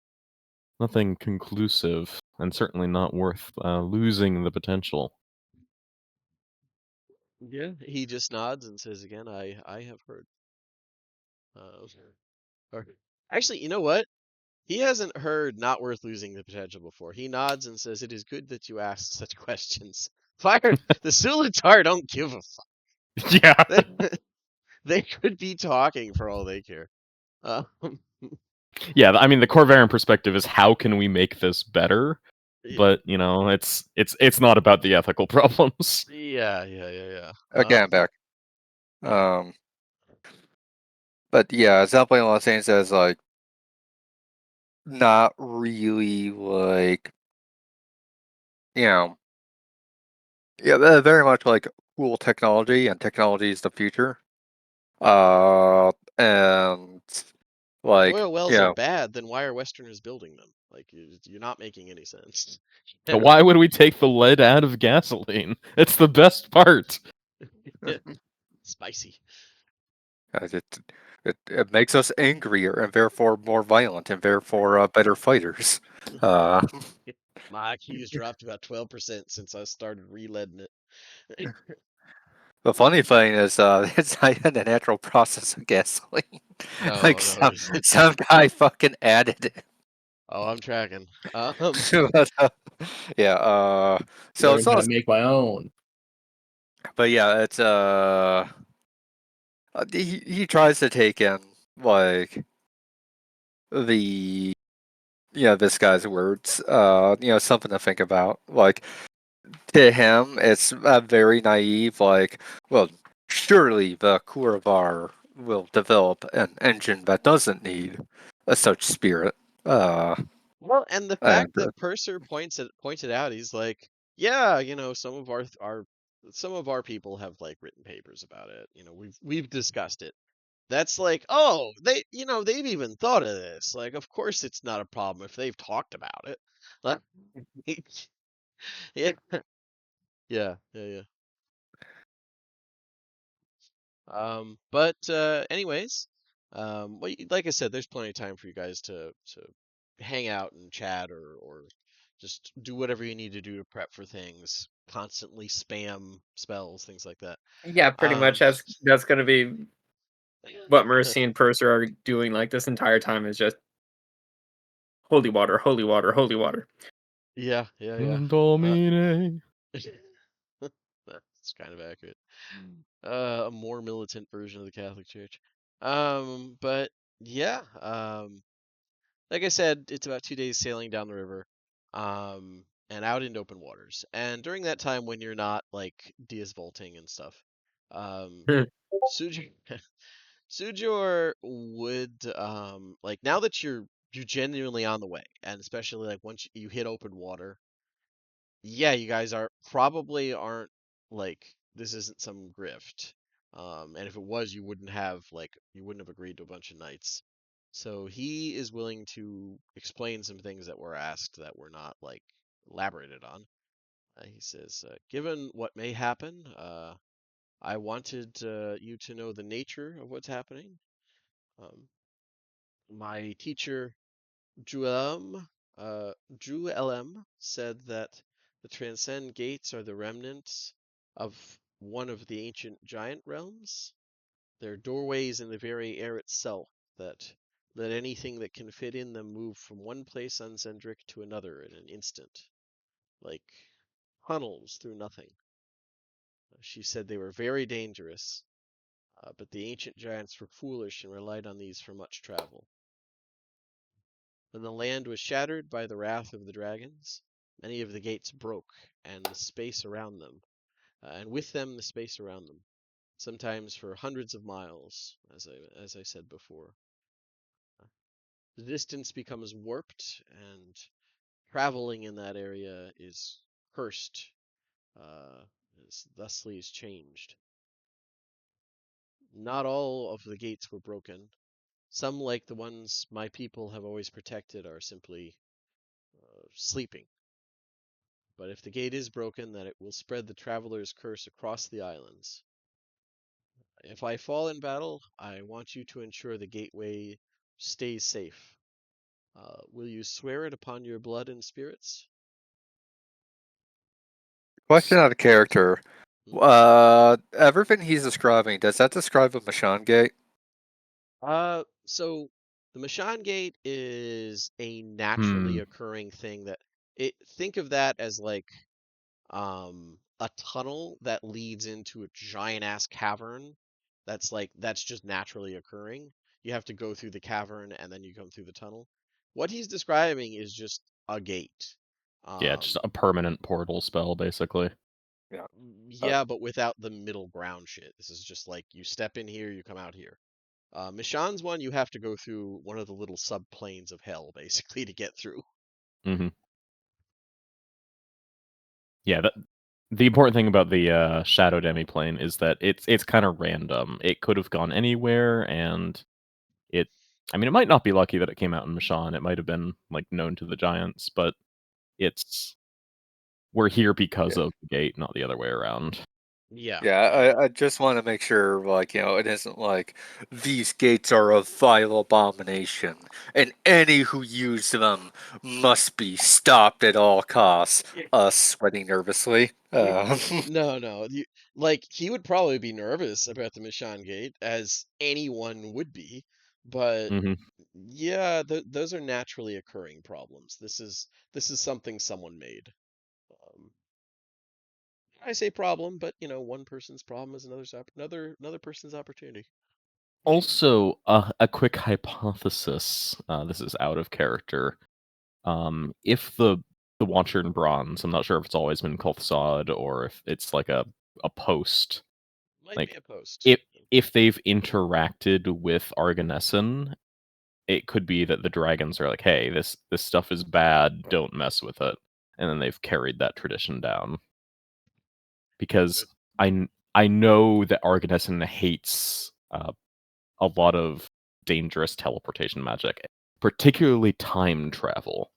nothing conclusive, and certainly not worth losing the potential. yeah, he just nods and says again, I have heard. Uh, or, actually, you know what? He hasn't heard not worth losing the potential before. He nods and says, "It is good that you ask such questions." Fire the Sulitar don't give a Yeah. fuck. They could be talking for all they care. Um, Yeah, I mean the Corvarin perspective is how can we make this better? yeah, But, it's not about the ethical problems. yeah. Okay, I'm back. But yeah, it's definitely one of those things that's like not really like, you know, yeah, very much like cool technology, and technology is the future. And If like, oil wells are bad, then why are Westerners building them? Like, you're not making any sense. Why would we take the lead out of gasoline? It's the best part. Spicy. it makes us angrier and therefore more violent and therefore better fighters. My IQ's dropped about 12% since I started re-leading it. The funny thing is, it's not even a natural process of gasoline. Like No, some guy fucking added it. oh, I'm tracking. Yeah. So Learn it's how to also, make my own. but yeah, it's he tries to take in like the this guy's words. Something to think about. Like to him, it's very naive. Like, well, surely the Kuravar will develop an engine that doesn't need a such spirit. Well, and the And fact that Purser pointed out, he's like, yeah, some of some of our people have like written papers about it. We've discussed it. That's like, oh, they've even thought of this. Like, of course it's not a problem if they've talked about it. Like, yeah, yeah. But anyways, like I said, there's plenty of time for you guys to hang out and chat or just do whatever you need to do to prep for things. Constantly spam spells, things like that. Yeah, pretty much. That's going to be what Mercy and Purser are doing like this entire time is just Holy water, holy water, holy water. Yeah, yeah, yeah. Domine. That's kind of accurate. A more militant version of the Catholic Church. But yeah, like I said, it's about 2 days sailing down the river, and out into open waters. And during that time, when you're not like Diaz vaulting and stuff, um, Sujor, Sujor would like now that you're genuinely on the way, and especially like once you hit open water, yeah, you guys aren't like this isn't some grift. And if it was, you wouldn't have agreed to a bunch of knights. So he is willing to explain some things that were asked that were not like elaborated on. He says, given what may happen, I wanted you to know the nature of what's happening. Um, my teacher Juelm, Juelm said that the Transcend Gates are the remnants of one of the ancient giant realms. They're doorways in the very air itself that let anything that can fit in them move from one place on Zendrick to another in an instant, like tunnels through nothing. She said they were very dangerous, but the ancient giants were foolish and relied on these for much travel. When the land was shattered by the wrath of the dragons, many of the gates broke, and the space around them, and with them the space around them, sometimes for hundreds of miles, as I said before. The distance becomes warped, and traveling in that area is cursed, uh, thusly is changed. Not all of the gates were broken. Some, like the ones my people have always protected, are simply sleeping. But if the gate is broken, then it will spread the traveler's curse across the islands. If I fall in battle, I want you to ensure the gateway stays safe. Will you swear it upon your blood and spirits? Question out of character. Hmm? Everything he's describing, does that describe a Mishann gate? So the Mishann Gate is a naturally Hmm. occurring thing think of that as like a tunnel that leads into a giant ass cavern that's just naturally occurring. You have to go through the cavern and then you come through the tunnel. What he's describing is just a gate. Yeah, just Um a permanent portal spell, basically. Yeah. yeah, but without the middle ground shit. This is just like you step in here, you come out here. Mishann's one you have to go through one of the little subplanes of hell basically to get through. Hmm. Yeah, the important thing about the Shadow Demiplane is that it's kind of random. It could have gone anywhere, and it. I mean, it might not be lucky that it came out in Mishann. It might have been like known to the giants, but it's we're here because Yeah. of the gate, not the other way around. Yeah, yeah. Yeah, I just want to make sure, like, it isn't like these gates are a vile abomination, and any who use them must be stopped at all costs. Sweating nervously. No, no. Like he would probably be nervous about the Mishan Gate, as anyone would be, but Hmm. yeah, those are naturally occurring problems. This is something someone made. Um, I say problem, but one person's problem is another person's opportunity. Also, a quick hypothesis. This is out of character. If the Watcher in Bronze, I'm not sure if it's always been called Sod or if it's like a post. Might be Like a post. if they've interacted with Arganessen, it could be that the dragons are like, "Hey, this stuff is bad. Don't mess with it," and then they've carried that tradition down. Because I know that Arganessen hates a lot of dangerous teleportation magic, particularly time travel.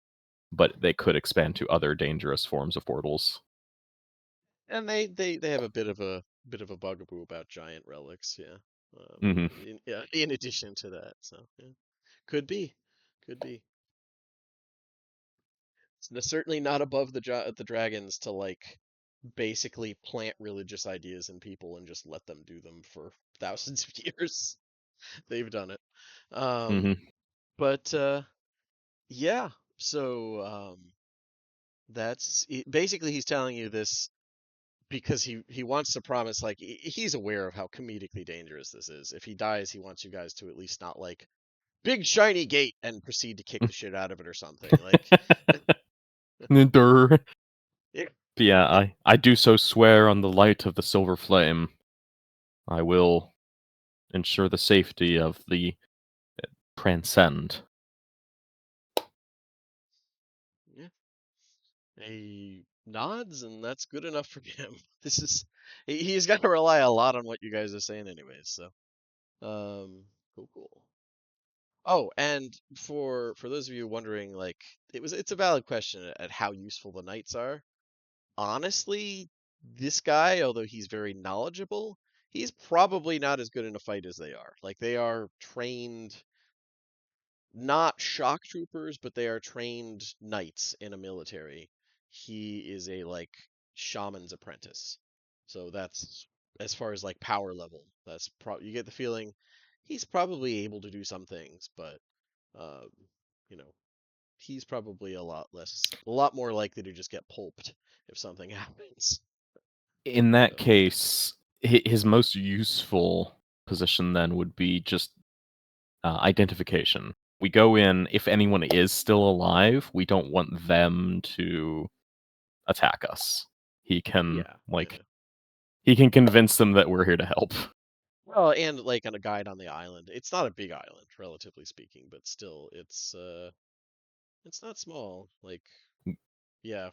But they could expand to other dangerous forms of portals. And they have a bit of a bugaboo about giant relics, yeah. Hmm. Yeah, in addition to that, so yeah, could be, could be. Certainly not above the dragons to like basically plant religious ideas in people and just let them do them for thousands of years. They've done it. Hmm. But Yeah. So basically he's telling you this because he wants to promise, like, he's aware of how comedically dangerous this is. If he dies, he wants you guys to at least not, like, big shiny gate and proceed to kick the shit out of it or something. Like, Durr. it, But yeah, I do so swear on the light of the silver flame. I will ensure the safety of the transcend. yeah, he nods, and that's good enough for him. This is he's got to rely a lot on what you guys are saying, anyways. So, cool, cool. Oh, and for those of you wondering, like, it's a valid question at how useful the knights are. Honestly, this guy, although he's very knowledgeable, he's probably not as good in a fight as they are. Like, they are trained, not shock troopers, but they are trained knights in a military. He is a, like, shaman's apprentice. So that's as far as, like, power level. That's you get the feeling he's probably able to do some things, but um, you know, he's probably a lot more likely to just get pulped if something happens. In that So, case, his most useful position then would be just identification. We go in, if anyone is still alive, we don't want them to attack us. He can, yeah, like, yeah. he can convince them that we're here to help. Well, and like on a guide on the island, it's not a big island, relatively speaking, but still, it's not small. Like, yeah,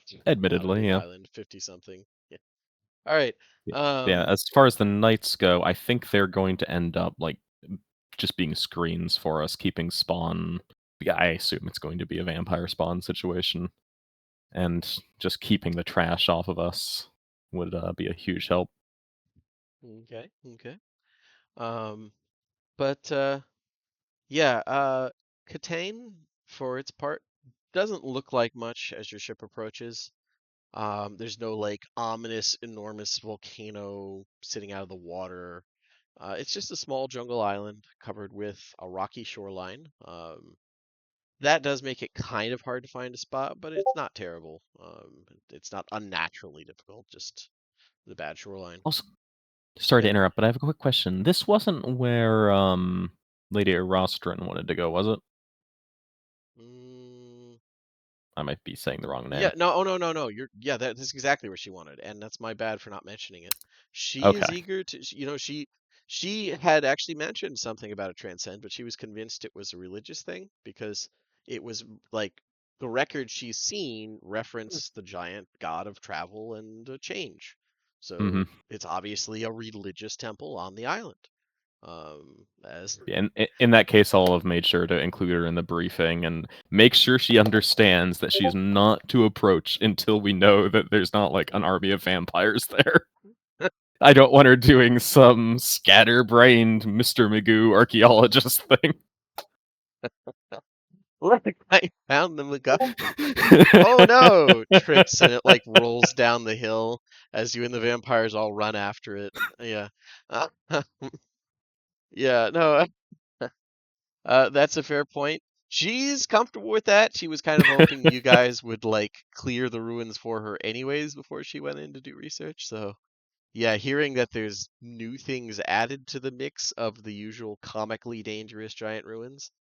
not a Admittedly, big yeah. island, 50 something. Yeah. All right. Yeah, as far as the knights go, I think they're going to end up, like, just being screens for us, keeping spawn. Yeah, I assume it's going to be a vampire spawn situation. And just keeping the trash off of us would be a huge help. Okay, okay. Um, but yeah, Catane, for its part, doesn't look like much as your ship approaches. There's no, like, ominous, enormous volcano sitting out of the water. It's just a small jungle island covered with a rocky shoreline. That does make it kind of hard to find a spot, but it's not terrible. It's not unnaturally difficult, just the bad shoreline. Also, sorry to Yep. interrupt, but I have a quick question. This wasn't where Lady Erostrin wanted to go, was it? Mm, I might be saying the wrong Yeah, name. no, oh no, no, no. That's exactly where she wanted, and that's my bad for not mentioning it. She is Okay. eager to, she had actually mentioned something about a transcend, but she was convinced it was a religious thing because it was, like, the record she's seen reference the giant god of travel and change. hmm So it's obviously a religious temple on the island. As And in that case, I'll have made sure to include her in the briefing and make sure she understands that she's not to approach until we know that there's not, like, an army of vampires there. I don't want her doing some scatterbrained Mr. Magoo archaeologist thing. look, I found the MacGuffin. Oh no! Trips, and it, like, rolls down the hill as you and the vampires all run after it. Yeah. Uh, yeah, no, that's a fair point. She's comfortable with that. She was kind of hoping you guys would, like, clear the ruins for her anyways before she went in to do research. So, yeah, hearing that there's new things added to the mix of the usual comically dangerous giant ruins,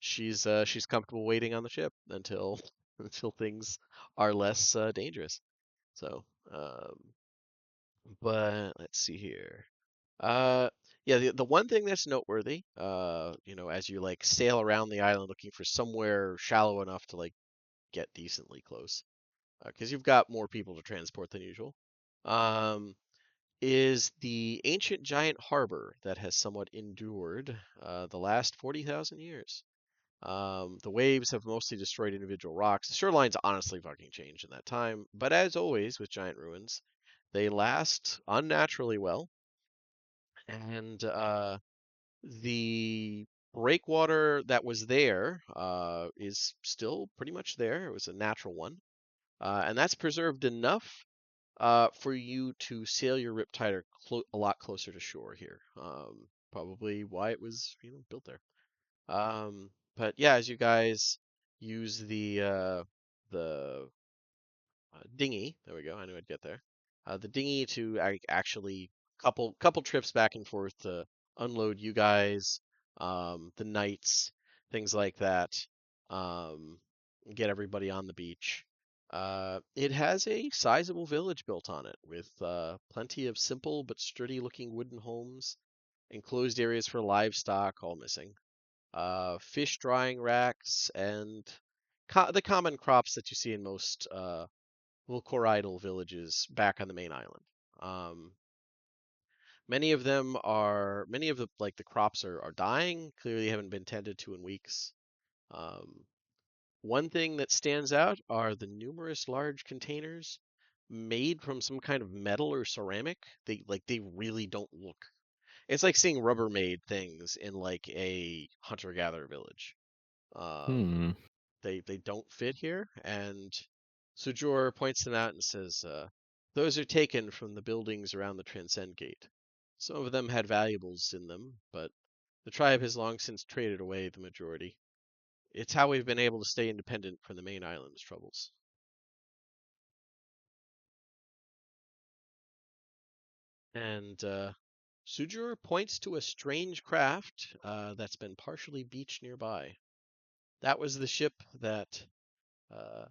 she's comfortable waiting on the ship until until things are less dangerous. So, but let's see here. Uh, yeah, the one thing that's noteworthy, as you, like, sail around the island looking for somewhere shallow enough to, like, get decently close, because you've got more people to transport than usual, um, is the ancient giant harbor that has somewhat endured the last 40,000 years. The waves have mostly destroyed individual rocks. The shoreline's honestly fucking changed in that time, but as always with giant ruins, they last unnaturally well, and the breakwater that was there is still pretty much there. It was a natural one, and that's preserved enough for you to sail your Riptide a lot closer to shore here. Probably why it was, built there. But yeah, as you guys use the dinghy. There we go. I knew I'd get there. The dinghy to actually couple trips back and forth to unload you guys, the knights, things like that. Um, get everybody on the beach. It has a sizable village built on it with plenty of simple but sturdy-looking wooden homes, enclosed areas for livestock, all missing. Fish drying racks, and the common crops that you see in most little coridal villages back on the main island. Um, many of the crops are dying, clearly haven't been tended to in weeks. Um, One thing that stands out are the numerous large containers made from some kind of metal or ceramic. They really don't look. It's like seeing Rubbermaid things in like a hunter-gatherer village. Hmm. They don't fit here, and Sujor points them out and says, "Those are taken from the buildings around the Transcend Gate. Some of them had valuables in them, but the tribe has long since traded away the majority. It's how we've been able to stay independent from the main island's troubles." And Sujor points to a strange craft that's been partially beached nearby. That was the ship that uh,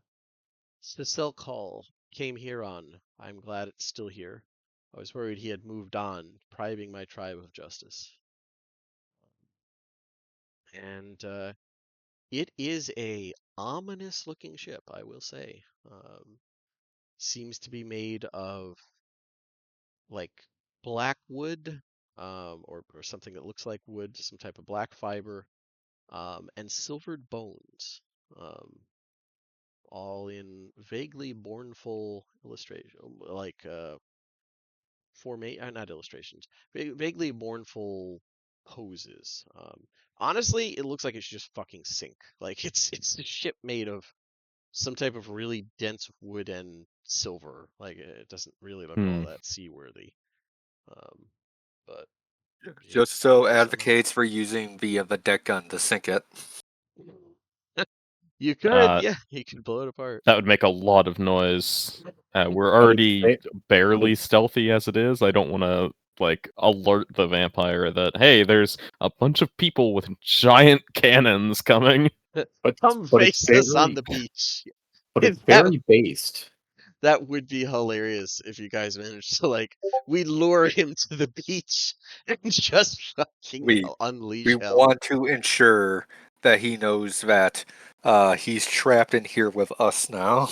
Call came here on. I'm glad it's still here. I was worried he had moved on, depriving my tribe of justice. And it is a ominous looking ship, I will say. Seems to be made of like black wood, or something that looks like wood, some type of black fiber, and silvered bones, all in vaguely mournful illustration, like not illustrations, vaguely mournful poses. Honestly, it looks like it should just fucking sink. Like it's a ship made of some type of really dense wood and silver. Like it doesn't really look all that seaworthy. Um, but it Just so somehow advocates for using the deck gun to sink it. you could, Uh, yeah, you could blow it apart. That would make a lot of noise. We're I would already say- barely stealthy as it is. I don't want to like alert the vampire that hey, there's a bunch of people with giant cannons coming. but Come but it's face us on very the beach. but it's That very based. that would be hilarious if you guys managed to like we lure him to the beach and just fucking We unleash we hell. want to ensure that he knows that he's trapped in here with us now.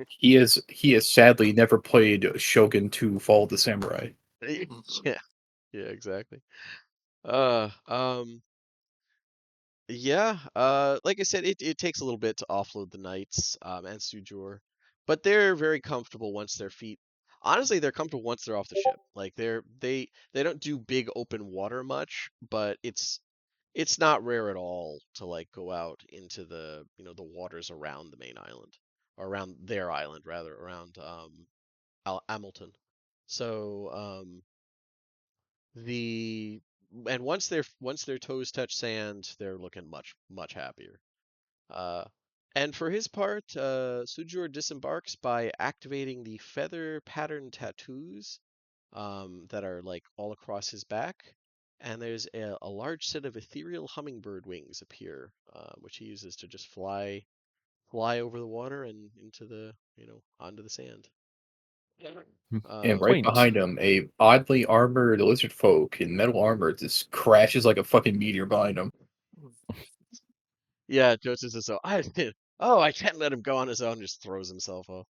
He has sadly never played Shogun 2 Fall of the Samurai. Yeah, yeah, exactly. Uh, um, yeah. Like I said, it takes a little bit to offload the knights, and Sujor, but they're very comfortable once their feet. Honestly, they're comfortable once they're off the ship. Like they don't do big open water much, but it's not rare at all to like go out into the the waters around the main island, or around their island rather, around Hamilton. So the and once their toes touch sand, they're looking much happier. Uh, and for his part, Sujur disembarks by activating the feather pattern tattoos that are like all across his back. And there's a large set of ethereal hummingbird wings appear, which he uses to just fly over the water and into the, onto the sand. And right Um, Quaint. behind him, a oddly armored lizard folk in metal armor just crashes like a fucking meteor behind him. yeah, Joseph says so. I can't let him go on his own. Just throws himself off.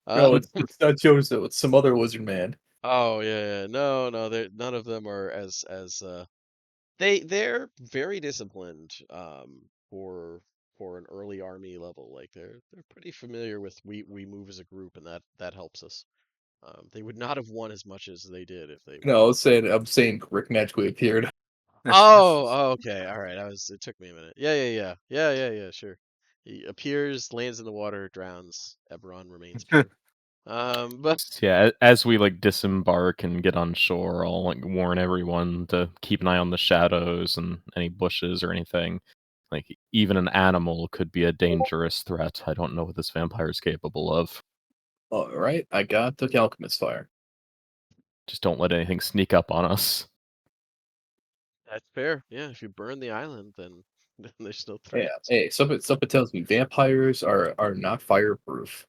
No, Um, it's not Joseph, it's some other lizard man. oh yeah, no, none of them are as they're very disciplined for an early army level. Like they're pretty familiar with we move as a group, and that helps us. They would not have won as much as they did if they No, weren't. I'm saying Rick magically appeared. Oh, okay, all right. It took me a minute. Yeah. Sure. He appears, lands in the water, drowns. Eberron remains pure. But Yeah, as we like disembark and get on shore, I'll like warn everyone to keep an eye on the shadows and any bushes or anything. Like, even an animal could be a dangerous threat. I don't know what this vampire is capable of. All right, I got the alchemist fire. Just don't let anything sneak up on us. That's fair. Yeah, if you burn the island, then then there's no Yeah. threat. Hey, something tells me vampires are not fireproof.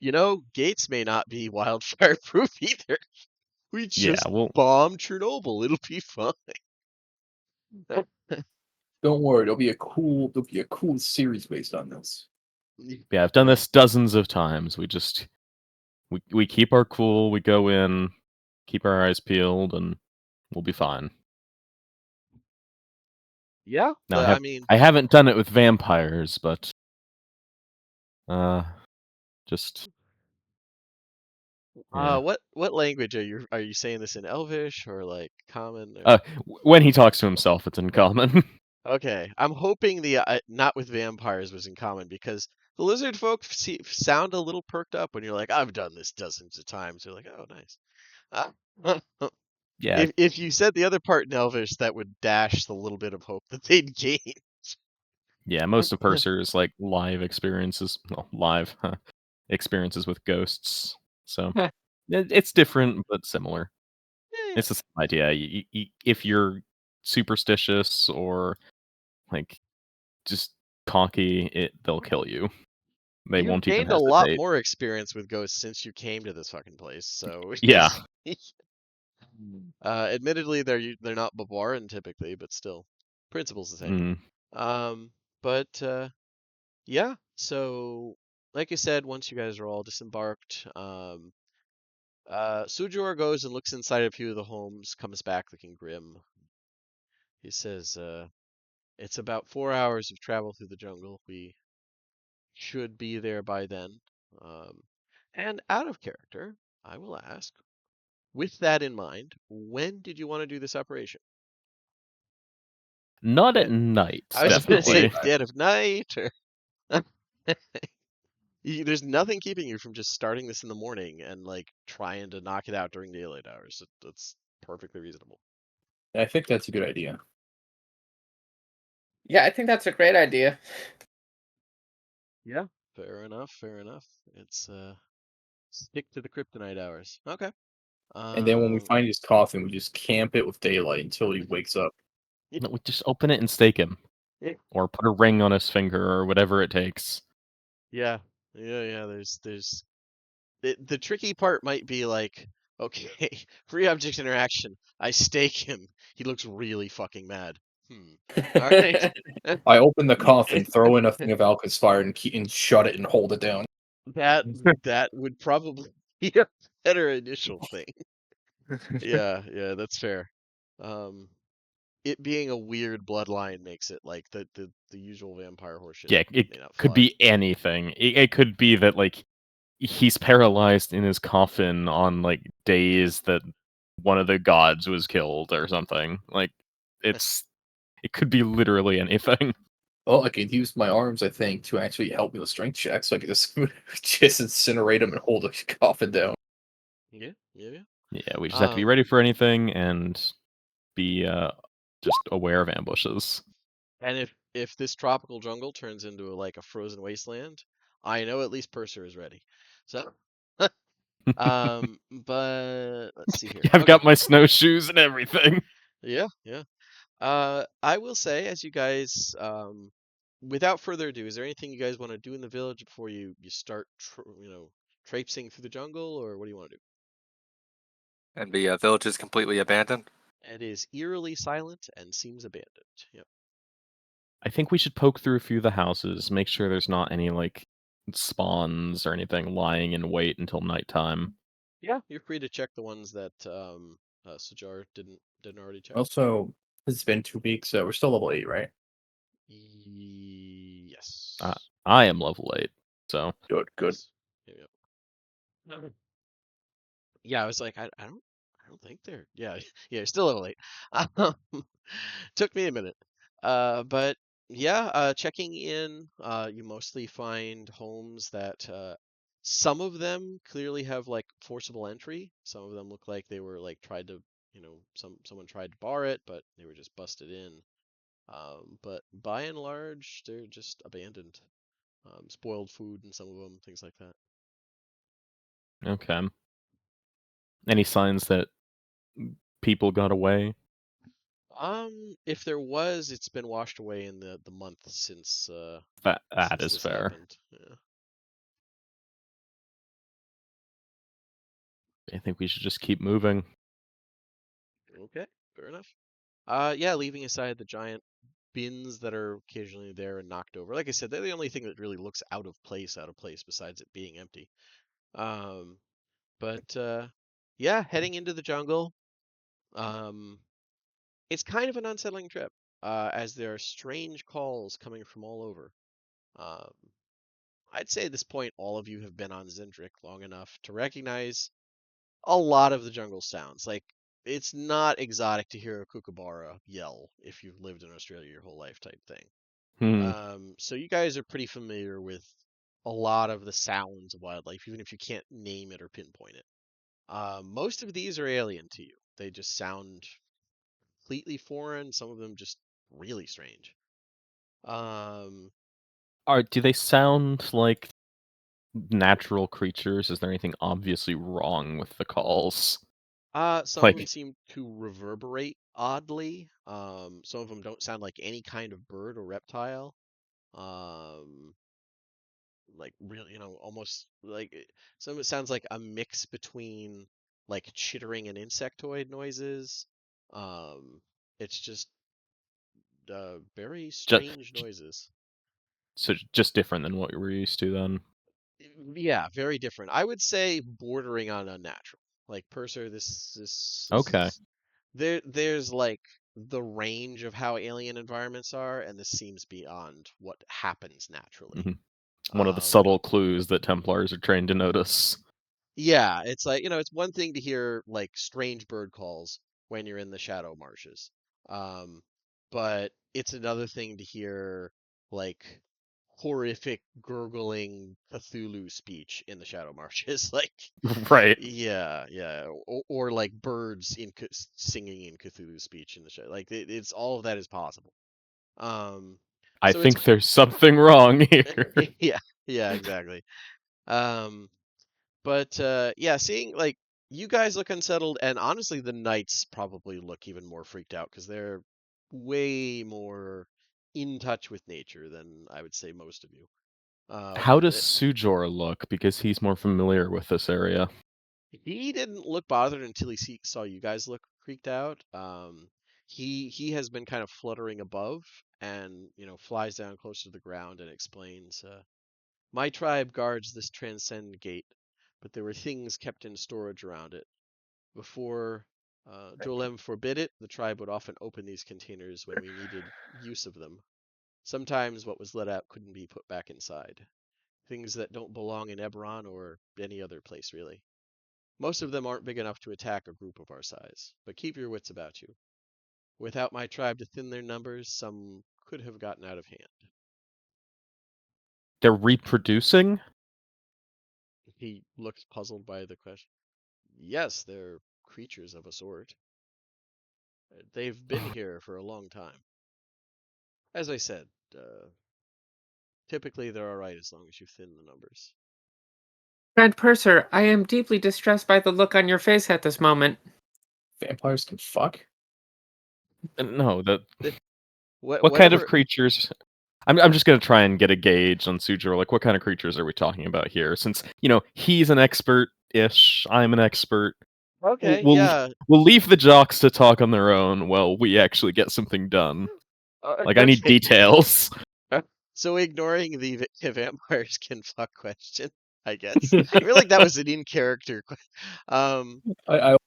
You know, gates may not be wildfire proof either. We Yeah, just well, bomb Chernobyl. It'll be fine. Don't worry, there'll be a cool series based on this. yeah, I've done this dozens of times. We keep our cool, we go in, keep our eyes peeled, and we'll be fine. Yeah, Now I mean, I haven't done it with vampires, but just yeah. what language are you saying this in? Elvish or like Common? Or... When he talks to himself, it's in common. Okay, I'm hoping the not with vampires was in common because the lizard folk sound a little perked up when you're like, I've done this dozens of times. They're like, oh, nice. Uh, Yeah, if you said the other part in Elvish, that would dash the little bit of hope that they'd gain. yeah. Most of Purser's like live experiences, well, live experiences with ghosts. So it's different but similar. Yeah, It's the same idea. If you're superstitious or like just cocky, they'll kill you. They you've won't even gained a lot hesitate. more experience with ghosts since you came to this fucking place. So, Yeah. admittedly, they're not Babaran typically, but still, principle's the same. Mm. But yeah. So, like I said, once you guys are all disembarked, Sujor goes and looks inside a few of the homes, comes back looking grim. He says, "It's about 4 hours of travel through the jungle. We should be there by then." Um, and out of character, I will ask, with that in mind, when did you want to do this operation? Not at Dead. night, I was just gonna say definitely. dead of night, or there's nothing keeping you from just starting this in the morning and like trying to knock it out during daylight hours. That's perfectly reasonable. I think that's a good idea. Yeah, I think that's a great idea. Yeah. Fair enough. Fair enough. It's stick to the kryptonite hours. Okay. And then when we Um. find his coffin, we just camp it with daylight until he wakes up. No, we just open it and stake him, or put a ring on his finger, or whatever it takes. Yeah. Yeah. There's the tricky part might be like, okay, free object interaction. I stake him. He looks really fucking mad. All right. I open the coffin, throw in a thing of alchemist fire, and shut it and hold it down. That that would probably be a better initial thing. Yeah, that's fair. Um, it being a weird bloodline makes it like the usual vampire horseshit Yeah, it may not could fly. be anything. It could be that like he's paralyzed in his coffin on like days that one of the gods was killed or something. Like it could be literally anything. Well, I could use my arms, I think, to actually help me with strength checks, so I could just just incinerate him and hold the coffin down. Yeah. Yeah, we just have to be ready for anything and be just aware of ambushes. And if this tropical jungle turns into like a frozen wasteland, I know at least Purser is ready. So, but let's see here. Yeah, I've Okay. got my snowshoes and everything. Yeah. I will say, as you guys, without further ado, is there anything you guys want to do in the village before you start, traipsing through the jungle, or what do you want to do? And the village is completely abandoned. It is eerily silent and seems abandoned. Yep. I think we should poke through a few of the houses, make sure there's not any like spawns or anything lying in wait until nighttime. Yeah, you're free to check the ones that Sujar didn't already check. Also, it's been 2 weeks, so we're still level 8, right? Yes. I am level 8, so Good. Yes. Yep. Yeah, I was like, I don't think they're. Yeah, yeah, you're still level 8. Um, took me a minute. But yeah, checking in, you mostly find homes that some of them clearly have like forcible entry. Some of them look like they were like tried to, someone tried to bar it, but they were just busted in. But by and large, they're just abandoned. Spoiled food in some of them, things like that. Okay. Any signs that people got away? If there was, it's been washed away in the month since That since is this fair. happened. Yeah. I think we should just keep moving. Okay, fair enough. Yeah, leaving aside the giant bins that are occasionally there and knocked over. Like I said, they're the only thing that really looks out of place besides it being empty. Um, but yeah, heading into the jungle. Um, it's kind of an unsettling trip, as there are strange calls coming from all over. Um, I'd say at this point, all of you have been on Zendrick long enough to recognize a lot of the jungle sounds. Like, it's not exotic to hear a kookaburra yell if you've lived in Australia your whole life type thing. Hmm. So you guys are pretty familiar with a lot of the sounds of wildlife, even if you can't name it or pinpoint it. Most of these are alien to you. They just sound completely foreign. Some of them just really strange. Um, Do they sound like natural creatures? Is there anything obviously wrong with the calls? some of them Like, seem to reverberate oddly. Some of them don't sound like any kind of bird or reptile. Um, like really, almost like some of it sounds like a mix between like chittering and insectoid noises. Um, it's just very just, strange noises. so just different than what we're used to then. Yeah, very different. I would say bordering on unnatural. Like Purser, this Okay. is there's like the range of how alien environments are, and this seems beyond what happens naturally. Mhm. One of the Um, subtle clues that Templars are trained to notice. yeah, it's like, it's one thing to hear like strange bird calls when you're in the shadow marshes. Um, but it's another thing to hear like horrific gurgling Cthulhu speech in the shadow marshes. Like, Right. yeah, or like birds singing in Cthulhu speech in the shadow. Like it's all of that is possible. Um, I so it's think there's something wrong here. yeah, yeah, exactly. Um, but yeah, seeing like you guys look unsettled, and honestly, the knights probably look even more freaked out because they're way more in touch with nature than I would say most of you. How does Eh, Sujor look? Because he's more familiar with this area. he didn't look bothered until saw you guys look freaked out. He has been kind of fluttering above, and flies down close to the ground and explains. My tribe guards this transcend gate, but there were things kept in storage around it. Before Jolem forbid it, the tribe would often open these containers when we needed use of them. Sometimes what was let out couldn't be put back inside. Things that don't belong in Eberron or any other place, really. Most of them aren't big enough to attack a group of our size, but keep your wits about you. Without my tribe to thin their numbers, some could have gotten out of hand. They're reproducing? He looks puzzled by the question. Yes, they're creatures of a sort. They've been here for a long time. As I said, typically they're alright as long as you thin the numbers. Grand Purser, I am deeply distressed by the look on your face at this moment. Vampires can fuck. No, that. What kind of Whatever. creatures? I'm just gonna try and get a gauge on Sujor. Like, what kind of creatures are we talking about here? Since he's an expert-ish, I'm an expert. Okay, We'll yeah. we'll leave the jocks to talk on their own while we actually get something done. Like, I need Okay. details. So ignoring the vampires can fuck question, I guess. I feel like that was an in character. Um, I eh,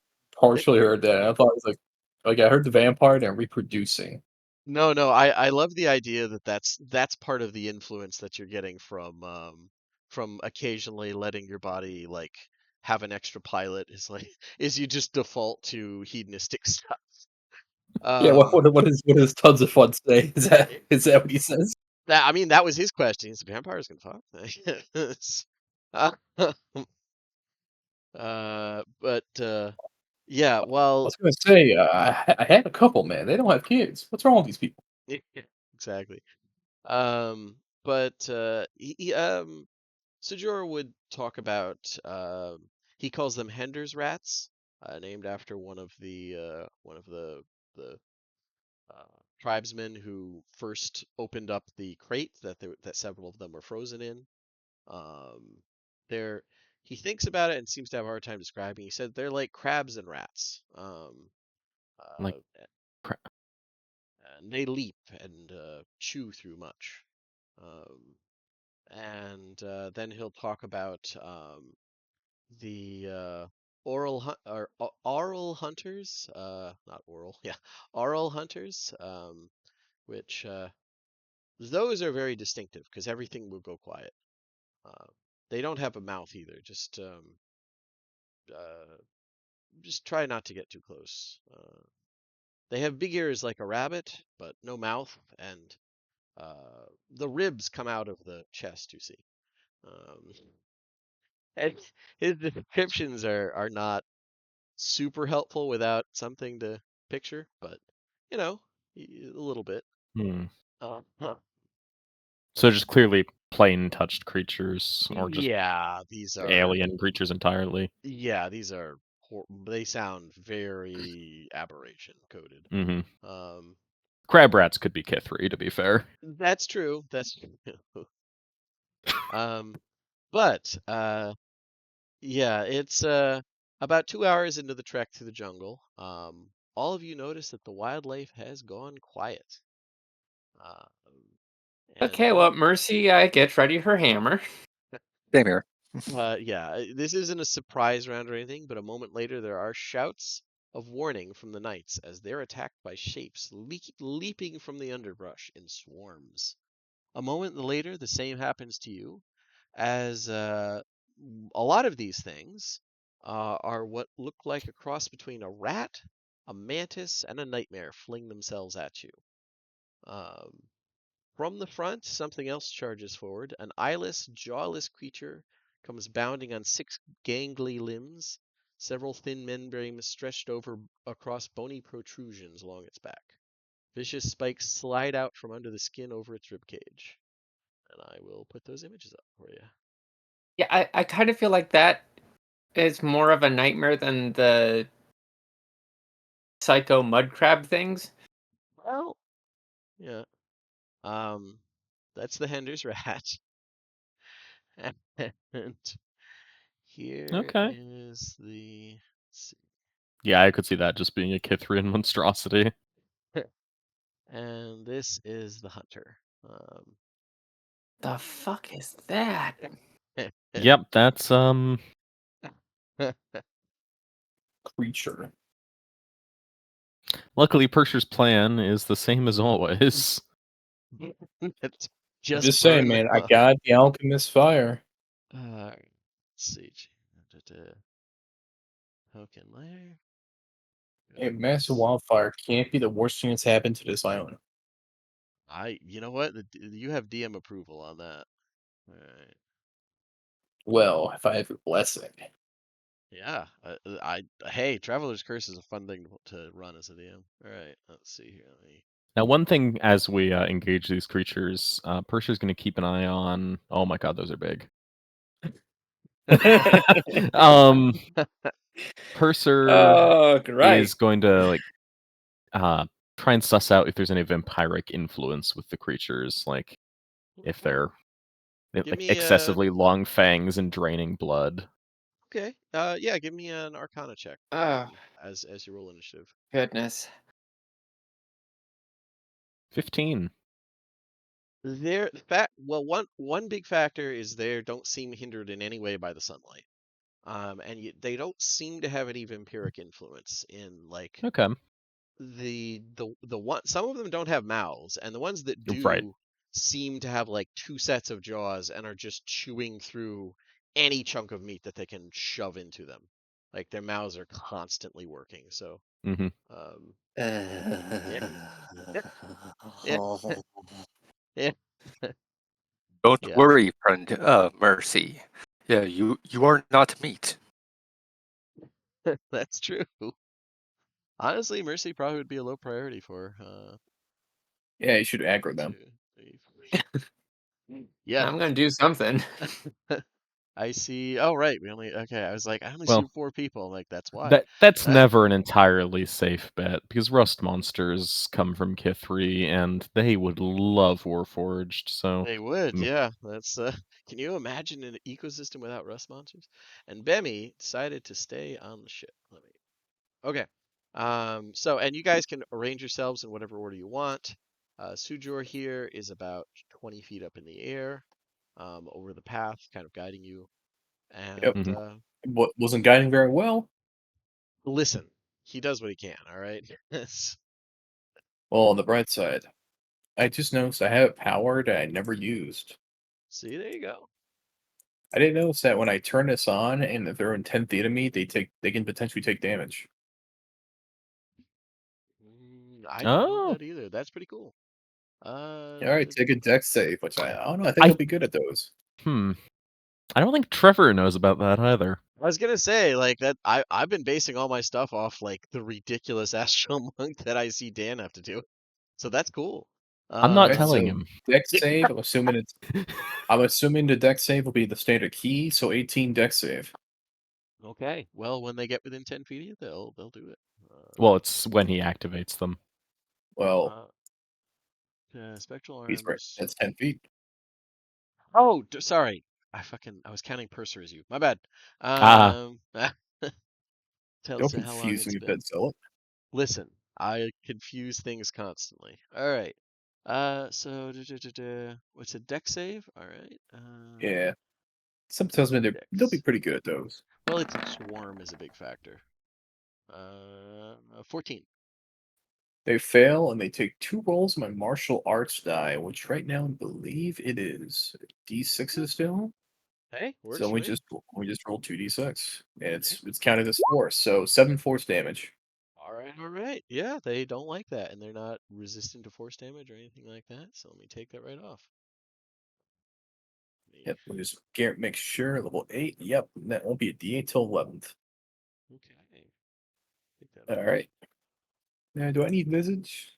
partially heard that. I thought it was like I heard the vampire and reproducing. no. I love the idea that that's part of the influence that you're getting from occasionally letting your body like have an extra pilot is like is you just default to hedonistic stuff. Yeah, Um, what does tons of fun say? Is that eh, is that what he says? I mean, that was his question. Is vampires can fuck? uh, but yeah, I well, was gonna say I had a couple, man. They don't have kids. What's wrong with these people? Exactly. But Sejora would talk about he calls them Hender's rats, named after one of the tribesmen who first opened up the crate that several of them were frozen in. Um, they're he thinks about it and seems to have a hard time describing. He said they're like crabs and rats. Like, cra- And they leap and chew through much. Um, and then he'll talk about the oral hunters, not oral, yeah, oral hunters, which those are very distinctive because everything will go quiet. Uh, they don't have a mouth either. Just try not to get too close. They have big ears like a rabbit, but no mouth, and the ribs come out of the chest. You see, um, and his descriptions are not super helpful without something to picture, but you know, a little bit. hmm. Huh. So just clearly plain touched creatures, or just Yeah, these are alien creatures entirely. they sound very aberration coded. Hmm. Um, Crab rats could be Kithri, to be fair. that's true. That's true. Um, but yeah, it's about 2 hours into the trek through the jungle. All of you notice that the wildlife has gone quiet. Uh, and Okay, well, Mercy gets ready her hammer. Same here. yeah, this isn't a surprise round or anything, but a moment later there are shouts of warning from the knights as they're attacked by shapes leaping from the underbrush in swarms. A moment later, the same happens to you, as a lot of these things are what look like a cross between a rat, a mantis, and a nightmare fling themselves at you. Um, from the front, something else charges forward. An eyeless, jawless creature comes bounding on six gangly limbs, several thin membranes stretched over across bony protrusions along its back. Vicious spikes slide out from under the skin over its rib cage. And I will put those images up for you. Yeah, I kind of feel like that is more of a nightmare than the psycho mud crab things. Well, yeah. Um, that's the Hender's rat. And here Okay. is the. Let's Yeah, I could see that just being a Kithrian monstrosity. see. And this is the hunter. The fuck is that? Yep, that's Creature. luckily Percher's plan is the same as always. It's I'm just just saying, burn them man, I up. got the alchemist fire. Let's see. Token layer. A massive wildfire can't be the worst thing that's happened to this island. You know what? You have DM approval on that. All right. Well, if I have your blessing. Yeah. Hey, Traveler's Curse is a fun thing to run as a DM. All right. Let's see here. Let me. Now, one thing as we engage these creatures, Percher's going to keep an eye on. Oh my god, those are big. um, Purser Oh, great. is going to try and suss out if there's any vampiric influence with the creatures, like if they're Give like me excessively long fangs and draining blood. okay. Yeah. Give me an Arcana check. Oh, As you roll initiative. goodness. 15. Well, one big factor is they don't seem hindered in any way by the sunlight. And they don't seem to have any vampiric influence in like Okay. the one. Some of them don't have mouths, and the ones that Right. do seem to have like two sets of jaws and are just chewing through any chunk of meat that they can shove into them. Like their mouths are constantly working. So, Hmm. um, yeah, yeah, yeah, Don't yeah. worry, friend. Mercy. Yeah, you are not meat. That's true. Honestly, Mercy probably would be a low priority for. Yeah, you should aggro 1, them. 2, 3, 4. Yeah. I'm gonna do something. I see. Oh, right. We only. Okay. I was like, I only see Well, 4 people. I'm like, that's why. that's never an entirely safe bet because rust monsters come from Kithri and they would love Warforged. So They would, mm, yeah. That's can you imagine an ecosystem without rust monsters? And Bemi decided to stay on the ship. Let me. Okay. So and you guys can arrange yourselves in whatever order you want. Sujor here is about 20 feet up in the air, over the path, kind of guiding you. Yep. And Mhm. What wasn't guiding very well. listen, he does what he can, all right? Well, on the bright side, I just noticed I have a power that I never used. See, there you go. I didn't notice that when I turn this on and if they're in 10 feet of me, they can potentially take damage. I didn't know oh, that either. That's pretty cool. All right, take a dex save, which I don't know. I think I I'll be good at those. I don't think Trevor knows about that either. I was gonna say like that. I've been basing all my stuff off like the ridiculous astral monk that I see Dan have to do. So that's cool. I'm All not right, telling so him. dex save. I'm assuming the dex save will be the standard key, so 18 dex save. Okay. Well, when they get within 10 feet of you, they'll do it. Well, it's when he activates them. Well, Uh, spectral he's right. arms. That's 10 feet. Oh, sorry. I was counting Purser as you. My bad. Ah, Tells Don't you how long confuse it's me, been. Bedzilla. Listen, I confuse things constantly. All right. So what's a deck save? All right. Yeah. Some tells me they'll be Dex. pretty good at those. Well, it's a swarm is a big factor. 14. They fail and they take 2 rolls of my martial arts die, which right now I believe it is D6s still. Hey, works So for me. we just rolled 2d6. And Okay. it's counted as force, so 7 force damage. All right, all right. Yeah, they don't like that, and they're not resistant to force damage or anything like that. So let me take that right off. Yep, we just make sure level 8. Yep, that won't be a D8 till 11th. Okay. Take that All off. right. Now, do I need visage?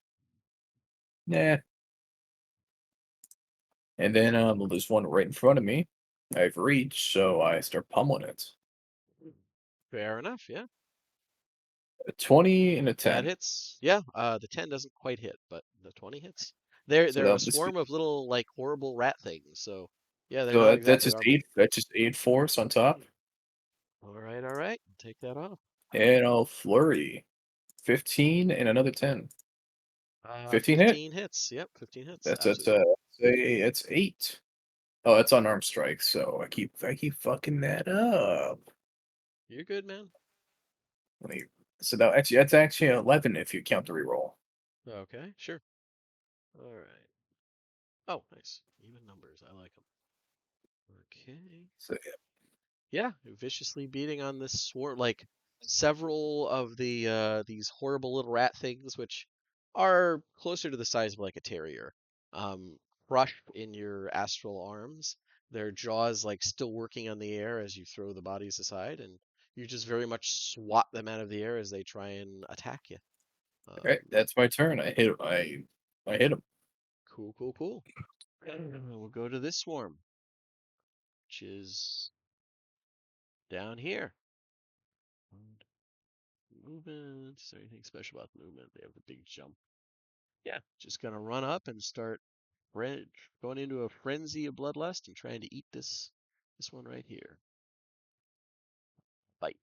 Nah. And then there's one right in front of me. I've reached, so I start pummeling it. Fair enough. Yeah, A 20 and a that 10. hits. Yeah. The 10 doesn't quite hit, but the 20 hits. So They're a this swarm of little like horrible rat things. So yeah, they're so not that's exactly just harmful. 8. That's just 8 force on top. All right, all right. Take that off. And I'll flurry. 15 and another 10. 15 hit. 15 hits. Yep, 15 hits. That's Absolutely. it's 8. Oh, that's unarmed strike, so I keep fucking that up. You're good, man. Let me, so now actually that's actually 11 if you count the reroll. Okay, sure. All right. Oh, nice. Even numbers. I like them. Okay. So Yeah, viciously beating on this swarm, like several of these horrible little rat things, which are closer to the size of like a terrier, um, crushed in your astral arms. Their jaws like still working on the air as you throw the bodies aside, and you just very much swat them out of the air as they try and attack you. all right, that's my turn. I hit him. Cool, cool, cool. We'll go to this swarm, which is down here. Movement. Is there anything special about the movement? They have the big jump. Yeah, just gonna run up and start going into a frenzy of bloodlust and trying to eat this one right here. Bite.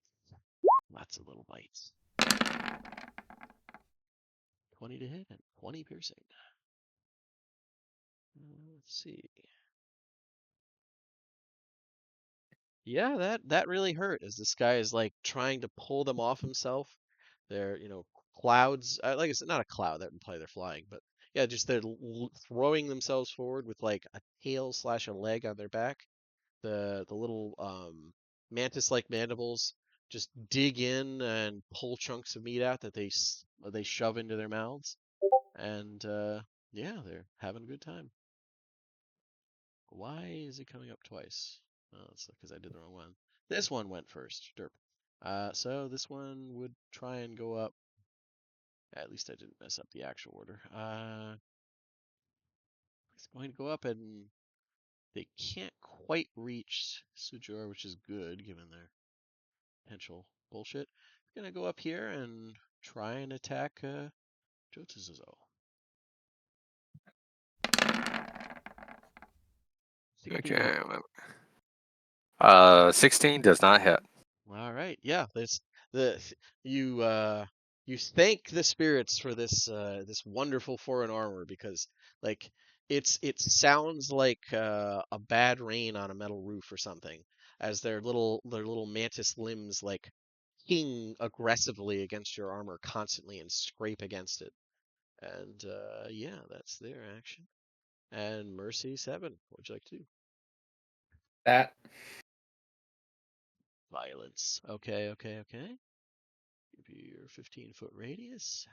Lots of little bites. 20 to hit and 20 piercing. Let's see. Yeah, that really hurt as this guy is like trying to pull them off himself. They're, clouds. Like I said, not a cloud, that would imply they're flying, but yeah, just they're throwing themselves forward with like a tail slash a leg on their back. The little mantis-like mandibles just dig in and pull chunks of meat out that they shove into their mouths, and yeah, they're having a good time. Why is it coming up twice? Oh, that's because I did the wrong one. This one went first. Derp. So this one would try and go up. At least I didn't mess up the actual order. It's going to go up, and they can't quite reach Sujor, which is good given their potential bullshit. They're gonna go up here and try and attack Jotazuzo. 16 to hit. Okay. 16 does not hit. All right, yeah. The you you thank the spirits for this wonderful foreign armor because like it sounds like a bad rain on a metal roof or something as their little mantis limbs like ping aggressively against your armor constantly and scrape against it. And yeah, that's their action. And Mercy 7. What would you like to do? That. Violence. Okay. Give you your 15-foot radius.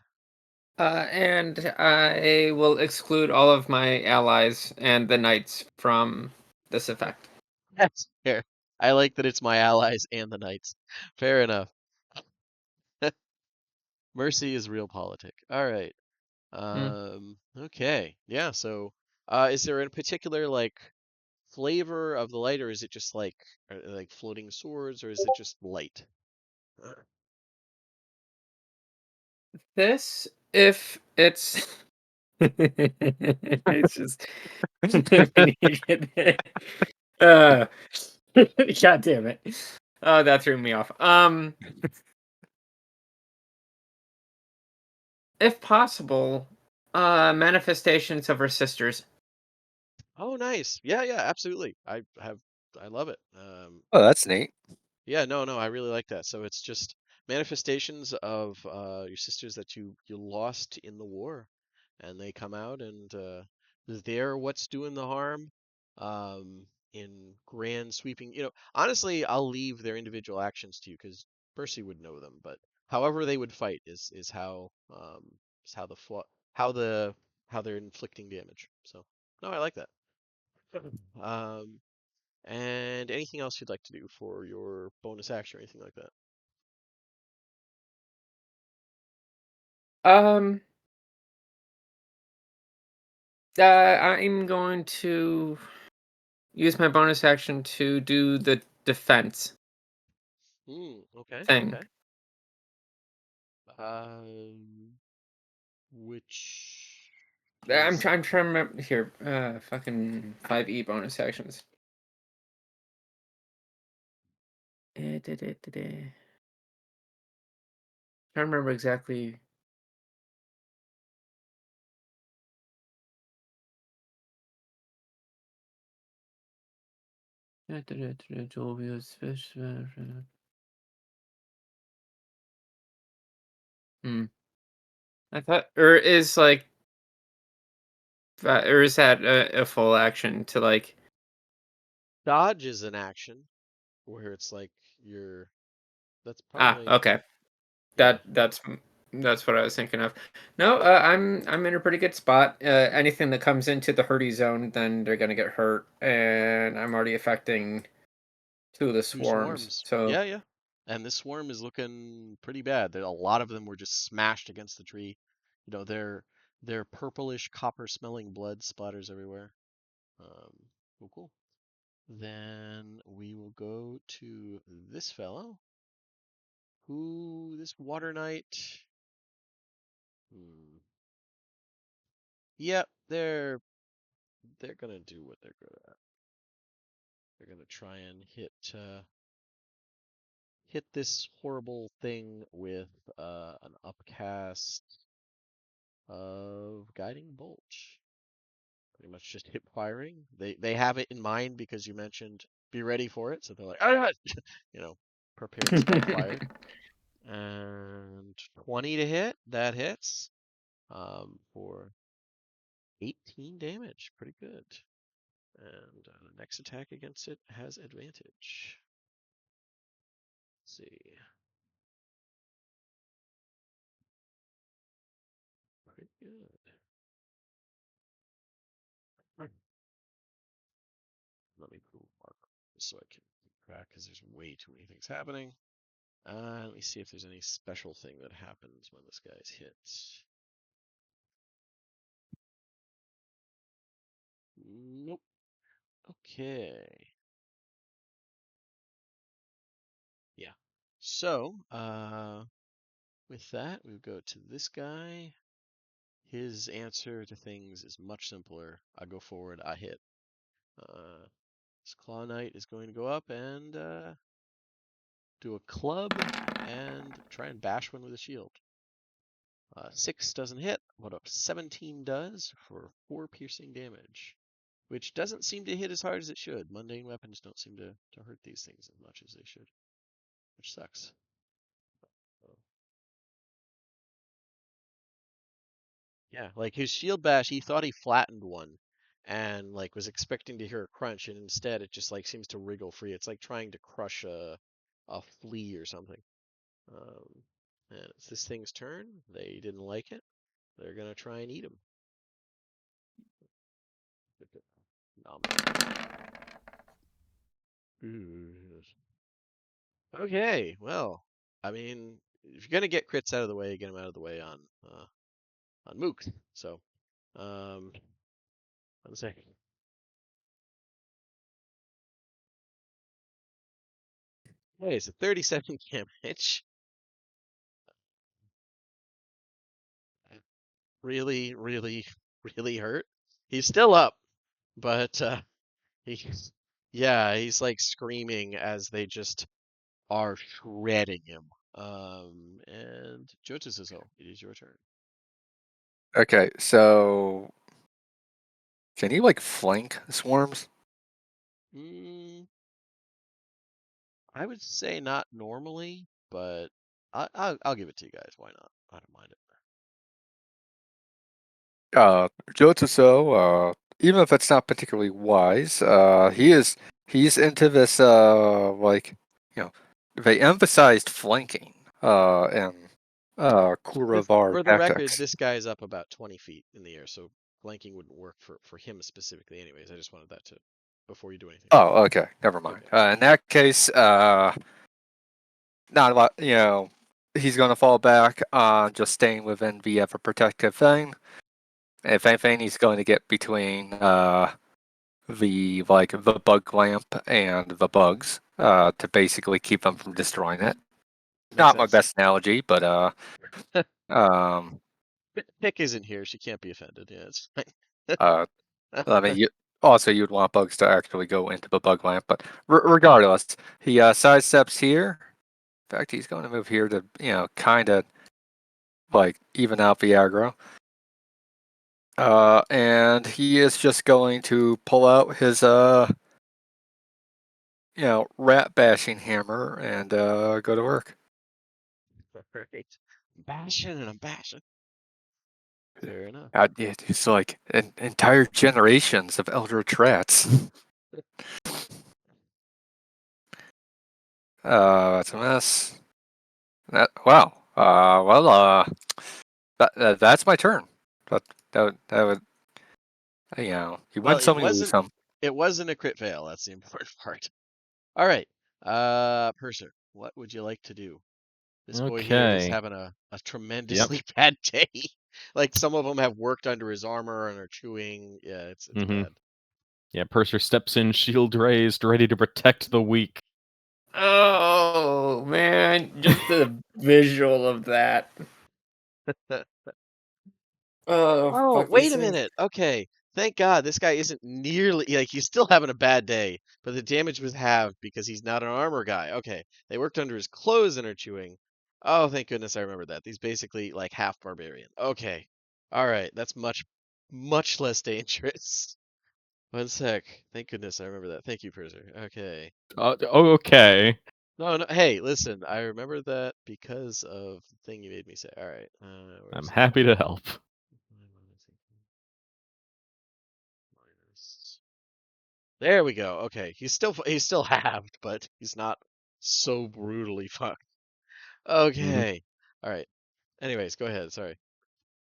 And I will exclude all of my allies and the knights from this effect. That's fair. I like that it's my allies and the knights. Fair enough. Mercy is realpolitik. All right. Okay. Yeah, so is there a particular like flavor of the light, or is it just like floating swords, or is it just light? This, if it's, it's just, uh, God damn it! Oh, that threw me off. If possible, manifestations of her sisters. Oh, nice. Yeah, absolutely. I love it. Oh, that's neat. Yeah, no, I really like that. So it's just manifestations of your sisters that you lost in the war, and they come out and they're what's doing the harm. In grand sweeping, honestly, I'll leave their individual actions to you because Percy would know them. But however they would fight is how the how they're inflicting damage. So no, I like that. Um, and anything else you'd like to do for your bonus action or anything like that? Um, I'm going to use my bonus action to do the defense Okay, thing. okay. Which I'm is trying to remember here. Fucking 5e bonus actions. Trying to remember exactly. Hmm. I thought, or is like, or is that a full action to like? dodge is an action where it's like you're that's Ah, probably okay. yeah. That's what I was thinking of. No, I'm in a pretty good spot. Anything that comes into the hurty zone, then they're gonna get hurt, and I'm already affecting two of the Two swarms. swarms. So Yeah. And this swarm is looking pretty bad. There a lot of them were just smashed against the tree. Their purplish copper smelling blood splatters everywhere. Cool. Then we will go to this fellow. This water knight. Hmm. Yep, they're gonna do what they're good at. They're gonna try and hit this horrible thing with an upcast of guiding bolt. Pretty much just hip firing. They have it in mind because you mentioned be ready for it, so they're like, ah! Prepared spell fire. And 20 to hit, that hits. For 18 damage, pretty good. And the next attack against it has advantage. Let's see. Pretty good. Let me move mark so I can keep track because there's way too many things happening. Let me see if there's any special thing that happens when this guy's hit. Nope. Okay. Yeah. So, with that, we go to this guy. His answer to things is much simpler. I go forward, I hit. This Claw Knight is going to go up and do a club and try and bash one with a shield. 6 doesn't hit. What a 17 does for 4 piercing damage, which doesn't seem to hit as hard as it should. Mundane weapons don't seem to hurt these things as much as they should, which sucks. Yeah, like his shield bash, he thought he flattened one and like was expecting to hear a crunch, and instead it just like seems to wriggle free. It's like trying to crush a flea or something. And it's this thing's turn. They didn't like it. They're gonna try and eat him. Nom. Okay, well, I mean, if you're gonna get crits out of the way, get them out of the way on Mook. So, 1 second. Okay, so 37 damage. Really, really, really hurt. He's still up, but he's he's like screaming as they just are shredding him. And Jotusuzo, it is your turn. Okay, so can you like flank swarms? I would say not normally, but I'll give it to you guys. Why not? I don't mind it. Jotuso, even if it's not particularly wise, he's into this like, you know, they emphasized flanking in Kuravar For the record, tactics. this guy's up about 20 feet in the air, so flanking wouldn't work for him specifically. Anyways, I just wanted that to before you do anything. Oh, okay, never mind. Okay. In that case, not a lot. He's gonna fall back on just staying within the ever protective thing. If anything, he's going to get between the bug lamp and the bugs to basically keep them from destroying it. Makes Not my sense. best analogy, but um Pick isn't here. She can't be offended. Yeah, it's fine. I mean, you'd want bugs to actually go into the bug lamp, but regardless, he sidesteps here. In fact, he's going to move here to kind of like even out the aggro. And he is just going to pull out his rat bashing hammer and go to work. Right. Bashing and I'm bashing. Fair enough. It's like entire generations of eldritch rats. That's a mess. Wow. That's my turn. That would you Well, win some, you lose some. it wasn't a crit fail. That's the important part. All right. Purser, what would you like to do? This boy here is Okay. having a tremendously bad day. Like some of them have worked under his armor and are chewing. Yeah, it's bad. Yeah, Purser steps in, shield raised, ready to protect the weak. Oh man, just the visual of that. Oh, Fuck wait these a things. minute. Okay. Thank God this guy isn't nearly like he's still having a bad day, but the damage was halved because he's not an armor guy. Okay. They worked under his clothes and are chewing. Oh, thank goodness I remembered that. He's basically like half barbarian. Okay. All right. That's much, much less dangerous. 1 sec. Thank goodness I remember that. Thank you, Purser. Okay. Okay. No, no. Hey, listen. I remember that because of the thing you made me say. All right. I'm Where's that? happy to help. There we go. Okay, he's still halved, but he's not so brutally fucked. Okay. All right. Anyways, go ahead. Sorry.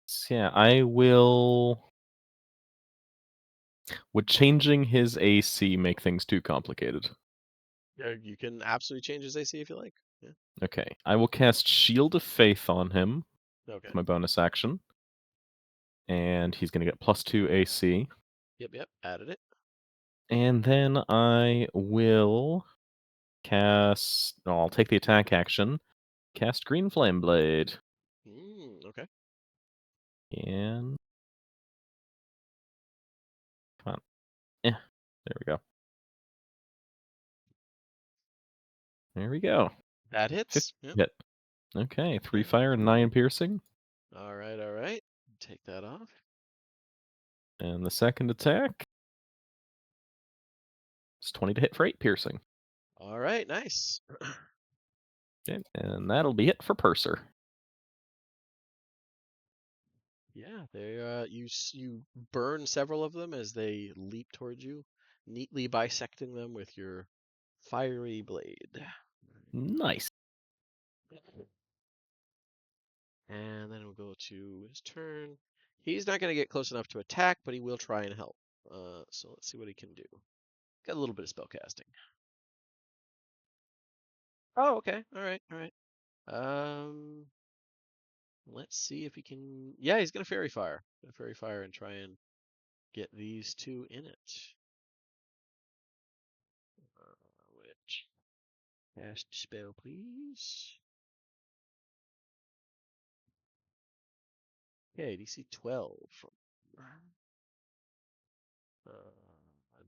So yeah, I will. Would changing his AC make things too complicated? Yeah, you can absolutely change his AC if you like. Yeah. Okay, I will cast Shield of Faith on him Okay. with my bonus action. And he's going to get +2 AC. Yep. Added it. And then I will cast. No, I'll take the attack action. Cast Green Flame Blade. Okay. And. Come on. There we go. There we go. That hits. Yep. Hit. Okay, 3 Okay. fire and 9 piercing. All right. Take that off. And the second attack is 20 to hit for 8 piercing. All right, nice. Okay, and that'll be it for Purser. Yeah, they you burn several of them as they leap towards you, neatly bisecting them with your fiery blade. Nice. And then we'll go to his turn. He's not going to get close enough to attack, but he will try and help. So let's see what he can do. Got a little bit of spell casting. Oh, okay. All right. Um, let's see if he can. Yeah, he's gonna fairy fire. Gonna fairy fire and try and get these two in it. Which cast spell, please. Okay, DC 12 from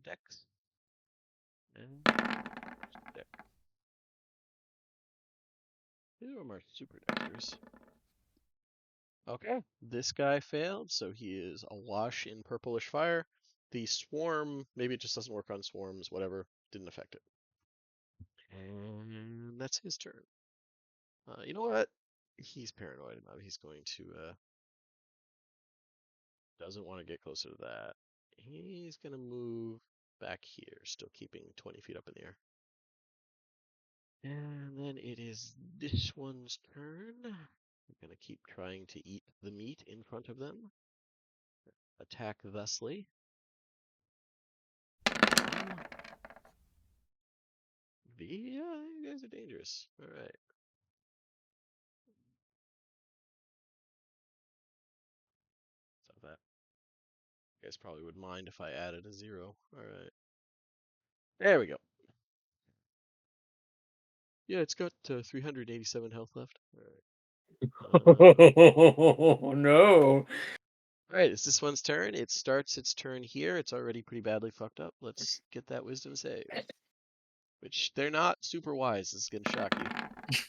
Dex and Dex. Two of them are super dexters. Okay, this guy failed, so he is awash in purplish fire. The swarm, maybe it just doesn't work on swarms, whatever, didn't affect it. And that's his turn. You know what? He's paranoid about it. He's going to, doesn't want to get closer to that. He's going to move back here, still keeping 20 feet up in the air. And then it is this one's turn. I'm going to keep trying to eat the meat in front of them. Attack thusly. Yeah, you guys are dangerous. All right. Stop that. You guys probably would mind if I added a 0. All right. There we go. Yeah, it's got 387 health left. All right. Oh no. All right, it's this one's turn. It starts its turn here. It's already pretty badly fucked up. Let's get that wisdom save. Which they're not super wise. This is gonna shock you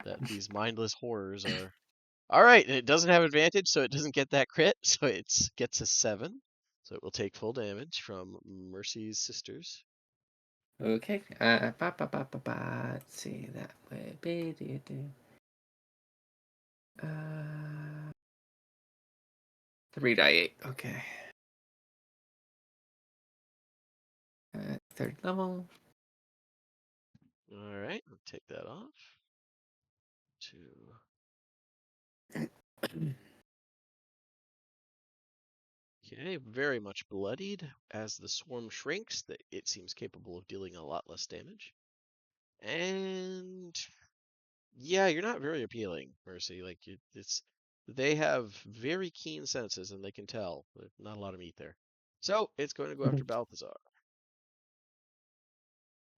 that these mindless horrors are. All right, and it doesn't have advantage, so it doesn't get that crit. So it gets a 7. So it will take full damage from Mercy's sisters. Okay. Let's see, that would be 3 die 8. Okay. Third level. All right, I'll take that off. 2. Okay, very much bloodied. As the swarm shrinks, it seems capable of dealing a lot less damage. And yeah, you're not very appealing, Mercy. Like they have very keen senses and they can tell. There's not a lot of meat there. So it's going to go after Balthazar.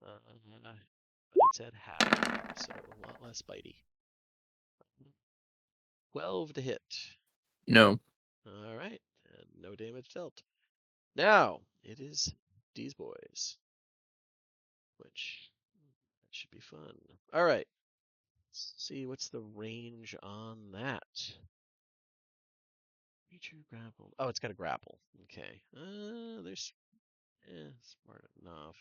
But it's at half, so a lot less bitey. 12 to hit. No. All right, and no damage dealt. Now it is these boys, which that should be fun. All right, let's see what's the range on that. Creature grapple. Oh, it's got a grapple. Okay. There's smart enough.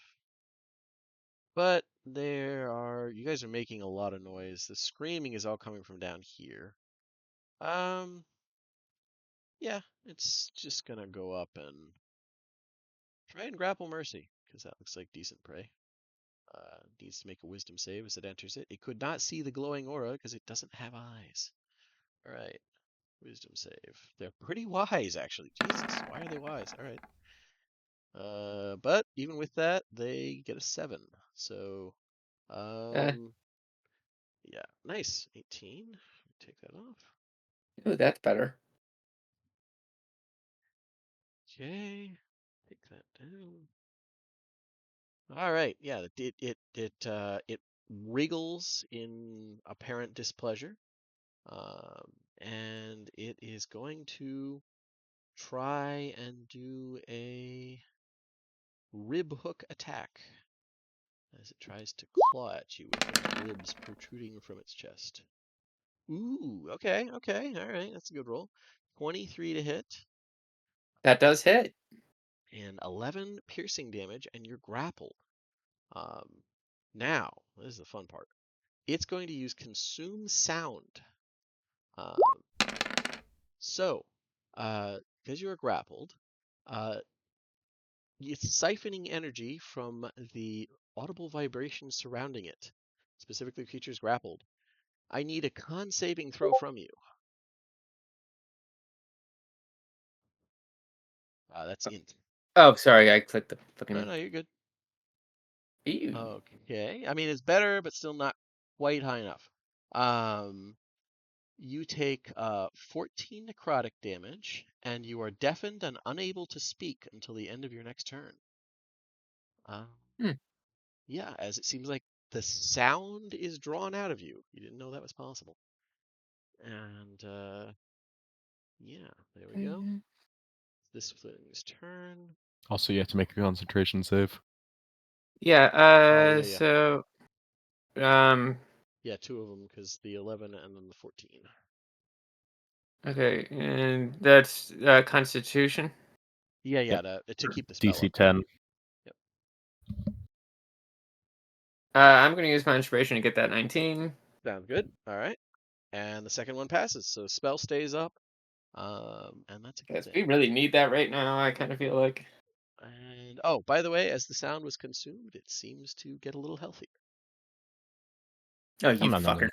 But you guys are making a lot of noise. The screaming is all coming from down here. Yeah, it's just gonna go up and try and grapple Mercy, because that looks like decent prey. Needs to make a wisdom save as it enters it. It could not see the glowing aura because it doesn't have eyes. All right, wisdom save. They're pretty wise, actually. Jesus, why are they wise? All right. But even with that, they get a 7. So, yeah, nice. 18. Take that off. Oh, that's better. Okay. Take that down. All right, yeah, it wriggles in apparent displeasure, and it is going to try and do a rib hook attack as it tries to claw at you with those ribs protruding from its chest. Ooh, okay, all right, that's a good roll. 23 to hit That does hit. and 11 piercing damage, and you're grappled. Um, now, this is the fun part. It's going to use Consume Sound. Um, so, because you are grappled, uh, it's siphoning energy from the audible vibrations surrounding it, specifically creatures grappled. I need a con saving throw from you. That's int. Oh, sorry, I clicked the No, fucking. no, you're good. Ew. Okay. I mean, it's better, but still not quite high enough. You take 14 necrotic damage, and you are deafened and unable to speak until the end of your next turn. Um, Hmm. yeah, as it seems like the sound is drawn out of you. You didn't know that was possible. And yeah, there we go. Mhm. This thing's turn. Also, you have to make a concentration save. Yeah. Oh, yeah. So. Yeah, two of them, because the 11 and then the 14. Okay, and that's Constitution. Yeah, Yep. to keep the spell DC up. 10. Yep. I'm going to use my inspiration to get that 19. Sounds good. All right. And the second one passes, so spell stays up. And that's a good Yes, thing. we really need that right now. I kind of feel like. And oh, by the way, as the sound was consumed, it seems to get a little healthier. Oh, you Nom, nom, nom, fucker.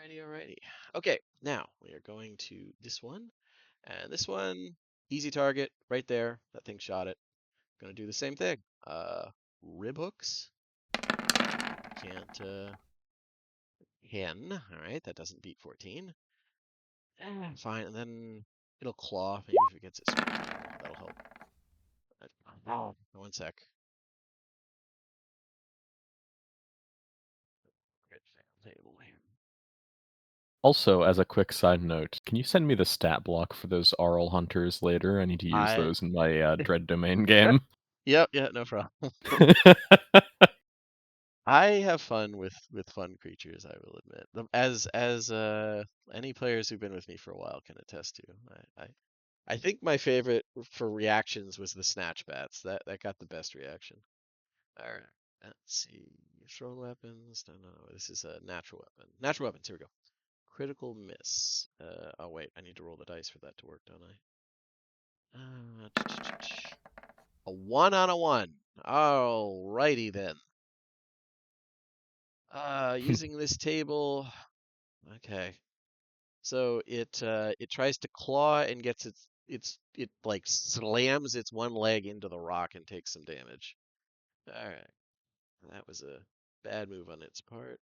Alrighty. Okay, now we are going to this one. And this one, easy target, right there. That thing shot it. Gonna do the same thing. Rib hooks. Can't, hen. Alright, that doesn't beat 14. Fine, and then it'll claw. Maybe if it gets its strength roll, that'll help. Oh, one sec. Great fail table here. Also, as a quick side note, can you send me the stat block for those Aural Hunters later? I need to use those in my Dread Domain game. Yep, yeah, no problem. I have fun with fun creatures, I will admit. As any players who've been with me for a while can attest to. I think my favorite for reactions was the snatch bats. That got the best reaction. All right. Let's see. Thrown weapons. No. This is a natural weapon. Natural weapons. Here we go. Critical miss. Oh wait, I need to roll the dice for that to work, don't I? A 1 on a 1. Alrighty then. Using this table. Okay. So it tries to claw and gets it like slams its one leg into the rock and takes some damage. All right. That was a bad move on its part.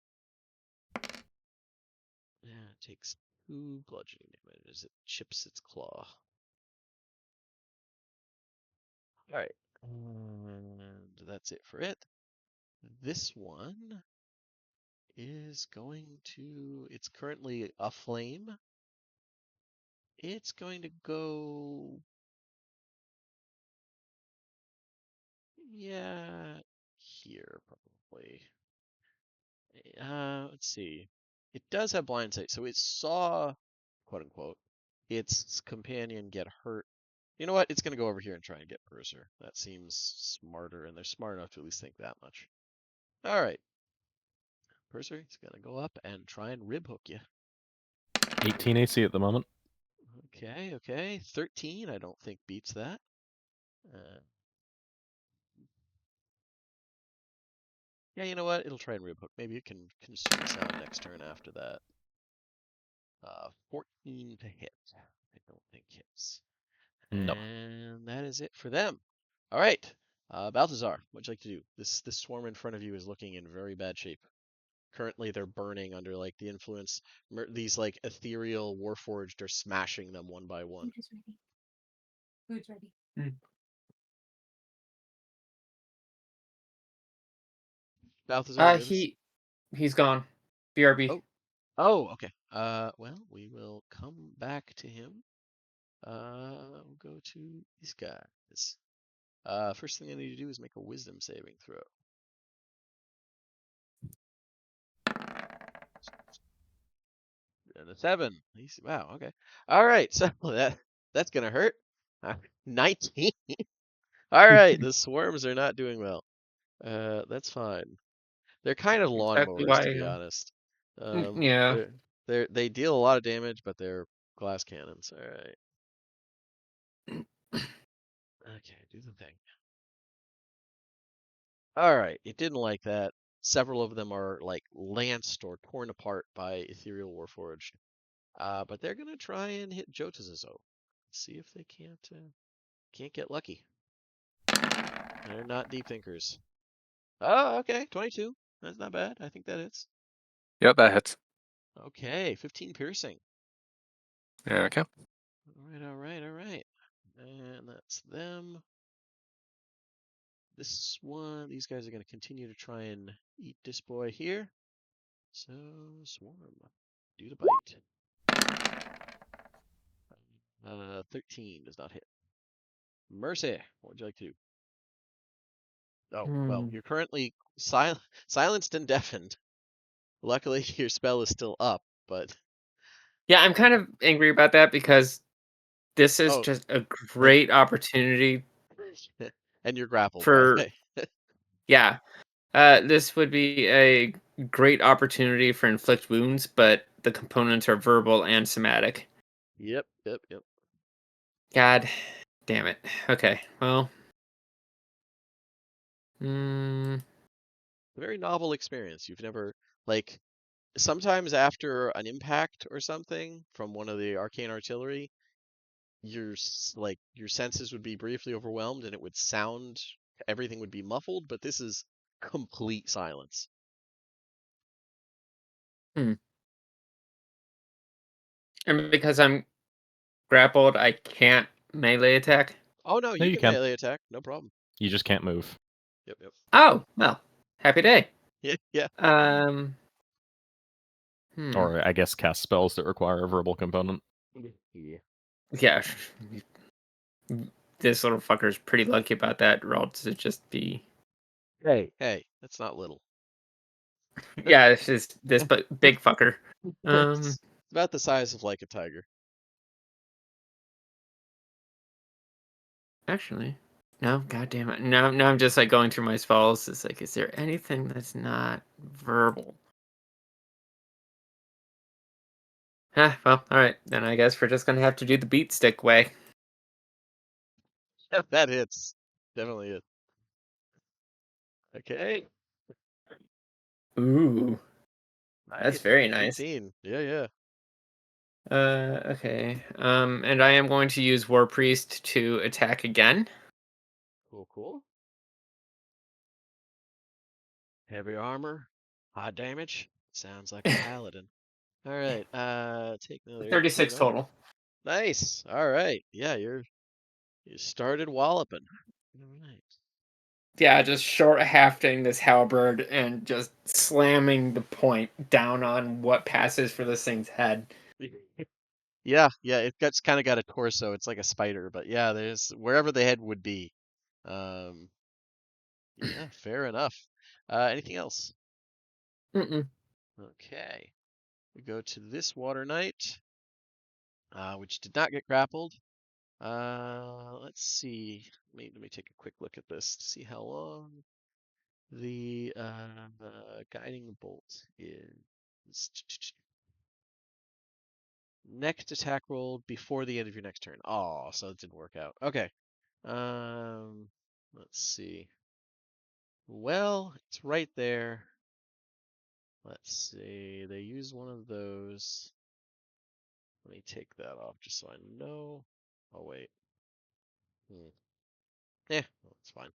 Yeah, it takes 2 bludgeoning damage as it chips its claw. All right. And that's it for it. This one is going to, it's currently aflame. It's going to go, yeah, here probably. Let's see. It does have blind sight, so it saw, quote unquote, its companion get hurt. You know what? It's going to go over here and try and get Purser. That seems smarter, and they're smart enough to at least think that much. All right. Purser, he's going to go up and try and rib hook you. 18 AC at the moment. Okay. 13, I don't think beats that. Yeah, you know what? It'll try and rib hook. Maybe it can consume sound next turn after that. 14 to hit. I don't think hits. No. And that is it for them. All right. Balthazar, what'd you like to do? This swarm in front of you is looking in very bad shape. currently they're burning under like the influence. These like ethereal warforged are smashing them one by one. Food is ready. Food's ready. Balthazar, He's gone. BRB. Oh. Oh, okay. Well, we will come back to him. We'll go to these guys. First thing I need to do is make a wisdom saving throw. And a 7. Wow, okay. All right, so that's gonna hurt. 19. All right, the swarms are not doing well. That's fine. They're kind of Exactly lawnmowers, to be why. honest. Yeah. They deal a lot of damage, but they're glass cannons. All right. Okay, do the thing. All right, it didn't like that. Several of them are like lanced or torn apart by Ethereal Warforged. But they're gonna try and hit Jotazazo. See if they can't get lucky. They're not deep thinkers. Oh, okay, 22. That's not bad. I think that hits. Yep, that hits. Okay, 15 piercing. Yeah, okay. All right, all right, all right. And that's them. This one, these guys are going to continue to try and eat this boy here. So, swarm, do the bite. 13 does not hit. Mercy, what would you like to do? Oh, well, you're currently silenced and deafened. Luckily, your spell is still up, but Yeah, I'm kind of angry about that because this is oh, just a great opportunity and you're grappled, by the for. way. Yeah. This would be a great opportunity for inflict wounds, but the components are verbal and somatic. Yep, yep, yep. God damn it. Okay, well. Mm, Very novel experience. You've never, like, sometimes after an impact or something from one of the arcane artillery, like your senses would be briefly overwhelmed and it would sound, everything would be muffled, but this is complete silence. and because I'm grappled, I can't melee attack. Oh no, No, you you can can. melee attack, no problem. You just can't move. Yep, yep. Oh, well, happy day. Yeah, yeah. Um. Or I guess cast spells that require a verbal component. Yeah. Yeah. This little fucker's pretty lucky about that, or else it'd just be. Hey, that's not little. Yeah, it's just this big fucker. It's about the size of like a tiger. Actually, no, god damn it. Now I'm just like going through my spells. It's like, is there anything that's not verbal? Well, alright. Then I guess we're just gonna have to do the beat stick way. That hits. Definitely is. Okay. Ooh. That's Nice. very nice. 18. Yeah, yeah. Okay. And I am going to use War Priest to attack again. Cool, cool. Heavy armor, high damage. Sounds like a paladin. All right, take another 18 36 off. total. Nice. All right. Yeah, you started walloping. All right. Yeah, just short hafting this halberd and just slamming the point down on what passes for this thing's head. Yeah, it's kind of got a torso. It's like a spider, but yeah, there's wherever the head would be. Um, yeah, fair enough. Anything else? Mm-mm. Okay. We go to this water knight, which did not get grappled. Let's see. Let me take a quick look at this to see how long the guiding bolt is. Next attack roll before the end of your next turn. Oh, so it didn't work out. Okay. Let's see. Well, it's right there. Let's see. They use one of those. Let me take that off just so I know. Oh wait. Yeah, that's fine.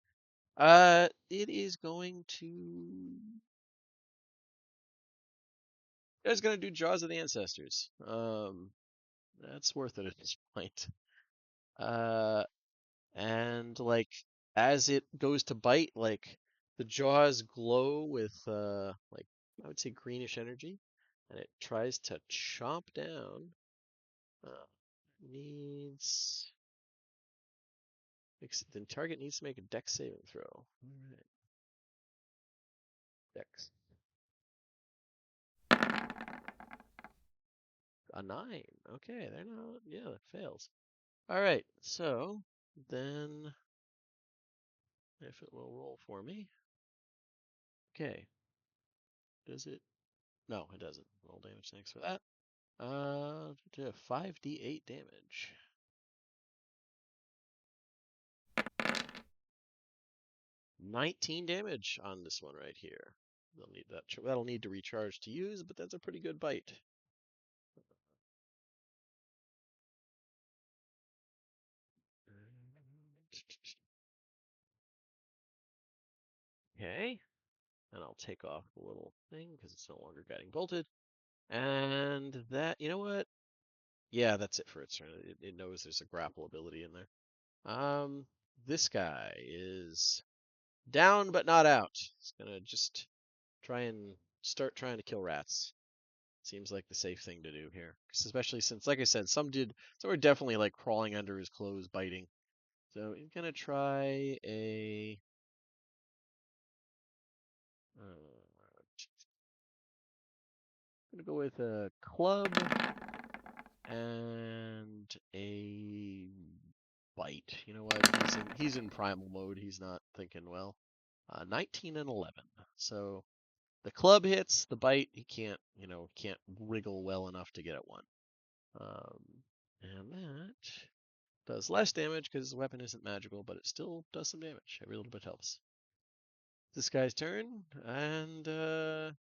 It is going to It's gonna do Jaws of the Ancestors. That's worth it at this point. And like as it goes to bite, like the jaws glow with like I would say greenish energy, and it tries to chomp down. Needs the target needs to make a Dex saving throw. All right. Dex. A 9. Okay, they're not. Yeah, that fails. All right, so then if it will roll for me. Okay. Does it? No, it doesn't. Roll damage. Thanks for that. 5d8 damage. $19 damage on this one right here. They'll need that. That'll need to recharge to use, but that's a pretty good bite. Okay, and I'll take off the little thing because it's no longer guiding bolted. And that, you know what? Yeah, that's it for its turn. It knows there's a grapple ability in there. This guy is down but not out. He's gonna just try and start trying to kill rats. Seems like the safe thing to do here, especially since, like I said, some were definitely like crawling under his clothes, biting. So he's gonna try a. Gonna go with a club and a bite. You know what? He's in primal mode. He's not thinking well. 19 and 11. So the club hits, the bite he can't wriggle well enough to get at one. And that does less damage because the weapon isn't magical, but it still does some damage. Every little bit helps. This guy's turn, and let's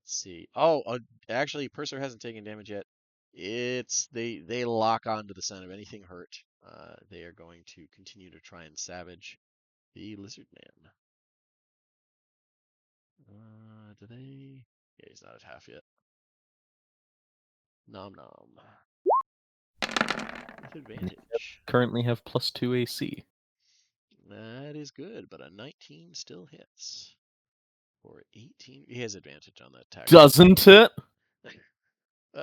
see. Oh, actually, Purser hasn't taken damage yet. It's they lock on to the sound of anything hurt. They are going to continue to try and savage the lizard man. Do they? Yeah, he's not at half yet. Nom nom. With advantage. Currently have +2 AC. That is good, but a 19 still hits. For 18, he has advantage on that attack. Doesn't it?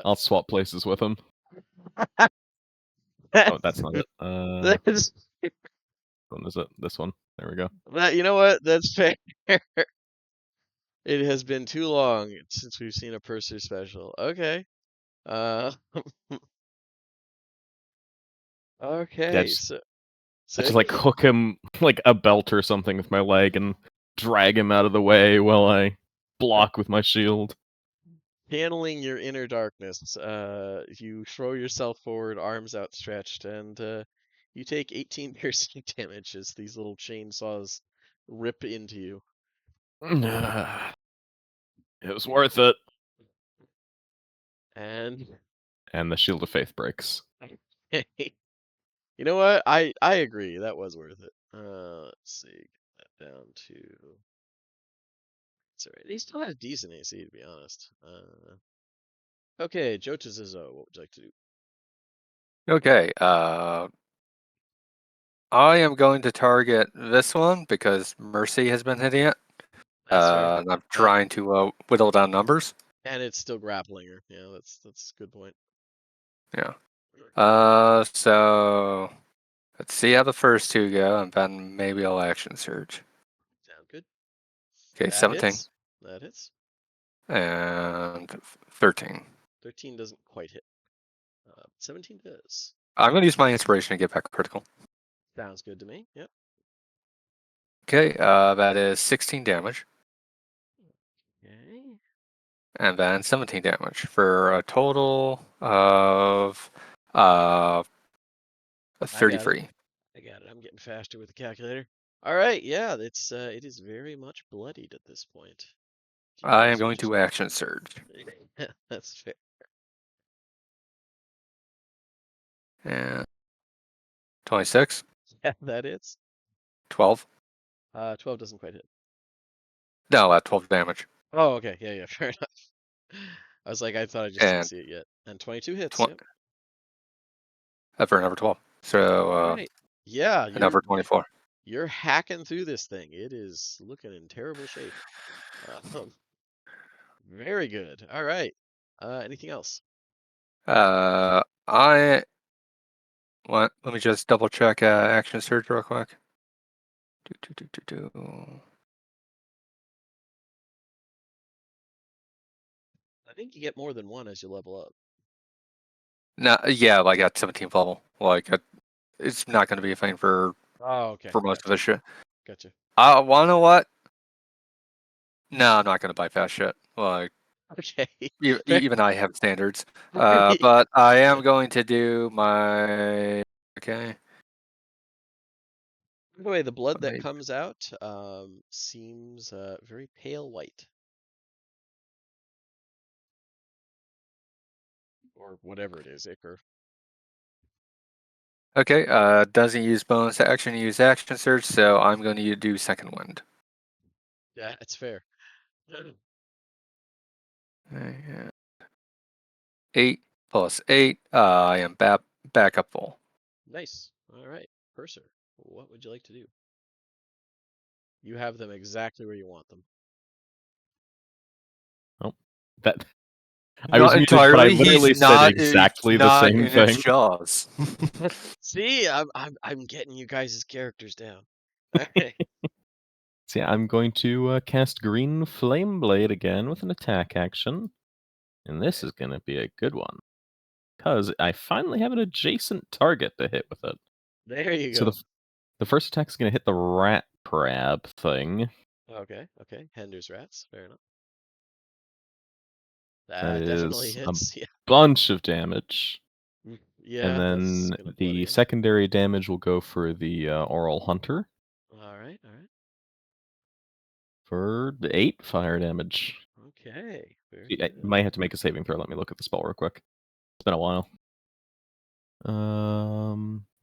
I'll swap places with him. Oh, that's not it. That's, Which one is it? This one. There we go. you know what? That's fair. It has been too long since we've seen a Purser special. Okay. Okay. Just- So I just like hook him like a belt or something with my leg and drag him out of the way while I block with my shield. channeling your inner darkness, you throw yourself forward, arms outstretched, and you take 18 piercing damage as these little chainsaws rip into you. It was worth it. And And the shield of faith breaks. you know what? I agree. That was worth it. Let's see. Get that down to. It's alright. He still has decent AC, to be honest. Okay, Jotazizo, what would you like to do? Okay. I am going to target this one because Mercy has been hitting it. That's fair. And I'm trying to whittle down numbers. And it's still grappling her. Yeah, that's a good point. Yeah. So let's see how the first two go, and then maybe I'll action surge. Sound good. Okay, That 17 hits. That hits. and 13. 13 doesn't quite hit. 17 does. I'm going to use my inspiration to get back critical. Sounds good to me. Yep. Okay, that is 16 damage, Okay. and then 17 damage for a total of 33. I got it. I'm getting faster with the calculator. All right. Yeah, it is very much bloodied at this point. You I am guys are going just- to action surge. That's fair. And 26, Yeah, that is. 12. 12 doesn't quite hit. No, 12 damage. Oh, okay. Yeah, fair enough. I was like, I thought I just didn't And see it yet. And 22 hits. tw- Yep. for another 12. So All right. Yeah, another 24. you're hacking through this thing. It is looking in terrible shape. Um, very good. All right. Anything else? I let me just double check action surge real quick. Do. I think you get more than one as you level up. No, yeah, like at 17th level. Like it's not going to be a thing for Oh, okay. most of Gotcha. this shit. Gotcha. Wanna know what? No, I'm not going to bypass shit. Like Okay. even I have standards. Very- But I am Yeah. going to do my okay. By the way, the blood that Maybe. comes out seems very pale white. Or whatever it is, ichor. Okay, doesn't use bonus action, use action surge, so I'm going to do second wind. Yeah, it's fair. Yeah. 8 plus 8. I am back up full. Nice. All right. Purser, what would you like to do? You have them exactly where you want them. Oh, that I Not was muted, but I entirely. literally He's said not. exactly the Not same in its thing. jaws. See, I'm getting you guys' characters down. All right. So yeah, I'm going to cast Green Flame Blade again with an attack action. And this is going to be a good one. Because I finally have an adjacent target to hit with it. There you So go. the first attack is going to hit the rat crab thing. Okay. Hender's rats. Fair enough. That That definitely is a hits. Yeah. bunch of damage. Yeah, And that's then gonna bloody the him. secondary damage will go for the Oral Hunter All right. for the 8 fire damage. Okay. Very I good. might have to make a saving throw. Let me look at the spell real quick. It's been a while.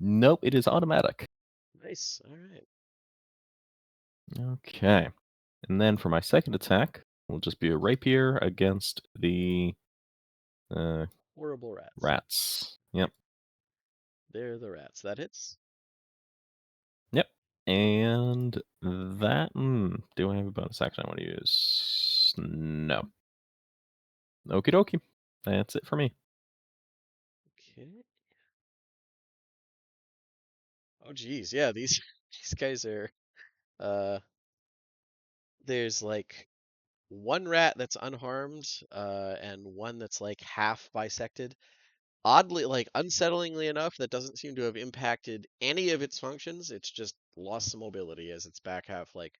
Nope, it is automatic. Nice. All right. Okay. And then for my second attack, will just be a rapier against the Horrible rats. rats. Yep. They're the rats. That hits. Yep. And that. Do I have a bonus action I want to use? No. Okie dokie. That's it for me. Okay. Oh geez, yeah, these these guys are there's like one rat that's unharmed, and one that's like half bisected. Oddly, like unsettlingly enough, that doesn't seem to have impacted any of its functions. It's just lost some mobility as its back half like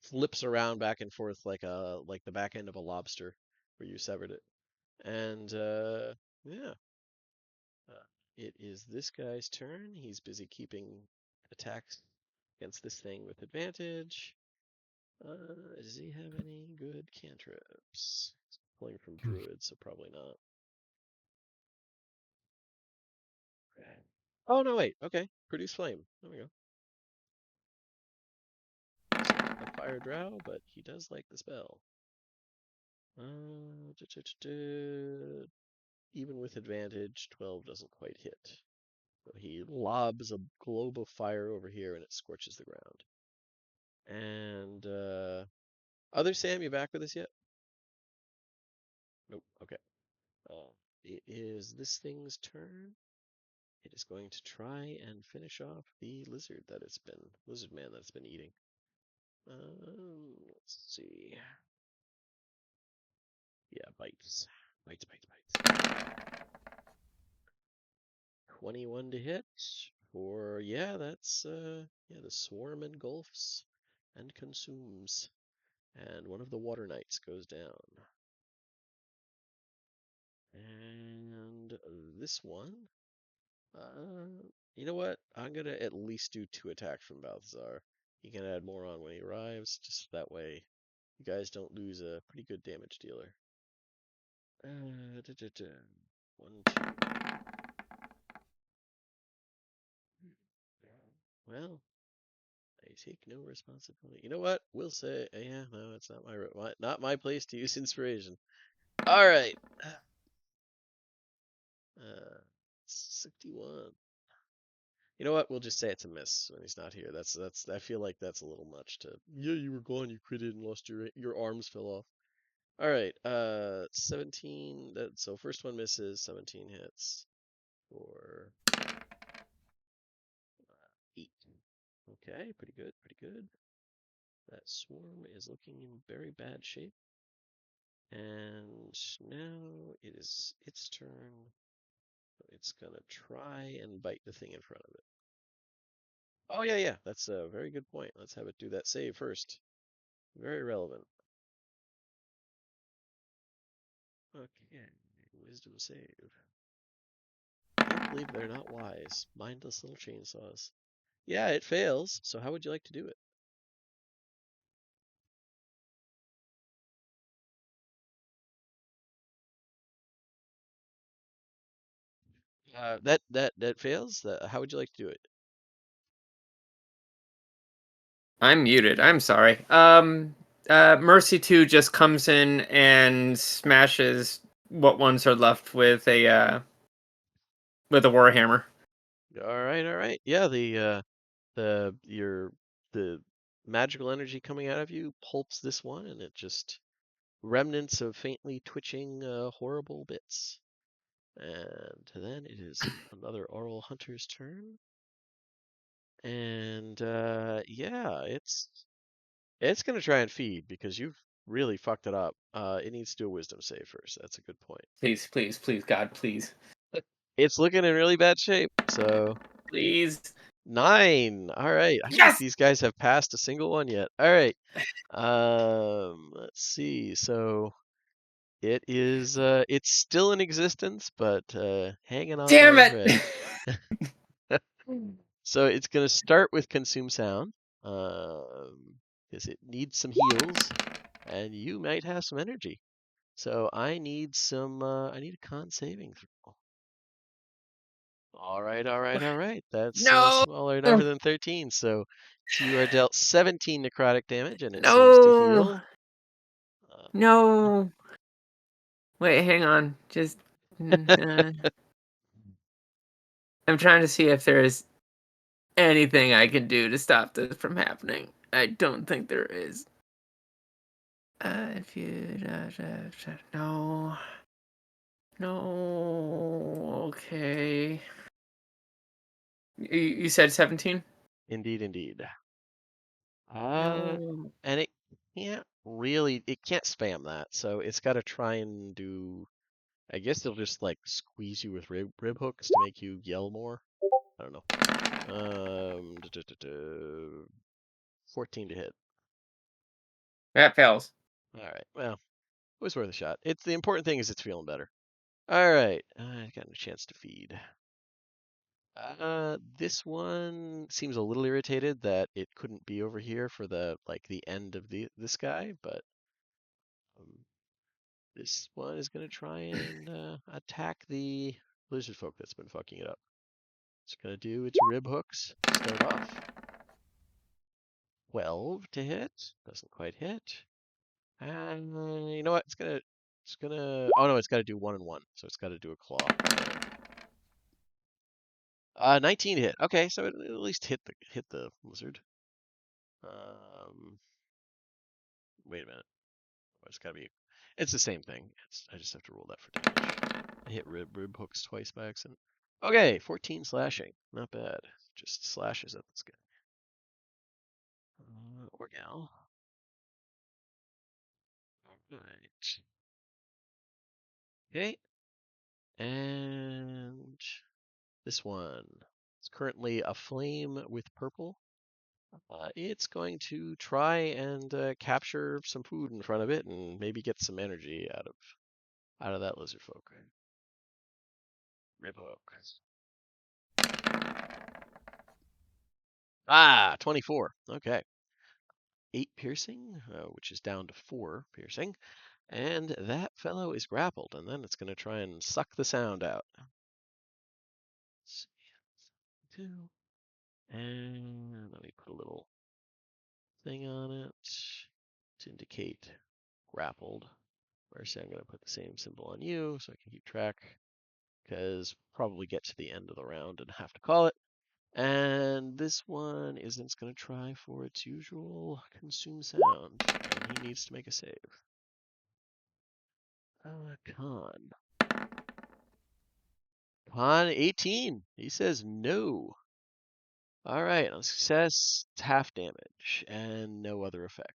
flips around back and forth like the back end of a lobster where you severed it. And yeah, it is this guy's turn. He's busy keeping attacks against this thing with advantage. Does he have any good cantrips? He's pulling from druid, so probably not. Oh no, wait. Okay, produce flame. There we go. He's not a fire drow, but he does like the spell. Even with advantage, 12 doesn't quite hit. So he lobs a globe of fire over here, and it scorches the ground. And other Sam, you back with us yet? Nope. Okay. It is this thing's turn. It is going to try and finish off the lizard man that it's been eating. Let's see. Yeah, bites. Bites. 21 to hit for, yeah, that's, yeah, the swarm engulfs and consumes. And one of the water knights goes down. And this one, you know what? I'm gonna at least do 2 attacks from Balthazar. He can add more on when he arrives, just that way you guys don't lose a pretty good damage dealer. 1, 2. Well, I take no responsibility. You know what? We'll say, yeah, no, it's not my place to use inspiration. All right. 61. You know what? We'll just say it's a miss when he's not here. That's. I feel like that's a little much to. Yeah, you were gone. You critted and lost your arms fell off. All right. 17. So first one misses. 17 hits for 8. Okay, pretty good. Pretty good. That swarm is looking in very bad shape. And now it is its turn. It's gonna try and bite the thing in front of it. Oh yeah, yeah, that's a very good point. Let's have it do that save first. Very relevant. Okay, wisdom save. Can't believe they're not wise. Mindless little chainsaws. Yeah, it fails. So how would you like to do it? That fails. How would you like to do it? I'm muted. I'm sorry. Mercy 2 just comes in and smashes what ones are left with a warhammer. All right, all right. Yeah, the magical energy coming out of you pulps this one, and it just remnants of faintly twitching horrible bits. And then it is another oral hunter's turn. And yeah, it's gonna try and feed because you've really fucked it up. It needs to do a wisdom save first. That's a good point. Please, please, please, God, please. It's looking in really bad shape. So Please. 9. All right. I don't think Yes! these guys have passed a single one yet. All right. Let's see. So it's still in existence, but hanging on by Damn a it! thread. So it's gonna start with consume sound, because it needs some heals, and you might have some energy. So I need I need a con saving throw. All right, all right, all right. That's a No! smaller number than 13. So you are dealt 17 necrotic damage, and it seems to No! heal. No! Wait, hang on. Just. I'm trying to see if there's anything I can do to stop this from happening. I don't think there is. If you. No. No. Okay. You said 17? Indeed, indeed. No. And it can't spam that, so it's got to try and do. I guess they'll just like squeeze you with rib hooks to make you yell more. I don't know. 14 to hit. That fails. All right. Well, it was worth a shot. It's the important thing is it's feeling better. All right. I got a chance to feed. This one seems a little irritated that it couldn't be over here for the end of this guy, but um, this one is gonna try and attack the lizard folk that's been fucking it up. It's gonna do its rib hooks to start off. 12 to hit. Doesn't quite hit. And you know what? Oh no, it's got to do 1 and 1, so it's got to do a claw. 19 to hit. Okay, so it at least hit the lizard. Um, Wait a minute. It's got to be. It's the same thing. I just have to roll that for damage. I hit rib hooks twice by accident. Okay, 14 slashing. Not bad. Just slashes at this guy. Or gal. Alright. Okay. And this one. It's currently aflame with purple. It's going to try and capture some food in front of it and maybe get some energy out of that lizard folk. Rib hook. 24. Okay. 8 piercing, which is down to 4 piercing. And that fellow is grappled, and then it's going to try and suck the sound out. Let's see. 2. And let me put a little thing on it to indicate grappled. Mercy, I'm going to put the same symbol on you so I can keep track, because probably get to the end of the round and have to call it. And this one isn't going to try for its usual consume sound, and he needs to make a save. Con. Con 18. He says no. All right, on success, it's half damage and no other effect.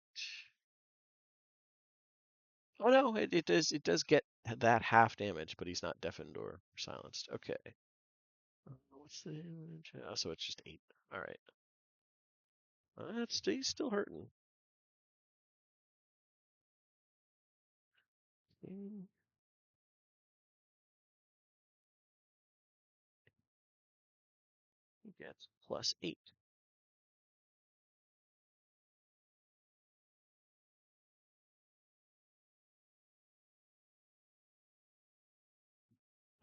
Oh no, it does get that half damage, but he's not deafened or silenced. Okay. What's the damage? Oh, so it's just 8. All right. He's still hurting. He gets +8.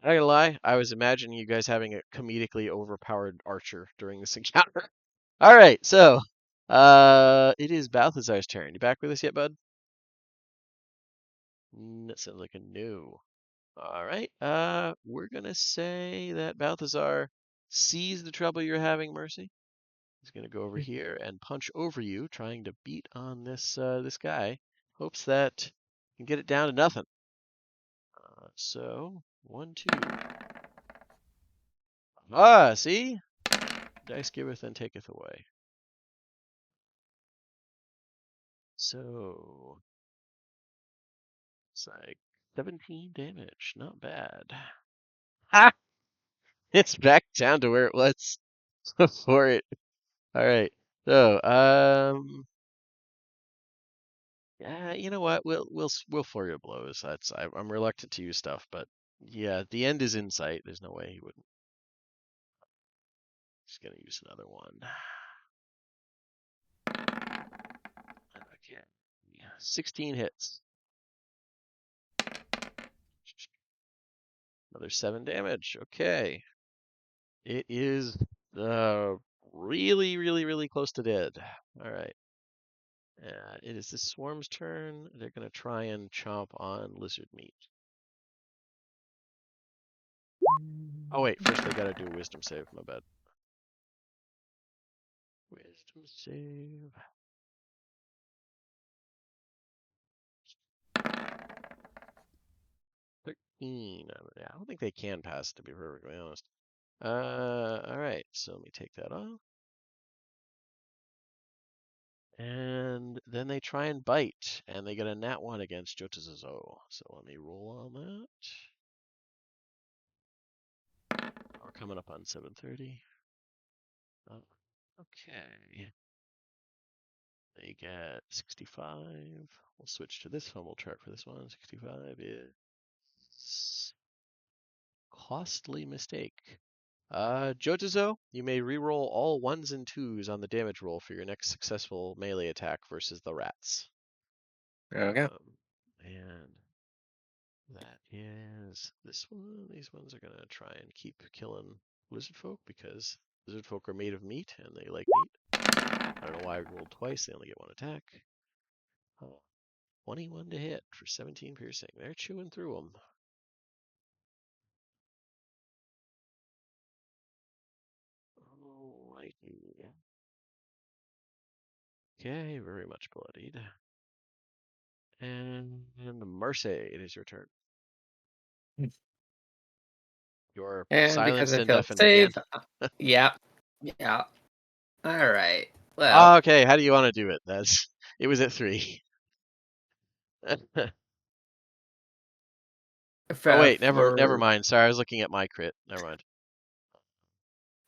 Not gonna lie, I was imagining you guys having a comedically overpowered archer during this encounter. All right, so it is Balthazar's turn. You back with us yet, bud? That sounds like a no. All right, we're gonna say that Balthazar sees the trouble you're having, Mercy. He's gonna go over here and punch over you, trying to beat on this guy. Hopes that he can get it down to nothing. So 1, 2. Ah, see? Dice giveth and taketh away. So it's like 17 damage. Not bad. Ha! It's back down to where it was before it. All right. So, yeah, you know what? We'll flurry of blows. I'm reluctant to use stuff, but yeah, the end is in sight. There's no way he wouldn't. Just gonna use another one. Okay. 16 hits. Another 7 damage. Okay. It is really, really, really close to dead. All right. It is the swarm's turn. They're going to try and chomp on lizard meat. Oh, wait. First, they got to do a wisdom save. My bad. Wisdom save. Yeah, I don't think they can pass, to be perfectly honest. All right. So let me take that off. And then they try and bite, and they get a nat 1 against Jotazazo. So let me roll on that. We're coming up on 7:30. Oh, okay. They get 65. We'll switch to this fumble chart for this one. 65 is costly mistake. Jotazo, you may reroll all 1s and 2s on the damage roll for your next successful melee attack versus the rats. Okay. And that is this one. These ones are gonna try and keep killing lizard folk because lizard folk are made of meat and they like meat. I don't know why I rolled twice. They only get 1 attack. 21 to hit for 17 piercing. They're chewing through them. Alrighty. Okay, very much bloodied. And Mercy, it is your turn. You're And because silenced I and failed deafened again. save, yeah. All right. Well, Okay, how do you want to do it? It was at 3. Oh wait, never mind. Sorry, I was looking at my crit. Never mind.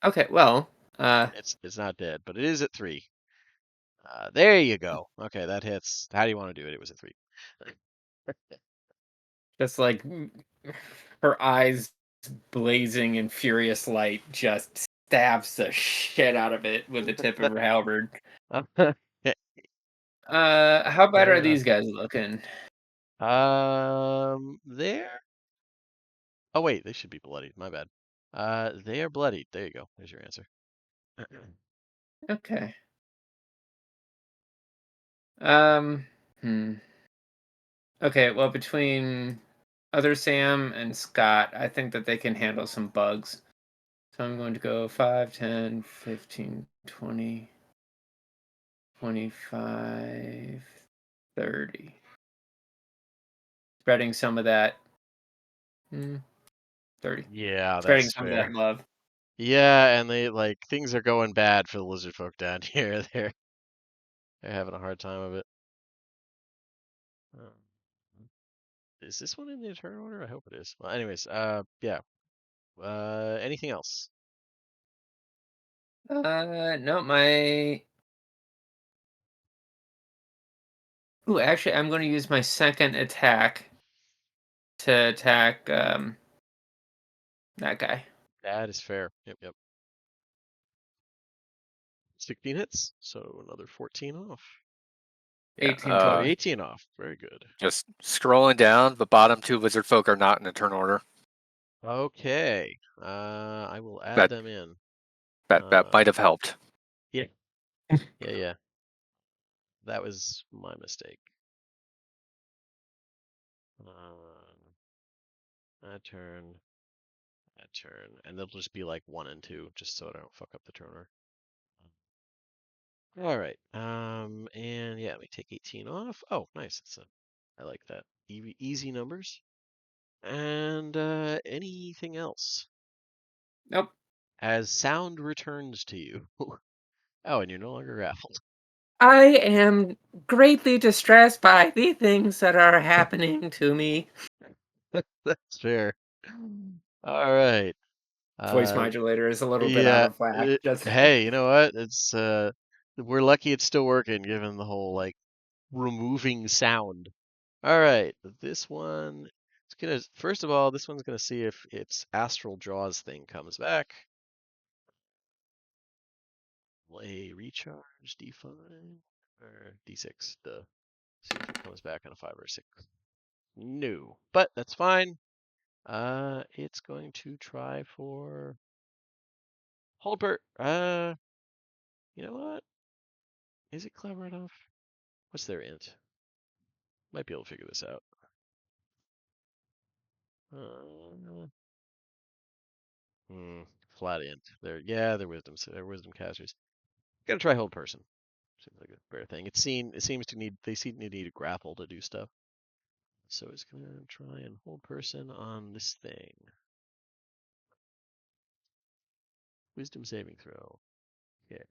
Okay, well, It's not dead, but it is at 3. There you go. Okay, that hits. How do you want to do it? It was at 3. just like her eyes blazing in furious light, just stabs the shit out of it with the tip of her halberd. How bad Fair are enough. these guys looking? There. Oh wait, they should be bloodied. My bad. They are bloodied. There you go. There's your answer. Okay. Um. Okay, well, between other Sam and Scott, I think that they can handle some bugs. So I'm going to go 5, 10, 15, 20, 25, 30. Spreading some of that. 30. Yeah, Spreading that's some of fair. that love. Yeah, and they like things are going bad for the lizard folk down here. They're having a hard time of it. Um, is this one in the turn order? I hope it is. Well, anyways, yeah. Anything else? No, my. Ooh, actually, I'm going to use my second attack to attack that guy. That is fair. Yep. 16 hits, so another 14 off. 18 Oh, total. 18 off. Very good. Just scrolling down, the bottom 2 lizard folk are not in a turn order. Okay. I will add That them in. that might have helped. Yeah. Yeah. That was my mistake. That turn, and they'll just be like 1 and 2, just so I don't fuck up the turn order. All right. And yeah, we take 18 off. Oh, nice. I like that. Easy numbers. And anything else? Nope. As sound returns to you. Oh, and you're no longer grappled. I am greatly distressed by the things that are happening to me. That's fair. All right. Voice modulator is a little bit out Yeah. of whack. Just Hey, you know what? It's we're lucky it's still working given the whole like removing sound. All right, this one it's gonna first of all, this one's gonna see if its astral jaws thing comes back. A recharge D5 or D6 to see if it comes back on a 5 or a 6. No, but that's fine. It's going to try for Holbert. You know what? Is it clever enough? What's their int? Might be able to figure this out. Flat int. They're wisdom casters. Gotta try hold person. Seems like a fair thing. It seems to need they seem to need a grapple to do stuff. So it's gonna try and hold person on this thing. Wisdom saving throw. Okay.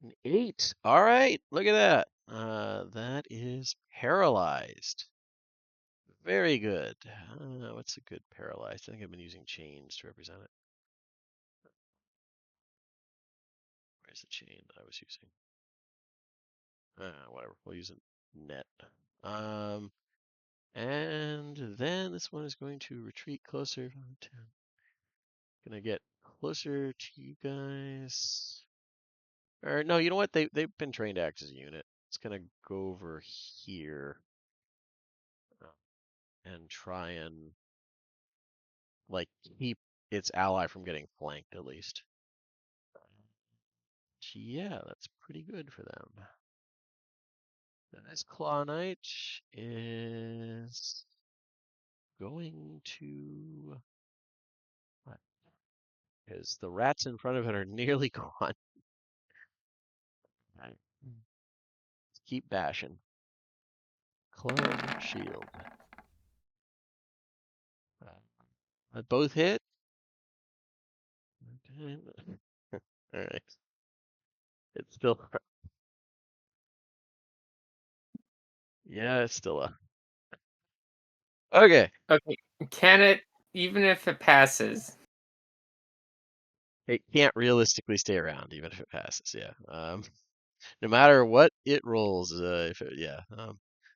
An 8. All right, look at that. That is paralyzed. Very good. What's a good paralyzed? I think I've been using chains to represent it. Where's the chain that I was using? Whatever. We'll use a net. And then this one is going to retreat closer. 10. Gonna get closer to you guys. Or no, you know what? They've been trained to act as a unit. It's gonna go over here and try and like keep its ally from getting flanked at least. Yeah, that's pretty good for them. This Claw Knight is going to what? Because the rats in front of it are nearly gone. Right. Let's keep bashing. Club shield. Both hit. Okay. All right. It's still. Yeah, it's still a. Okay. okay. Can it, even if it passes? It can't realistically stay around even if it passes. Yeah. No matter what it rolls. If it, yeah.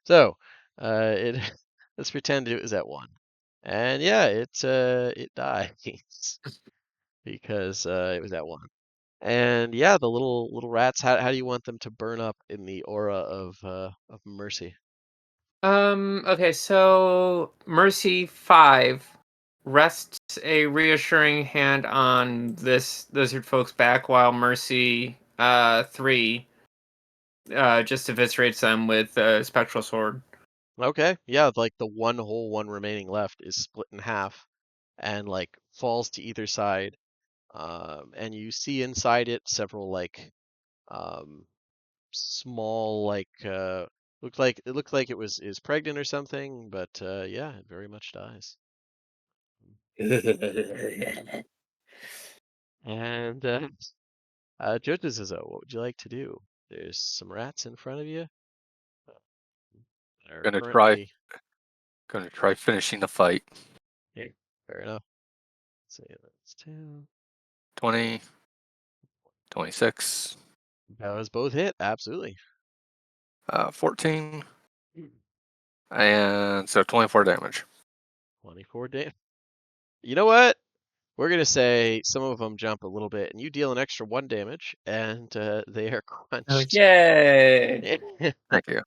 So, it. Let's pretend it was at 1, and yeah, it dies because it was at 1. And yeah, the little rats. How do you want them to burn up in the aura of mercy? Okay, so Mercy 5 rests a reassuring hand on this lizard folk's back, while Mercy 3 just eviscerates them with a spectral sword. Okay, yeah, like the one whole one remaining left is split in half and like falls to either side. And you see inside it several like um, small looked like it was is pregnant or something, but yeah, it very much dies. And Jojo says, "Oh, what would you like to do? There's some rats in front of you that are Gonna try currently." gonna try finishing the fight. Yeah, fair enough. Let's see, that's 2. 20, 26, Those both hit, absolutely. 14, and so 24 damage. 24 damage. You know what? We're gonna say some of them jump a little bit, and you deal an extra 1 damage, and they are Oh, crunched. yay! Thank you.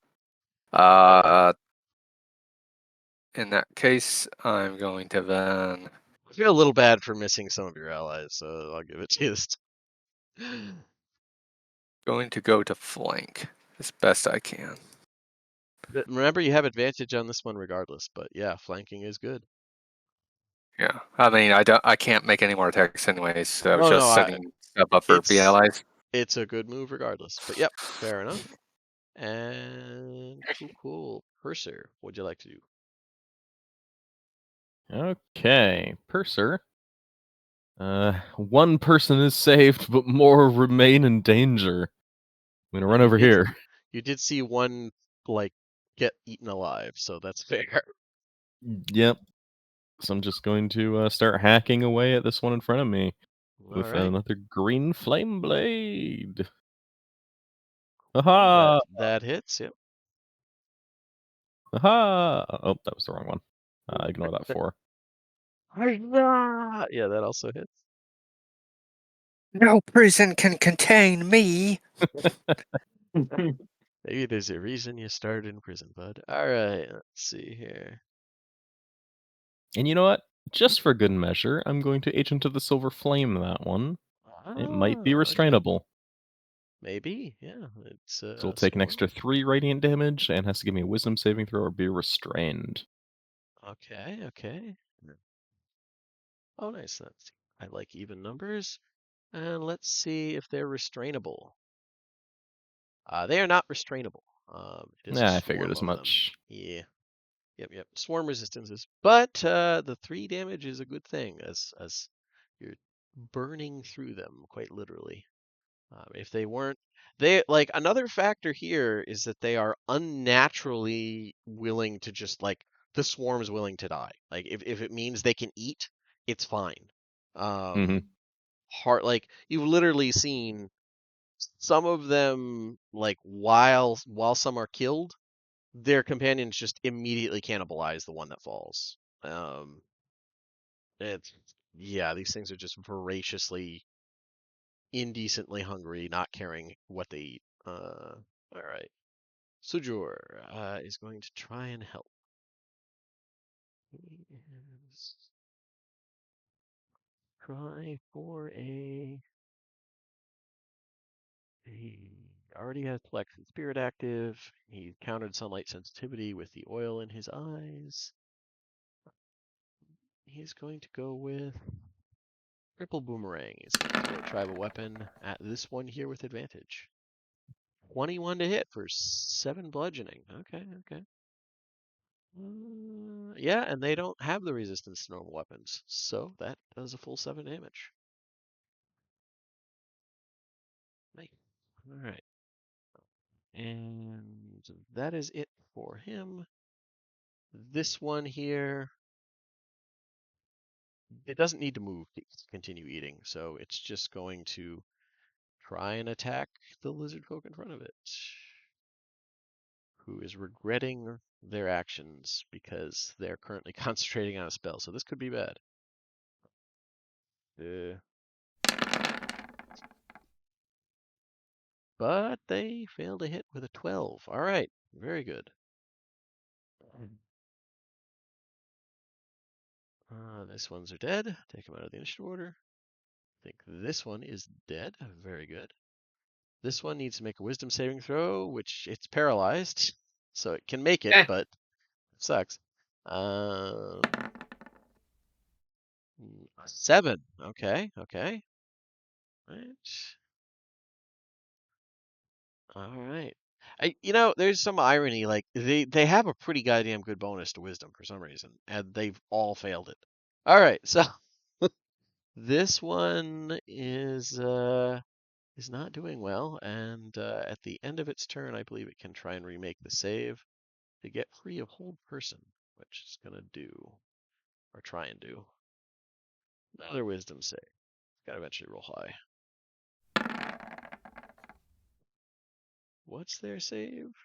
In that case, I'm going to then I feel a little bad for missing some of your allies, so I'll give it to you this time. go to flank as best I can. But remember, you have advantage on this one regardless, but yeah, flanking is good. Yeah, I mean, I can't make any more attacks anyways, so Oh no, just setting stuff up for the it's allies. it's a good move regardless. But yep, fair enough. And cool. Purser, what'd you like to do? Okay, Purser. One person is saved, but more remain in danger. I'm gonna run You over did here. you did see one like get eaten alive, so that's fair. Yep. So I'm just going to start hacking away at this one in front of me All with right. another green flame blade. That Aha! that hits, yep. Aha! Oh, that was the wrong one. Ignore that 4. Yeah, that also hits. No prison can contain me. Maybe there's a reason you started in prison, bud. All right, let's see here. And you know what? Just for good measure, I'm going to Agent of the Silver Flame that one. It might be Okay. restrainable. Maybe, yeah. It's So it'll take an swarm. extra 3 radiant damage and has to give me a wisdom saving throw or be restrained. Okay, okay. Oh, nice. I like even numbers. And let's see if they're restrainable. They are not restrainable. It is a Nah, I figured swarm as of them. much. Yeah. Yep. Swarm resistances. But the 3 damage is a good thing as you're burning through them quite literally. If they weren't, they like another factor here is that they are unnaturally willing to just like the swarm is willing to die. Like if it means they can eat, it's fine. hmm Heart like you've literally seen some of them like while some are killed, their companions just immediately cannibalize the one that falls. It's yeah, these things are just voraciously indecently hungry, not caring what they eat. All right. Sujur is going to try and help. He is try for he already has Flex and Spirit active. He countered sunlight sensitivity with the oil in his eyes. He's going to go with Triple Boomerang. He's going to throw a tribal weapon at this one here with advantage. 21 to hit for 7 bludgeoning. Okay. Yeah, and they don't have the resistance to normal weapons, so that does a full 7 damage. Nice. All right. And that is it for him. This one here, it doesn't need to move to continue eating, so it's just going to try and attack the lizard folk in front of it, who is regretting their actions because they're currently concentrating on a spell, so this could be bad. But they fail to hit with a 12. All right, very good. This ones are dead. Take them out of the initiative order. I think this one is dead. Very good. This one needs to make a wisdom saving throw, which it's paralyzed, so it can make it, Eh. but it sucks. 7. Okay. Right. All right. There's some irony. Like they have a pretty goddamn good bonus to wisdom for some reason, and they've all failed it. All right, so this one is not doing well, and at the end of its turn, I believe it can try and remake the save to get free of hold person, which it's gonna do or try and do. Another wisdom save. Got to eventually roll high. What's their save?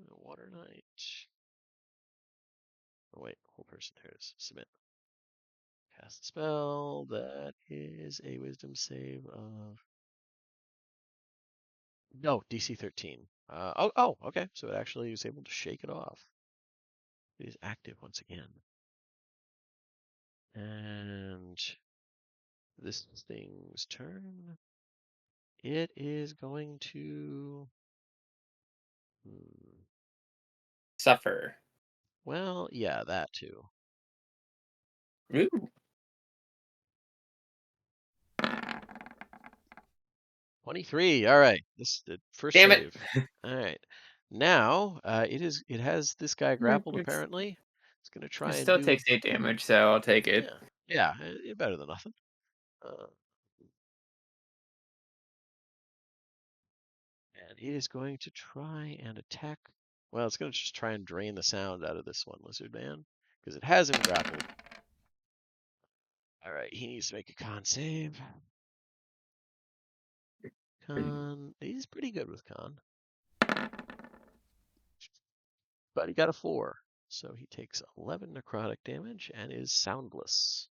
Water Knight. Oh wait, whole person. Here it is. Submit. Cast spell. That is a wisdom save of no DC 13. Okay. So it actually is able to shake it off. It is active once again. And this thing's turn. It is going to. Suffer. Well, yeah, that too. Ooh. 23. All right. This is the first Damn it. save. All right. Now, it has this guy grappled apparently. It's going to try It and still do takes 8 damage, so I'll take it. Yeah, better than nothing. And it is going to try and attack. Well, it's going to just try and drain the sound out of this one, Lizard Man, because it has him grappled. All right, he needs to make a con save. Con, he's pretty good with con. But he got a 4, so he takes 11 necrotic damage and is soundless.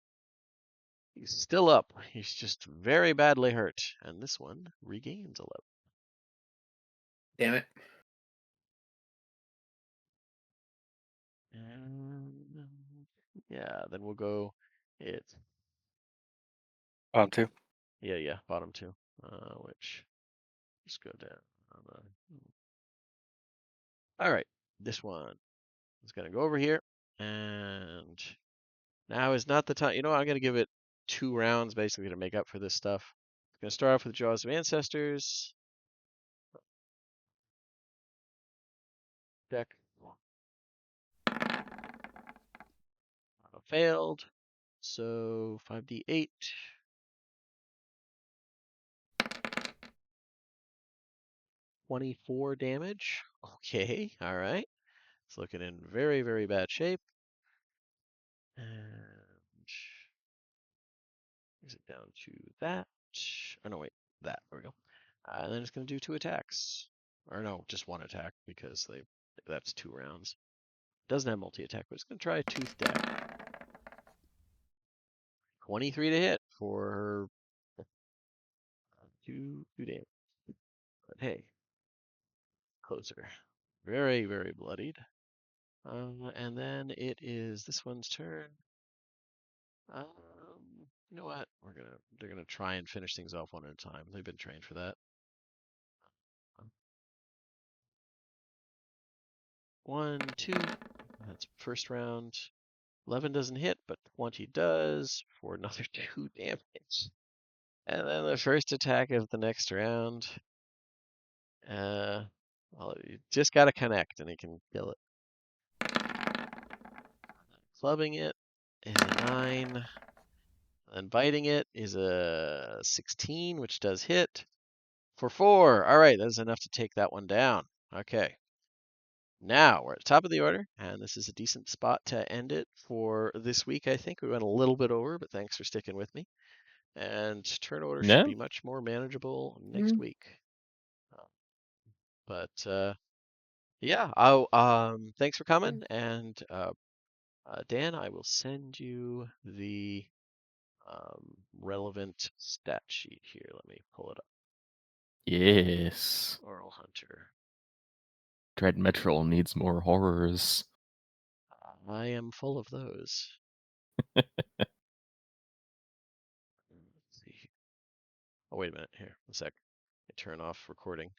He's still up. He's just very badly hurt, and this one regains 11. Damn it. And yeah, then we'll go. It's Bottom 2. yeah, bottom 2. Which just go down. All right, this one is gonna go over here, and now is not the time. You know what? I'm gonna give it 2 rounds basically to make up for this stuff. It's gonna start off with Jaws of Ancestors. Deck. Failed. So 5d8. 24 damage. Okay, all right. It's looking in very, very bad shape. And is it down to that? Oh no, wait, that. There we go. And then it's going to do 2 attacks. Or no, just 1 attack because that's 2 rounds. Doesn't have multi-attack, but it's going to try a tooth dagger. 23 to hit for 2 damage. But hey, closer. Very, very bloodied. And then it is this one's turn. You know what? They're gonna try and finish things off one at a time. They've been trained for that. 1, 2. That's first round. 11 doesn't hit, but 20 does for another 2 damage. And then the first attack of the next round. Well, you just gotta connect, and he can kill it. Clubbing it is a 9. And biting it is a 16, which does hit for 4. All right, that's enough to take that one down. Okay. Now we're at the top of the order, and this is a decent spot to end it for this week. I think we went a little bit over, but thanks for sticking with me. And turn order should No. be much more manageable next week. But yeah, thanks for coming, and Dan, I will send you the relevant stat sheet here. Let me pull it up. Yes. Oral Hunter. Dread Metro needs more horrors. I am full of those. Let's see. Oh, wait a minute. Here, a sec. I turn off recording.